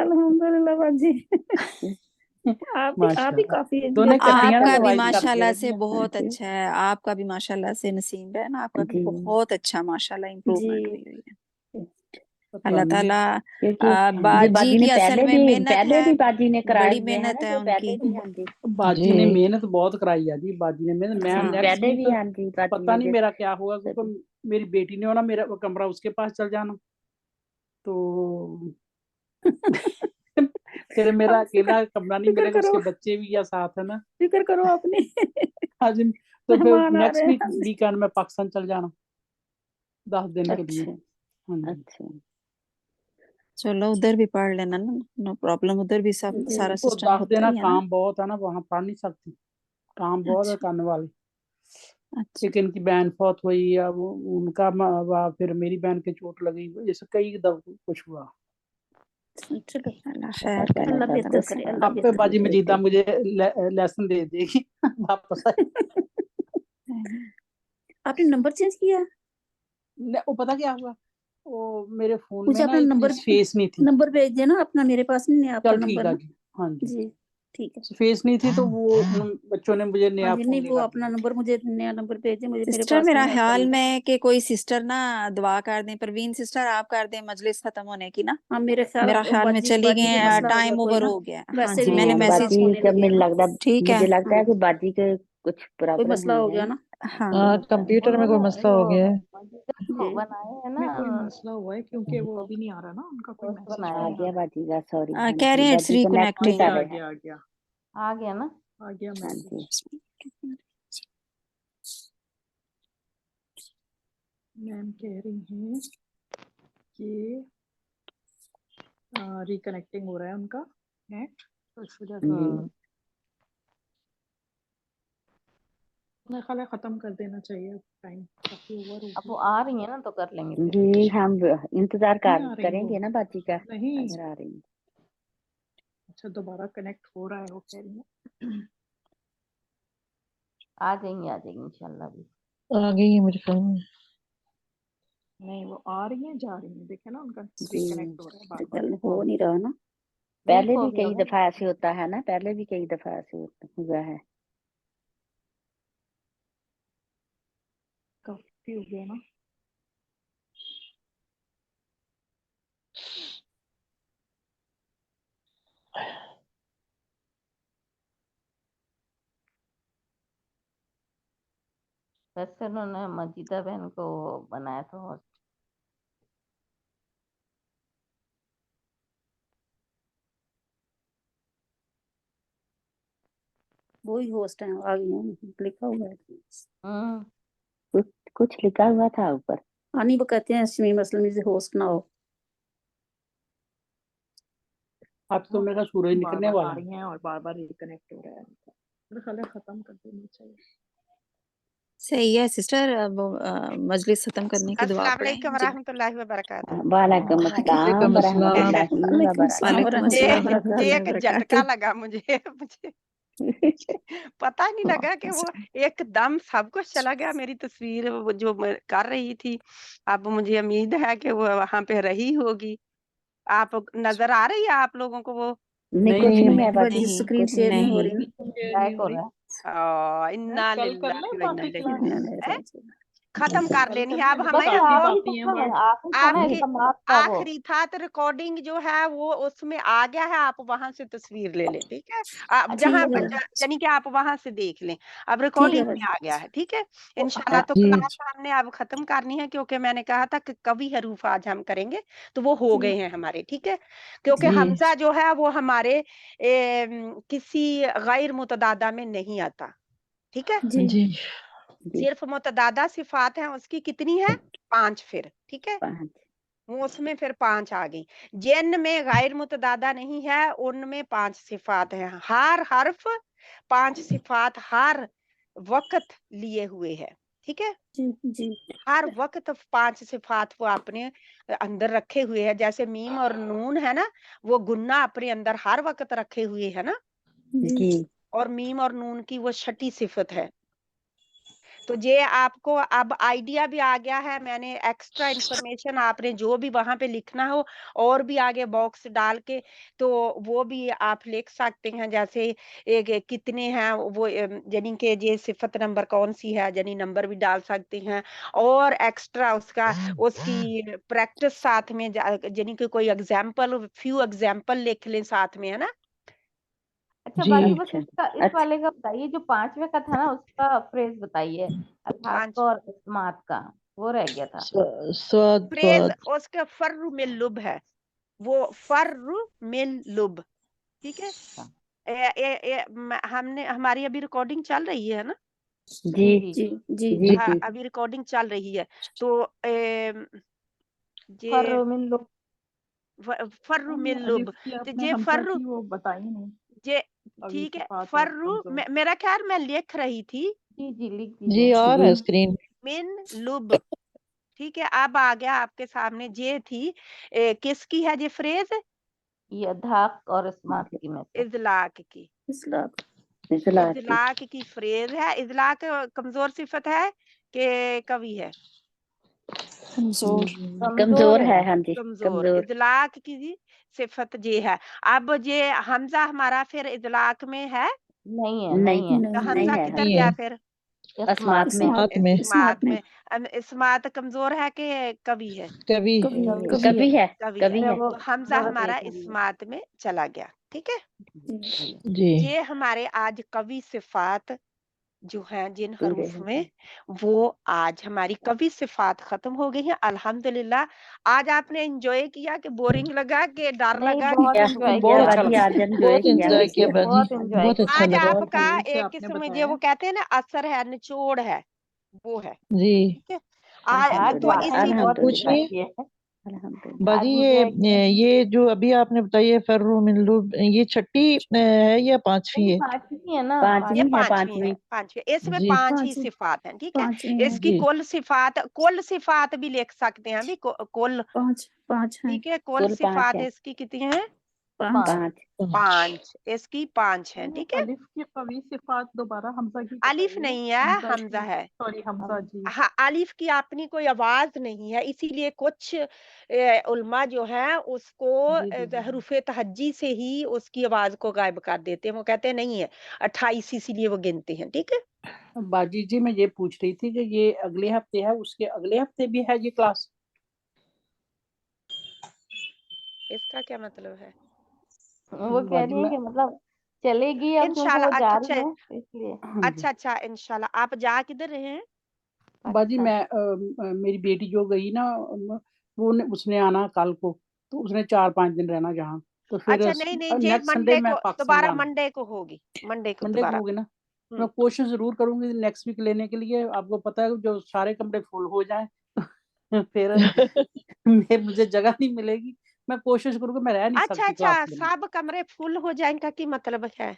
अल्हम्दुलिल्लाह बाजी। आप भी माशाल्लाह काफी दोनों कट्टियां ना आपका भी दवाई करते माशाल्लाह से रहती बहुत जी अच्छा है, आपका भी माशाल्लाह से नसीम है ना, आपका भी जी बहुत अच्छा माशाल्लाह जी इम्प्रूवमेंट हुई हुई है। पता अल्लाह नहीं। ताला क्योंकि जी बाजी बाजी ने की असल में मेहनत पहले है, भी बाजी ने कराए बड़ी हुए हैं मेहनत ना, है जो उनकी। पहले भी हाँ जी बाजी ने जी मेहनत बहुत कराई है जी, बाजी ने मेहनत। मैं हाँ नेक्स्ट पहले वीक भी हाँ जी बाजी पता ने नहीं जिस मेरा क्या होगा, क्योंकि मेरी बेटी ने होना मेरा कमरा उसके पास चल जाना, तो फिर मेरा आप अकेला कमरा नहीं फिक्र मिलेगा, करो, उसके बच्चे भी या साथ है ना। फिक्र करो अपनी। आज तो फिर मेहमान आ नेक्स्ट रहे वीक हैं। वीकेंड में पाकिस्तान चल जाना 10 दिन के लिए। अच्छा हाँ जी अच्छा चलो उधर भी पढ़ लेना ना, नो प्रॉब्लम, उधर भी सब जी सारा वो सिस्टम 10 होता दिन ही है ना। काम बहुत है ना, वहाँ पढ़ नहीं सकती, काम बहुत है अच्छा करने वाले। अच्छा एक इनकी बहन फौत हुई, अब उनका फिर मेरी बहन की चोट लगी, जैसे कई दफा कुछ हुआ। चलो, अल्लाह खैर करे, अल्लाह अल्लाह बेहतर ताला करे, सब अल्लाह अब पे बेहतर बाजी करे। मजीदा मुझे लेसन दे देगी वापस आए। है। आपने नंबर चेंज किया? वो पता क्या हुआ, वो मेरे फोन मुझे में ना अपना इतनी नंबर स्पेस नहीं थी। नंबर भेज देना अपना, मेरे पास नहीं है आपका चल ठीक नंबर है ना। जी। हाँ जी जी ठीक है। स्पेस नहीं थी तो वो उन बच्चों ने मुझे नया हाँ जी, फोन नहीं वो दिला अपना दिया। नंबर मुझे नया नंबर भेजे, मुझे मेरे सिस्टर पास मेरा नहीं है ख्याल करीब। में कि कोई सिस्टर ना दुआ कर दें, परवीन सिस्टर आप कर दें मजलिस खत्म होने की ना। हाँ मेरे मेरा ख्याल में बाजी चली बाजी गई के हैं, मसला हो टाइम गया कोई ओवर ना, हो गया है। हाँ वैसे जी भी मैंने हाँ मैसेज बाजी, होने जब लगे हैं मुझे ना, लगता ठीक है। मुझे लगता है हाँ कि बाजी के कुछ कोई प्रॉब्लम मसला हो हुई गया है। ना। हाँ हाँ कंप्यूटर में कोई मसला हो गया है। जो जी बनाए हैं में कोई ना मसला हुआ है क्योंकि वो अभी नहीं आ रहा ना, उनका कोई पोस्ट मैसेज बनाया आ नहीं आ गया रहा है। बाजी का, सॉरी। हाँ कह रहे जी, हैं इट्स बाजी कनेक्ट नहीं रिकनेक्टिंग। कर आ रहे हैं। गया आ गया आ गया ना। आ गया हाँ मैसेज। जी। मैम कह रही हैं कि रिकनेक्टिंग हो रहा है उनका नेट, तो इस वजह से हम्म मेरा ख्याल है खत्म कर देना चाहिए, टाइम काफी ओवर हो अब वो गया। आ रही है ना तो कर लेंगे फिर। जी हम इंतजार नहीं आ रही वो, करेंगे ना बाजी का, नहीं। अगर आ रही है। अच्छा दोबारा कनेक्ट हो रहा है वो कह रही है। आ जाएंगी इंशाल्लाह भी। आ गई है मेरे ख्याल में। नहीं वो आ रही है जा रही है, देखे ना उनका जी रिकनेक्ट हो रहा है बार बार। चल हो नहीं रहा ना। पहले वीक हो भी गया कई वो। दफा ऐसे होता है ना, पहले भी कई दफा ऐसे हुआ है। काफी हो गया ना। वैसे उन्होंने मजीदा बहन को बनाया था host। वो ही होस्ट है, आ गई हैं, लिखा हुआ है। कुछ लिखा हुआ था ऊपर। हाँ नहीं वो कहते हैं शमीम असलम से होस्ट ना हो। अब तो मेरा सूरज बार निकलने बार आ वाला है। रही हैं और बार बार रिकनेक्ट हो रहा है उनका। मेरा ख्याल है खत्म कर देना चाहिए। सही है सिस्टर, अब मजलिस खत्म करने की दुआ अस्सलाम पढ़ें वालेकुम जी। वरहमतुल्लाहि वबरकातुहू। वालेकुम अस्सलाम वालेकुम अस्सलाम। वरहमतुल्लाहि वालेकुम अस्सलाम वबरकातुहू। वालेकुम वरहमतुल्लाहि अस्सलाम वबरकातुहू। वरहमतुल्लाहि एक झटका वबरकातुहू। लगा मुझे पता नहीं लगा कि वो एकदम सब कुछ चला गया। मेरी तस्वीर वो जो मैं कर रही थी, अब मुझे उम्मीद है कि वो वहां पे रही होगी। आप नजर आ रही है आप लोगों को वो? नहीं नहीं कुछ नहीं नहीं है बाजी बाजी, नहीं स्क्रीन कुछ शेयर नहीं हो नहीं। रही ना। नहीं ब्लैक हो हो रही रहा है। इन्ना कल कर ले लिल्लाहि व इन्ना बाकी इलैहि क्लास। राजिऊन। खत्म कर कल लेनी कर है ले, अब अभी हमें। तो बस आखिरी जो आखिरी बाकी है था वो। आखिरी था ना, आपकी समाप्त था वो। आखिरी था तो रिकॉर्डिंग जो है वो उसमें आ गया है, आप वहां से तस्वीर ले लें, ठीक है? आप जहां ठीक है यानी कि आप वहां से देख लें, अब ठीक है रिकॉर्डिंग में बाजी। आ गया है, ठीक है? वो इंशाल्लाह तो जी क्लास हमने अब खत्म करनी है, क्योंकि मैंने कहा था कि कवि हरूफ आज हम करेंगे, तो वो हो जी गए हैं हमारे, ठीक है? क्योंकि जी हमजा जो है वो हमारे किसी गैर मुतदादा में नहीं आता, ठीक है? जी जी जी सिर्फ मुतदादा सिफात हैं उसकी कितनी है? 5 फिर, ठीक है? 5। वो उसमें फिर 5 आ गई। जिन में गैर मुतदादा नहीं है उनमें 5 सिफात हैं। हर हर्फ 5 सिफात हर वक्त लिए हुए है, ठीक है? जी जी हर वक्त 5 सिफात वो अपने अंदर रखे हुए है। जैसे मीम और नून है ना, वो गुन्ना अपने अंदर हर वक्त रखे हुए है ना, जी जी और मीम और नून की वो छठी सिफत है। तो ये आपको अब आइडिया भी आ गया है। मैंने एक्स्ट्रा इन्फॉर्मेशन आपने जो भी वहां पे लिखना हो और भी आगे बॉक्स डाल के, तो वो भी आप लिख सकते हैं। जैसे एक कितने हैं वो, यानी कि ये सिफत नंबर कौन सी है, यानी नंबर भी डाल सकते हैं। और एक्स्ट्रा उसकी प्रैक्टिस साथ में, यानी कि कोई एग्जाम्पल, फ्यू एग्जाम्पल लिख लें साथ में, है ना? अच्छा जी बाकी बस अच्छा इस अच्छा। वाले का बताइए, जो 5वें का था ना उसका फ्रेज बताइए। अल्फाज का 5 और इस्मात का, वो रह गया था। स्वाद फ्रेज स्वाद उसका फर्रु मिल लुब है, वो फर्रु मिल लुब, ठीक है? अच्छा, हमने हमारी अभी रिकॉर्डिंग चल रही है ना? जी जी जी जी जी हाँ, जी अभी रिकॉर्डिंग चल रही है। तो फर ये मिन लो। फर्रु मिल लुब, अलिफ की तो आपने ये हमजा फर्रु, की वो बताई नहीं, ये अभी ठीक है। सिफात और फर्रु कमजोर। मेरा ख्याल मैं लिख रही थी जी जी लिख जी दीजिए। आ रहा जी है स्क्रीन। मिन लुब, ठीक है? अब आ गया आपके सामने। ये थी किसकी है ये फ्रेज? ये धाक और इस्मात की में से। इजलाक की। इस्लाम इजलाक की इजलाक की फ्रेज है। इजलाक कमजोर सिफत है कि कवि है? कमजोर। कमजोर कमजोर है, है। हाँ जी कमजोर। कमजोर। इजलाक की सिफत ये है। अब ये हमजा हमारा फिर इदलाक में है, नहीं है, नहीं नहीं है, तो नहीं हमजा है किधर नहीं गया है। फिर? अस्मात में इस्मात में इस्मात में में। इस्मात कमजोर है कि कवि है? कवि कभी कभी कभी है। कवि कवि है, है वो तो हमजा बहुत हमारा एक है। इस्मात में चला गया। ठीक है, जी। जी ये हमारे आज कवि सिफात जो हैं जिन पूरे हरूफ हैं। में, वो आज हमारी कवि सिफात खत्म हो गई हैं अल्हम्दुलिल्लाह। आज आपने एंजॉय किया कि बोरिंग लगा कि डर नहीं, लगा बहुत कि एंजॉय बहुत किया अच्छा बाजी लगा। आज एंजॉय बहुत किया एंजॉय किया बाजी, बहुत एंजॉय बहुत किया। अच्छा आज लगा। बहुत आपका दिल से एक आपने किस्म ये बताया। वो कहते हैं ना असर है, निचोड़ है, वो है। जी ठीक है, आज आज तो अल्हम्दुलिल्लाह वाकई बहुत अल्हम्दुलिल्लाह एंजॉय पूछिए किया है। अल्हम्दुलिल्लाह। बाजी, आज मुझे ये जो अभी आपने बताई है फर्रु मिन लुब, ये छठी है या पांचवी नहीं, है? पांचवी है ना, ये पांचवी है पांचवी है, पांचवी। पांचवी। इसमें जी 5 ही पांच सिफात हैं। ठीक है, पांच हैं। इसकी जी कुल सिफात भी लिख सकते हैं अभी, कुल। पांच हैं। ठीक है, कुल कुल 5 सिफात है। इसकी कितनी हैं? पांच 5 5। इसकी 5 हैं। ठीक है, अलिफ की कवि सिफात दोबारा हमजा की अलिफ बताइए। नहीं है, हमजा की, है। सॉरी हमजा जी। हाँ, अलिफ की अपनी कोई आवाज नहीं है, इसीलिए कुछ उलमा जो है उसको जी जी जी। हरूफे तहज्जी से ही उसकी आवाज को गायब कर देते हैं। वो कहते हैं नहीं है 28, इसीलिए वो गिनते हैं। ठीक है, बाजी जी मैं ये पूछ रही थी कि ये अगले हफ्ते है, उसके अगले हफ्ते भी है ये क्लास? इसका क्या मतलब है? वो कह बाजी रही है मैं कि मतलब चलेगी अब, क्योंकि वो इंशाल्लाह। जा अच्छा रही है इसलिए। हाँ जी। अच्छा अच्छा, इंशाल्लाह। आप जा किधर रहे हैं? बाजी पाकिस्तान। मैं मेरी बेटी जो गई ना, उसने आना कल को, तो उसने 4-5 दिन रहना यहाँ, तो फिर अच्छा, नहीं नहीं, ये नेक्स्ट संडे मंडे मैं को पाकिस्तान दोबारा, जाना। मंडे को होगी, मंडे को मंडे को दोबारा। होगी ना? मैं हम्म। कोशिश जरूर करूंगी नेक्स्ट वीक लेने के लिए। आपको पता है जो सारे कमरे फुल हो जाए फिर मुझे जगह नहीं मिलेगी। मैं कोशिश करूंगा, मैं रह नहीं अच्छा सकती अच्छा, क्लास में। सब कमरे फुल हो जाए, इनका की मतलब है?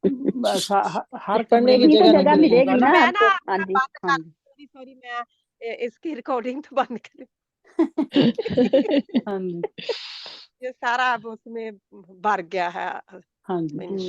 बस हर पढ़ने कमरे की में इतनी तो जगह नहीं जगह कोई मिलेगी। होगा मिलेगी ना। ना मैं आपको। हाँ मैं जी बंद हाँ कर, जी। सॉरी मैं इसकी रिकॉर्डिंग तो बंद कर। हाँ जी। ये सारा अब उसमें भर गया है। हाँ जी। हम्म।